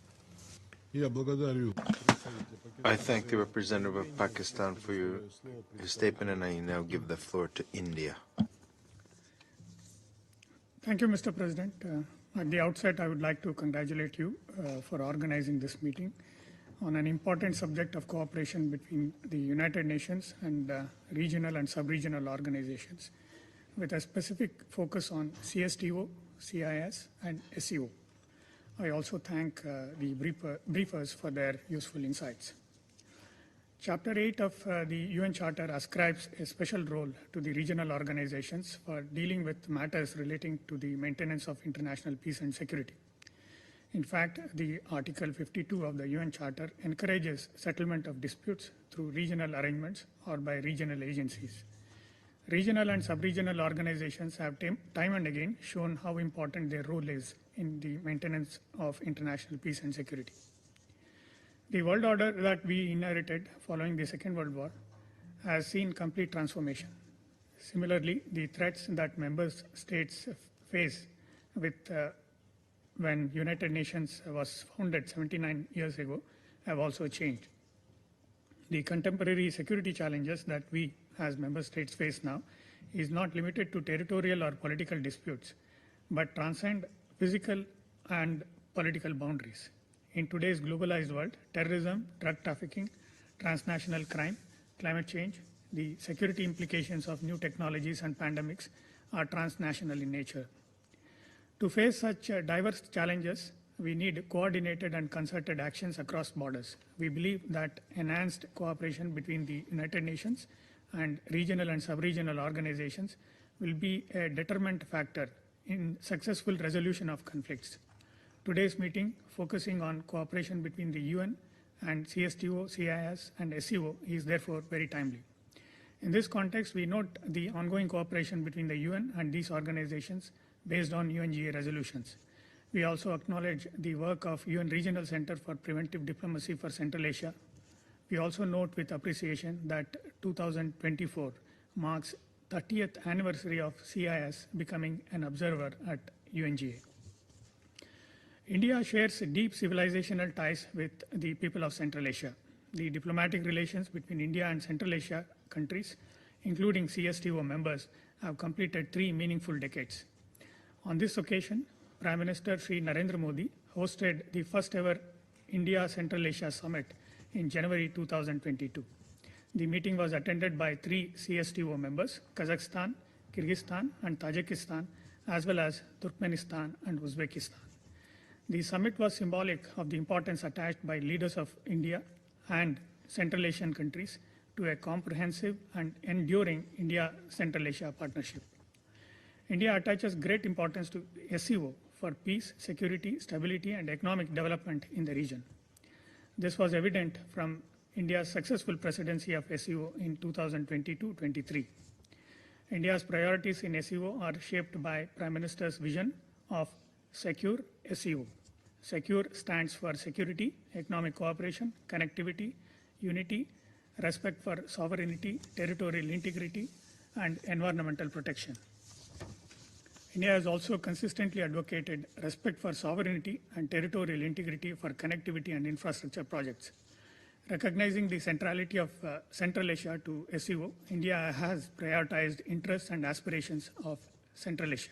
I thank the representative of Pakistan for your statement, and I now give the floor to India. Thank you, Mr. President. At the outset, I would like to congratulate you for organizing this meeting on an important subject of cooperation between the United Nations and regional and sub-regional organizations, with a specific focus on CSTO, CIS, and SCO. I also thank the briefers for their useful insights. Chapter 8 of the UN Charter ascribes a special role to the regional organizations for dealing with matters relating to the maintenance of international peace and security. In fact, the Article 52 of the UN Charter encourages settlement of disputes through regional arrangements or by regional agencies. Regional and sub-regional organizations have time and again shown how important their role is in the maintenance of international peace and security. The world order that we inherited following the Second World War has seen complete transformation. Similarly, the threats that member states face with when United Nations was founded 79 years ago have also changed. The contemporary security challenges that we as member states face now is not limited to territorial or political disputes, but transcend physical and political boundaries. In today's globalized world, terrorism, drug trafficking, transnational crime, climate change, the security implications of new technologies and pandemics are transnational in nature. To face such diverse challenges, we need coordinated and concerted actions across borders. We believe that enhanced cooperation between the United Nations and regional and sub-regional organizations will be a determinant factor in successful resolution of conflicts. Today's meeting, focusing on cooperation between the UN and CSTO, CIS, and SCO is therefore very timely. In this context, we note the ongoing cooperation between the UN and these organizations based on UNGA resolutions. We also acknowledge the work of UN Regional Center for Preventive Diplomacy for Central Asia. We also note with appreciation that 2024 marks 30th anniversary of CIS becoming an observer at UNGA. India shares deep civilizational ties with the people of Central Asia. The diplomatic relations between India and Central Asia countries, including CSTO members, have completed 3 meaningful decades. On this occasion, Prime Minister Shri Narendra Modi hosted the first ever India-Central Asia Summit in January 2022. The meeting was attended by 3 CSTO members, Kazakhstan, Kyrgyzstan, and Tajikistan, as well as Turkmenistan and Uzbekistan. The summit was symbolic of the importance attached by leaders of India and Central Asian countries to a comprehensive and enduring India-Central Asia partnership. India attaches great importance to SCO for peace, security, stability, and economic development in the region. This was evident from India's successful presidency of SCO in 2022-23. India's priorities in SCO are shaped by Prime Minister's vision of Secure SCO. Secure stands for security, economic cooperation, connectivity, unity, respect for sovereignty, territorial integrity, and environmental protection. India has also consistently advocated respect for sovereignty and territorial integrity for connectivity and infrastructure projects. Recognizing the centrality of Central Asia to SCO, India has prioritized interests and aspirations of Central Asia.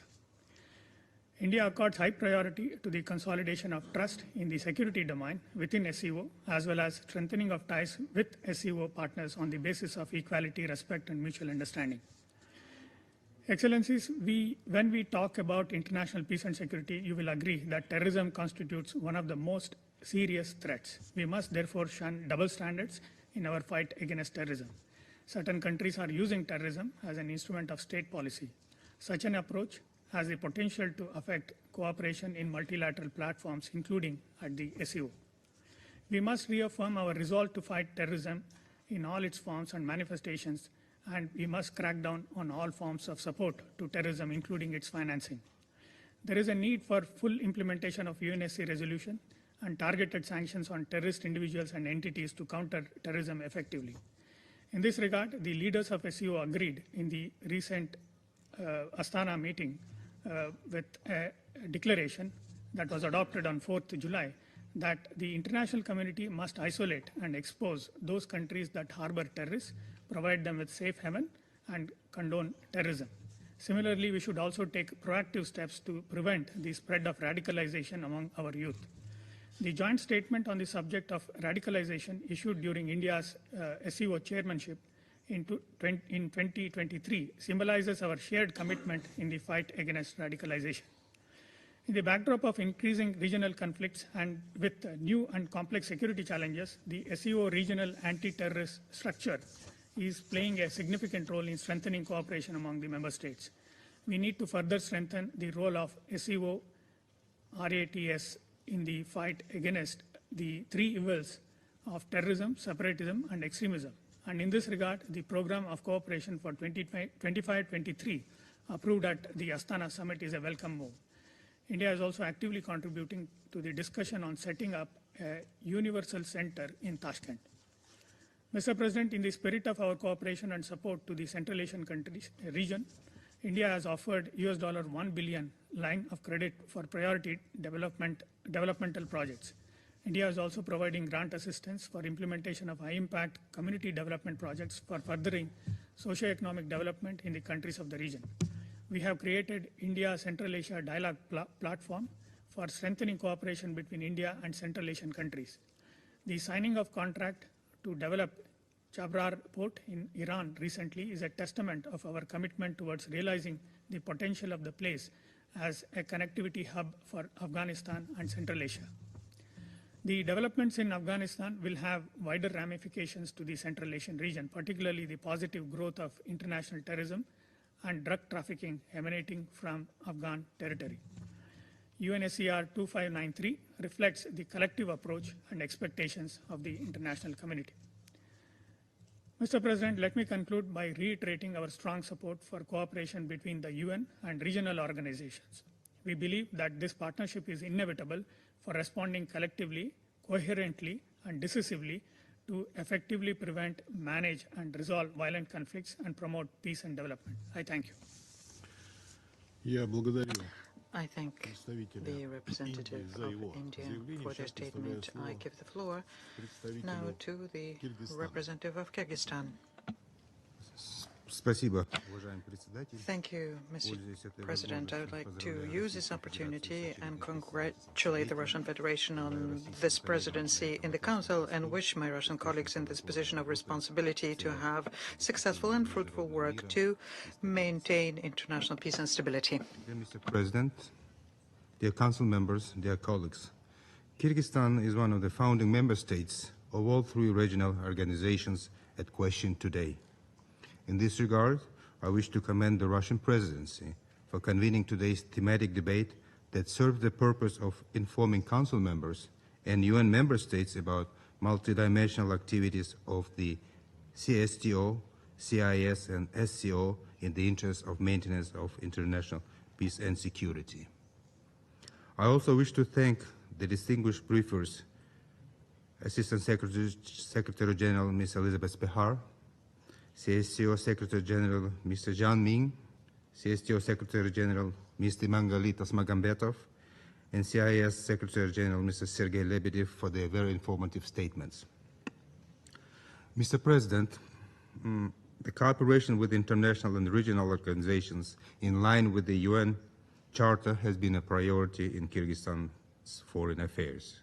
India accords high priority to the consolidation of trust in the security domain within SCO, as well as strengthening of ties with SCO partners on the basis of equality, respect, and mutual understanding. Excellencies, when we talk about international peace and security, you will agree that terrorism constitutes one of the most serious threats. We must therefore shun double standards in our fight against terrorism. Certain countries are using terrorism as an instrument of state policy. Such an approach has the potential to affect cooperation in multilateral platforms, including at the SCO. We must reaffirm our resolve to fight terrorism in all its forms and manifestations, and we must crack down on all forms of support to terrorism, including its financing. There is a need for full implementation of UNSC resolution and targeted sanctions on terrorist individuals and entities to counter terrorism effectively. In this regard, the leaders of SCO agreed in the recent Astana meeting with a declaration that was adopted on 4th July that the international community must isolate and expose those countries that harbor terrorists, provide them with safe haven, and condone terrorism. Similarly, we should also take proactive steps to prevent the spread of radicalization among our youth. The joint statement on the subject of radicalization issued during India's SCO chairmanship in 2023 symbolizes our shared commitment in the fight against radicalization. In the backdrop of increasing regional conflicts and with new and complex security challenges, the SCO regional anti-terrorist structure is playing a significant role in strengthening cooperation among the member states. We need to further strengthen the role of SCO RATS in the fight against the 3 evils of terrorism, separatism, and extremism. And in this regard, the program of cooperation for 25-23 approved at the Astana summit is a welcome move. India is also actively contributing to the discussion on setting up a universal center in Tashkent. Mr. President, in the spirit of our cooperation and support to the Central Asian countries region, India has offered $1 billion line of credit for priority developmental projects. India is also providing grant assistance for implementation of high-impact community development projects for furthering socio-economic development in the countries of the region. We have created India-Central Asia Dialogue Platform for strengthening cooperation between India and Central Asian countries. The signing of contract to develop Chabrar port in Iran recently is a testament of our commitment towards realizing the potential of the place as a connectivity hub for Afghanistan and Central Asia. The developments in Afghanistan will have wider ramifications to the Central Asian region, particularly the positive growth of international terrorism and drug trafficking emanating from Afghan territory. UNSCR 2593 reflects the collective approach and expectations of the international community. Mr. President, let me conclude by reiterating our strong support for cooperation between the UN and regional organizations. We believe that this partnership is inevitable for responding collectively, coherently, and decisively to effectively prevent, manage, and resolve violent conflicts and promote peace and development. I thank you. I thank the representative of India for their statement. I give the floor now to the representative of Kyrgyzstan. Thank you, Mr. President. I would like to use this opportunity and congratulate the Russian Federation on this presidency in the Council and wish my Russian colleagues in this position of responsibility to have successful and fruitful work to maintain international peace and stability. Dear Mr. President, dear Council members, dear colleagues, Kyrgyzstan is one of the founding member states of all three regional organizations at question today. In this regard, I wish to commend the Russian presidency for convening today's thematic debate that serves the purpose of informing Council members and UN member states about multidimensional activities of the CSTO, CIS and SCO in the interest of maintenance of international peace and security. I also wish to thank the distinguished briefers, Assistant Secretary General Ms. Elizabeth Behar, CSTO Secretary General Mr. Zhang Ming, CSTO Secretary General Mr. Mangalitos Magambetov, and CIS Secretary General Mr. Sergei Lebedev for their very informative statements. Mr. President, the cooperation with international and regional organizations in line with the UN Charter has been a priority in Kyrgyzstan's foreign affairs.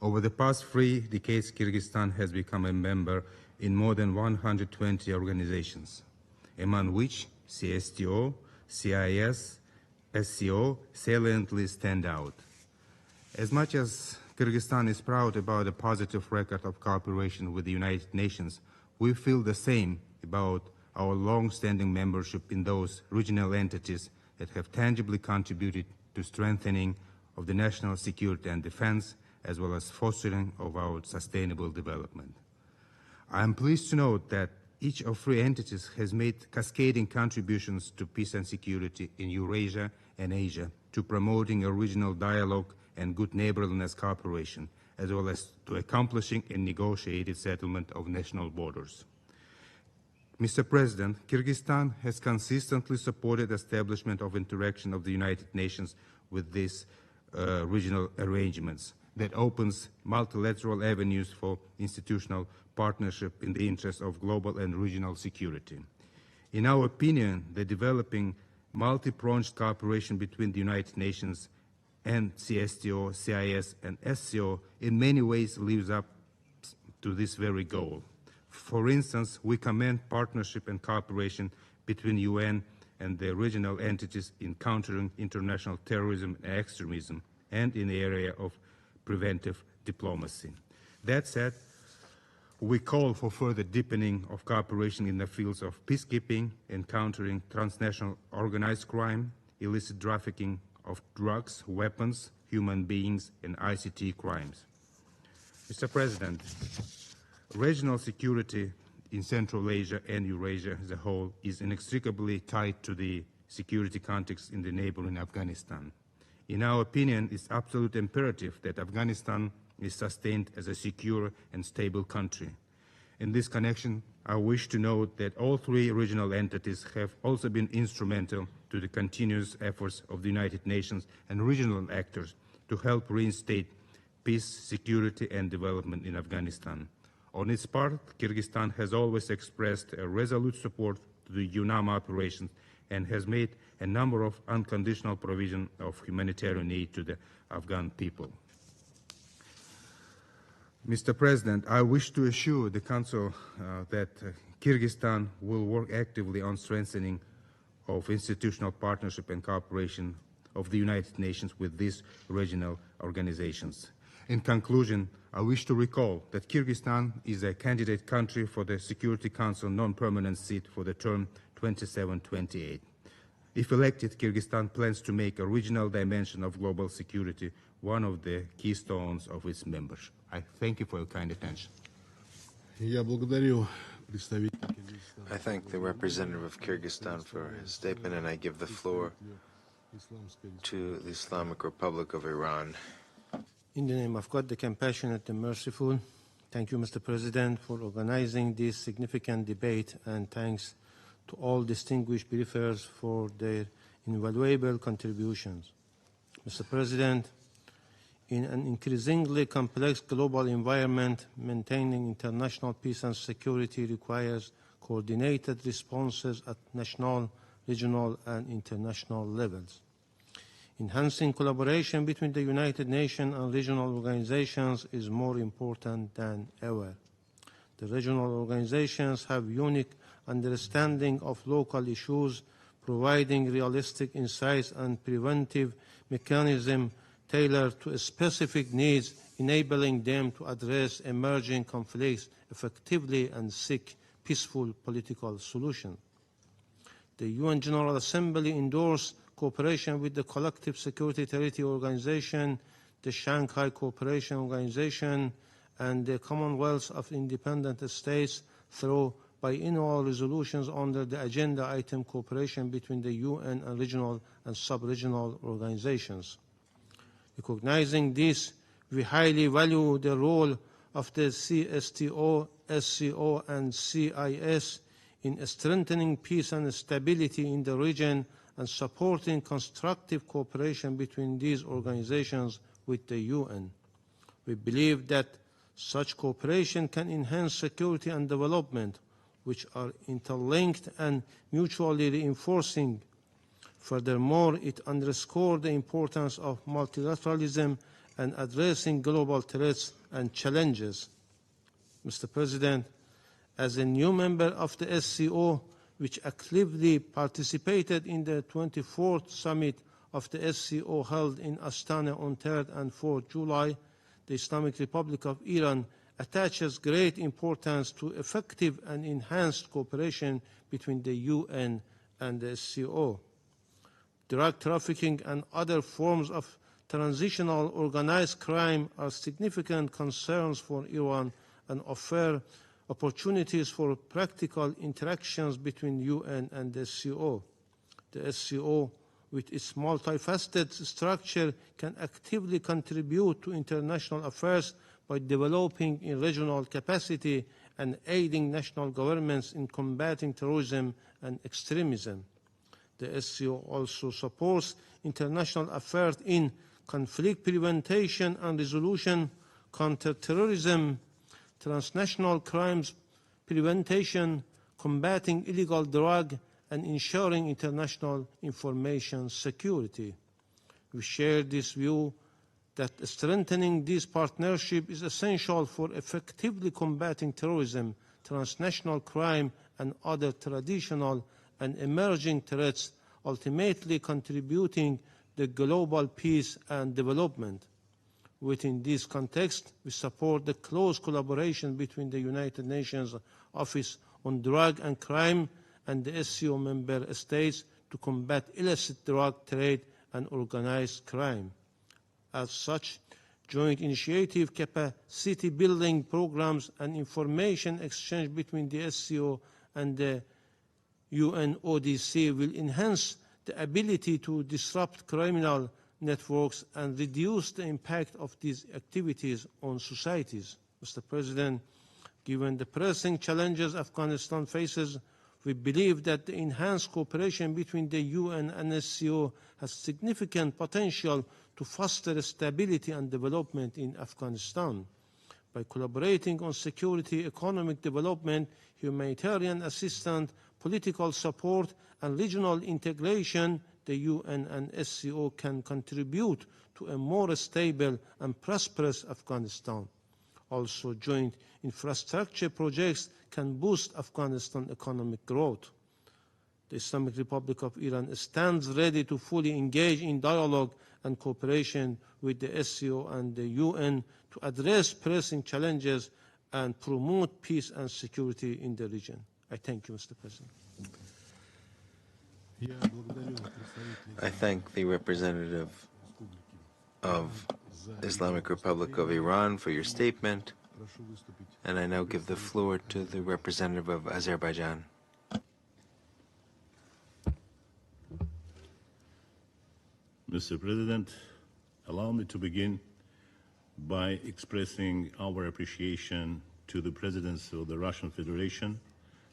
Over the past 3 decades, Kyrgyzstan has become a member in more than 120 organizations, among which CSTO, CIS, SCO saliently stand out. As much as Kyrgyzstan is proud about a positive record of cooperation with the United Nations, we feel the same about our long-standing membership in those regional entities that have tangibly contributed to strengthening of the national security and defense, as well as fostering of our sustainable development. I am pleased to note that each of 3 entities has made cascading contributions to peace and security in Eurasia and Asia, to promoting a regional dialogue and good neighborliness cooperation, as well as to accomplishing a negotiated settlement of national borders. Mr. President, Kyrgyzstan has consistently supported establishment of interaction of the United Nations with these regional arrangements that opens multilateral avenues for institutional partnership in the interest of global and regional security. In our opinion, the developing multi-pronged cooperation between the United Nations and CSTO, CIS and SCO in many ways lives up to this very goal. For instance, we commend partnership and cooperation between UN and the regional entities in countering international terrorism and extremism and in the area of preventive diplomacy. That said, we call for further deepening of cooperation in the fields of peacekeeping and countering transnational organized crime, illicit trafficking of drugs, weapons, human beings, and ICT crimes. Mr. President, regional security in Central Asia and Eurasia as a whole is inextricably tied to the security context in the neighboring Afghanistan. In our opinion, it's absolute imperative that Afghanistan is sustained as a secure and stable country. In this connection, I wish to note that all 3 regional entities have also been instrumental to the continuous efforts of the United Nations and regional actors to help reinstate peace, security, and development in Afghanistan. On its part, Kyrgyzstan has always expressed a resolute support to the UNAM operations and has made a number of unconditional provision of humanitarian aid to the Afghan people. Mr. President, I wish to assure the Council that Kyrgyzstan will work actively on strengthening of institutional partnership and cooperation of the United Nations with these regional organizations. In conclusion, I wish to recall that Kyrgyzstan is a candidate country for the Security Council non-permanent seat for the term 27-28. If elected, Kyrgyzstan plans to make a regional dimension of global security one of the keystones of its membership. I thank you for your kind attention. I thank the representative of Kyrgyzstan for his statement, and I give the floor to the Islamic Republic of Iran. In the name of God, the compassionate and merciful, thank you, Mr. President, for organizing this significant debate, and thanks to all distinguished briefers for their invaluable contributions. Mr. President, in an increasingly complex global environment, maintaining international peace and security requires coordinated responses at national, regional, and international levels. Enhancing collaboration between the United Nations and regional organizations is more important than ever. The regional organizations have unique understanding of local issues, providing realistic insights and preventive mechanisms tailored to specific needs, enabling them to address emerging conflicts effectively and seek peaceful political solutions. The UN General Assembly endorsed cooperation with the Collective Security Treaty Organization, the Shanghai Co-operation Organszation, and the Commonwealth of Independent States through biannual resolutions under the agenda item cooperation between the UN and regional and sub-regional organizations. Recognizing this, we highly value the role of the CSTO, SCO, and CIS in strengthening peace and stability in the region and supporting constructive cooperation between these organizations with the UN. We believe that such cooperation can enhance security and development, which are interlinked and mutually reinforcing. Furthermore, it underscores the importance of multilateralism and addressing global threats and challenges. Mr. President, as a new member of the SCO, which actively participated in the 24th summit of the SCO held in Astana on 3rd and 4th July, the Islamic Republic of Iran attaches great importance to effective and enhanced cooperation between the UN and the SCO. Drug trafficking and other forms of transitional organized crime are significant concerns for Iran and offer opportunities for practical interactions between UN and the SCO. The SCO, with its multifaceted structure, can actively contribute to international affairs by developing a regional capacity and aiding national governments in combating terrorism and extremism. The SCO also supports international efforts in conflict prevention and resolution, counterterrorism, transnational crimes prevention, combating illegal drug, and ensuring international information security. We share this view that strengthening this partnership is essential for effectively combating terrorism, transnational crime, and other traditional and emerging threats, ultimately contributing to global peace and development. Within this context, we support the close collaboration between the United Nations Office on Drug and Crime and the SCO member states to combat illicit drug trade and organized crime. As such, joint initiative capacity building programs and information exchange between the SCO and the UNODC will enhance the ability to disrupt criminal networks and reduce the impact of these activities on societies. Mr. President, given the pressing challenges Afghanistan faces, we believe that the enhanced cooperation between the UN and SCO has significant potential to foster stability and development in Afghanistan. By collaborating on security, economic development, humanitarian assistance, political support, and regional integration, the UN and SCO can contribute to a more stable and prosperous Afghanistan. Also, joint infrastructure projects can boost Afghanistan economic growth. The Islamic Republic of Iran stands ready to fully engage in dialogue and cooperation with the SCO and the UN to address pressing challenges and promote peace and security in the region. I thank you, Mr. President. I thank the representative of Islamic Republic of Iran for your statement, and I now give the floor to the representative of Azerbaijan. Mr. President, allow me to begin by expressing our appreciation to the Presidency of the Russian Federation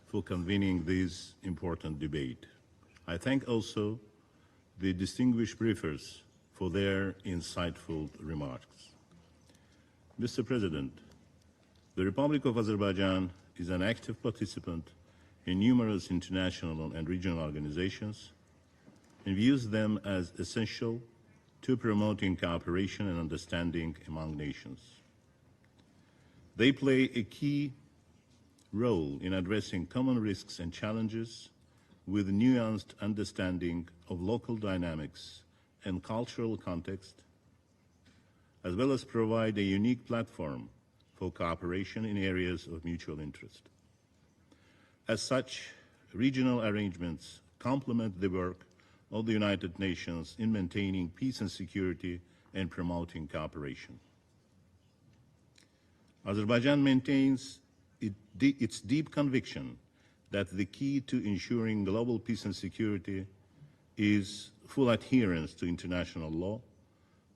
for convening this important debate. I thank also the distinguished briefers for their insightful remarks. Mr. President, the Republic of Azerbaijan is an active participant in numerous international and regional organizations and views them as essential to promoting cooperation and understanding among nations. They play a key role in addressing common risks and challenges with nuanced understanding of local dynamics and cultural context, as well as provide a unique platform for cooperation in areas of mutual interest. As such, regional arrangements complement the work of the United Nations in maintaining peace and security and promoting cooperation. Azerbaijan maintains its deep conviction that the key to ensuring global peace and security is full adherence to international law,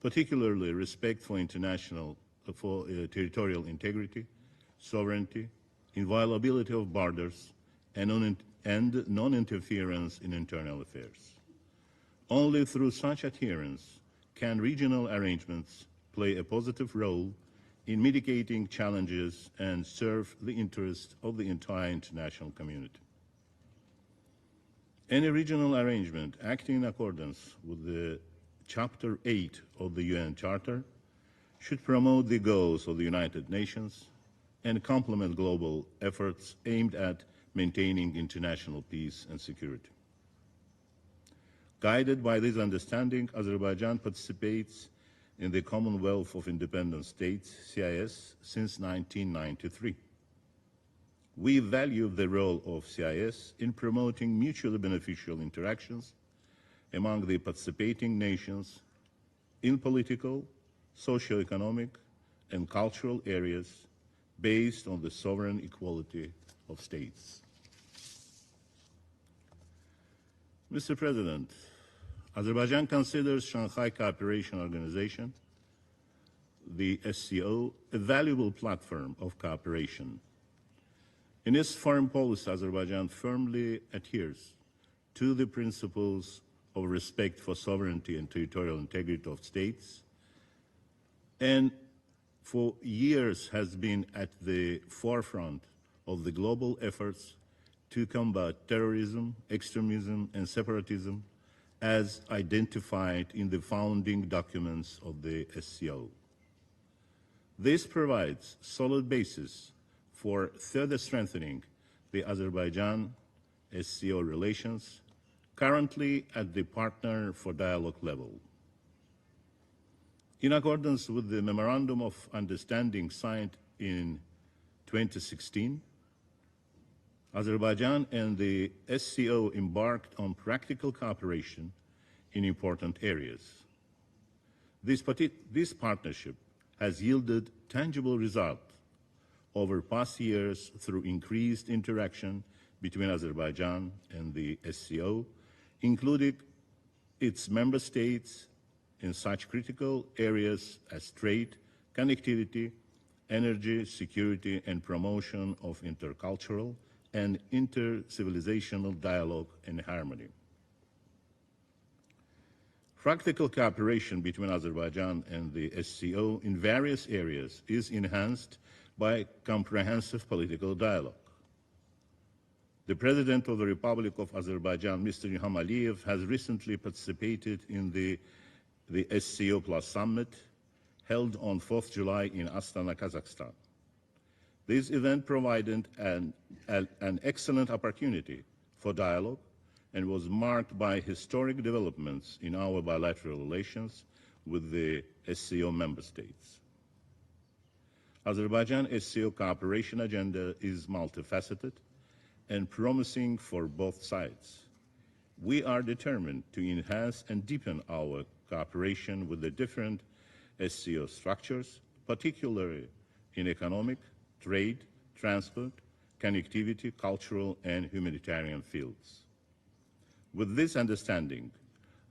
particularly respect for territorial integrity, sovereignty, inviolability of borders, and non-interference in internal affairs. Only through such adherence can regional arrangements play a positive role in mitigating challenges and serve the interests of the entire international community. Any regional arrangement acting in accordance with the Chapter 8 of the UN Charter should promote the goals of the United Nations and complement global efforts aimed at maintaining international peace and security. Guided by this understanding, Azerbaijan participates in the Commonwealth of Independent States, CIS, since 1993. We value the role of CIS in promoting mutually beneficial interactions among the participating nations in political, socio-economic, and cultural areas based on the sovereign equality of states. Mr. President, Azerbaijan considers Shanghai Co-operation Organszation, the SCO, a valuable platform of cooperation. In its foreign policy, Azerbaijan firmly adheres to the principles of respect for sovereignty and territorial integrity of states, and for years has been at the forefront of the global efforts to combat terrorism, extremism, and separatism as identified in the founding documents of the SCO. This provides solid basis for further strengthening the Azerbaijan-SCO relations, currently at the Partner for Dialogue level. In accordance with the Memorandum of Understanding signed in 2016, Azerbaijan and the SCO embarked on practical cooperation in important areas. This partnership has yielded tangible results over past years through increased interaction between Azerbaijan and the SCO, including its member states in such critical areas as trade, connectivity, energy, security, and promotion of intercultural and inter-civilizational dialogue and harmony. Practical cooperation between Azerbaijan and the SCO in various areas is enhanced by comprehensive political dialogue. The President of the Republic of Azerbaijan, Mr. Ilham Aliyev, has recently participated in the SCO Plus Summit held on 4th July in Astana, Kazakhstan. This event provided an excellent opportunity for dialogue and was marked by historic developments in our bilateral relations with the SCO member states. Azerbaijan-SCO cooperation agenda is multifaceted and promising for both sides. we are determined to enhance and deepen our cooperation with the different SCO structures, particularly in economic, trade, transport, connectivity, cultural, and humanitarian fields. With this understanding,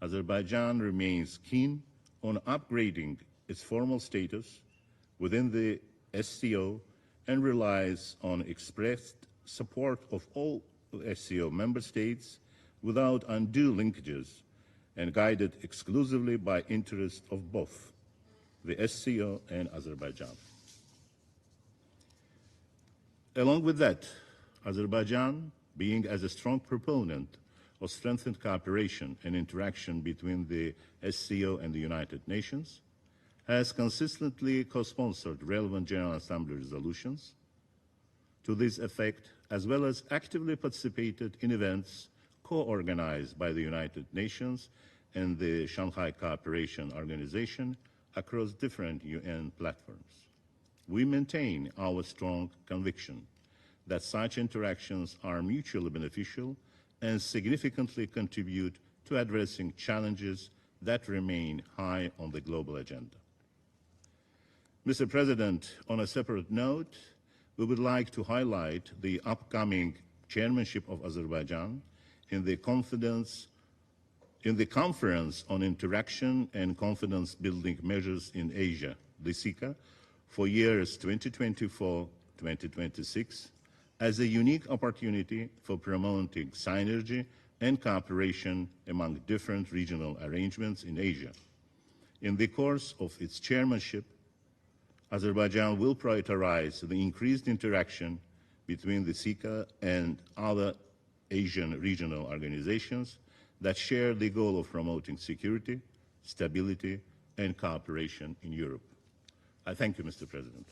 Azerbaijan remains keen on upgrading its formal status within the SCO and relies on expressed support of all SCO member states without undue linkages and guided exclusively by interests of both the SCO and Azerbaijan. Along with that, Azerbaijan, being as a strong proponent of strengthened cooperation and interaction between the SCO and the United Nations, has consistently co-sponsored relevant General Assembly resolutions to this effect, as well as actively participated in events co-organized by the United Nations and the Shanghai Co-operation Organization across different UN platforms. We maintain our strong conviction that such interactions are mutually beneficial and significantly contribute to addressing challenges that remain high on the global agenda. Mr. President, on a separate note, we would like to highlight the upcoming chairmanship of Azerbaijan in the Conference on Interaction and Confidence Building Measures in Asia, the CICA, for years 2024-2026, as a unique opportunity for promoting synergy and cooperation among different regional arrangements in Asia. In the course of its chairmanship, Azerbaijan will prioritize the increased interaction between the CICA and other Asian regional organizations that share the goal of promoting security, stability, and cooperation in Europe. I thank you, Mr. President.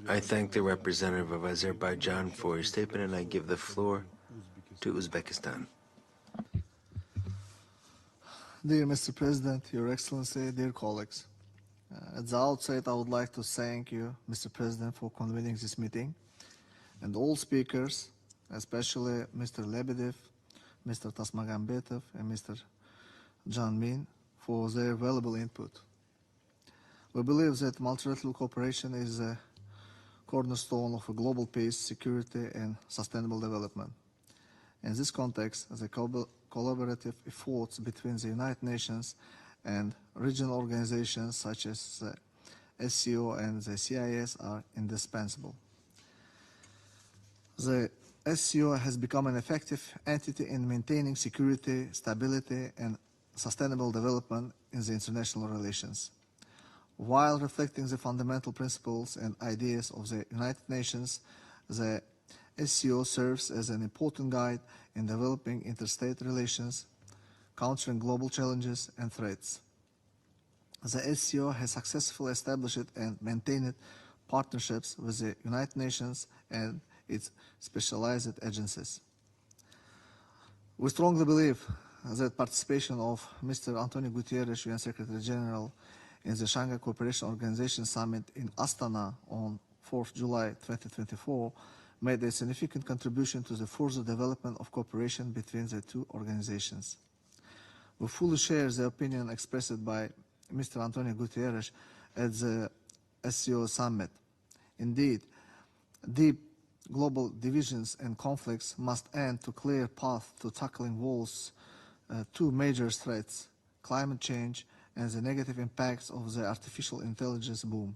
I thank the representative of Azerbaijan for his statement, and I give the floor to Uzbekistan. Dear Mr. President, Your Excellency, dear colleagues, at the outset I would like to thank you, Mr. President, for convening this meeting, and all speakers, especially Mr. Lebedev, Mr. Tasmagambetov, and Mr. John Min, for their valuable input. We believe that multilateral cooperation is a cornerstone of a global peace, security, and sustainable development. In this context, the collaborative efforts between the United Nations and regional organizations such as the SCO and the CIS are indispensable. The SCO has become an effective entity in maintaining security, stability, and sustainable development in the international relations. While reflecting the fundamental principles and ideas of the United Nations, the SCO serves as an important guide in developing interstate relations, countering global challenges and threats. The SCO has successfully established and maintained partnerships with the United Nations and its specialized agencies. We strongly believe that participation of Mr. Antonio Guterres, UN Secretary General, in the Shanghai Co-operation Organszation Summit in Astana on 4th July 2024 made a significant contribution to the further development of cooperation between the two organizations. We fully share the opinion expressed by Mr. Antonio Guterres at the SCO Summit. Indeed, deep global divisions and conflicts must end to clear path to tackling world's two major threats, climate change and the negative impacts of the artificial intelligence boom.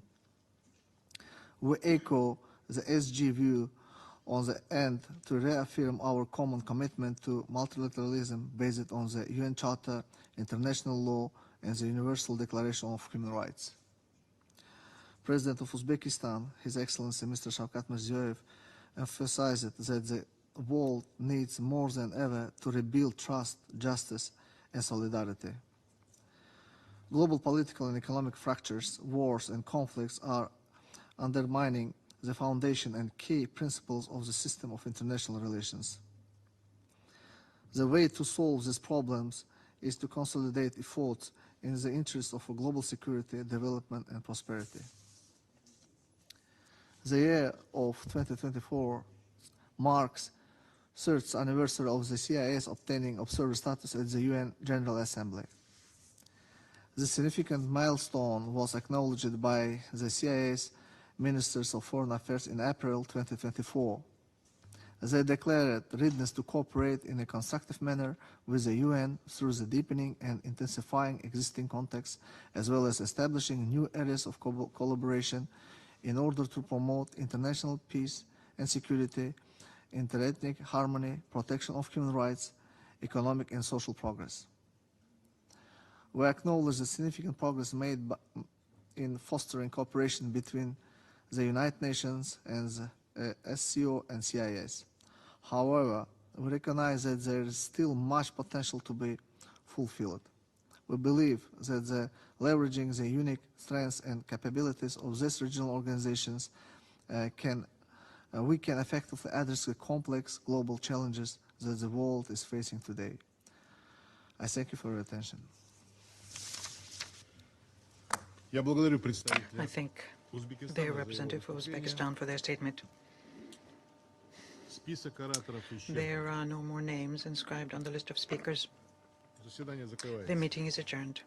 We echo the SG view on the end to reaffirm our common commitment to multilateralism based on the UN Charter, international law, and the Universal Declaration of Human Rights. President of Uzbekistan, His Excellency Mr. Shavkat Mirziyoyev, emphasized that the world needs more than ever to rebuild trust, justice, and solidarity. Global political and economic fractures, wars, and conflicts are undermining the foundation and key principles of the system of international relations. The way to solve these problems is to consolidate efforts in the interest of global security, development, and prosperity. The year of 2024 marks 3rd anniversary of the CIS obtaining observer status at the UN General Assembly. This significant milestone was acknowledged by the CIS Ministers of Foreign Affairs in April 2024. They declared readiness to cooperate in a constructive manner with the UN through the deepening and intensifying existing contacts, as well as establishing new areas of collaboration in order to promote international peace and security, interethnic harmony, protection of human rights, economic and social progress. We acknowledge the significant progress made in fostering cooperation between the United Nations and the SCO and CIS. However, we recognize that there is still much potential to be fulfilled. We believe that leveraging the unique strengths and capabilities of these regional organizations we can effectively address the complex global challenges that the world is facing today. I thank you for your attention. I thank the representative of Uzbekistan for their statement. There are no more names inscribed on the list of speakers. The meeting is adjourned.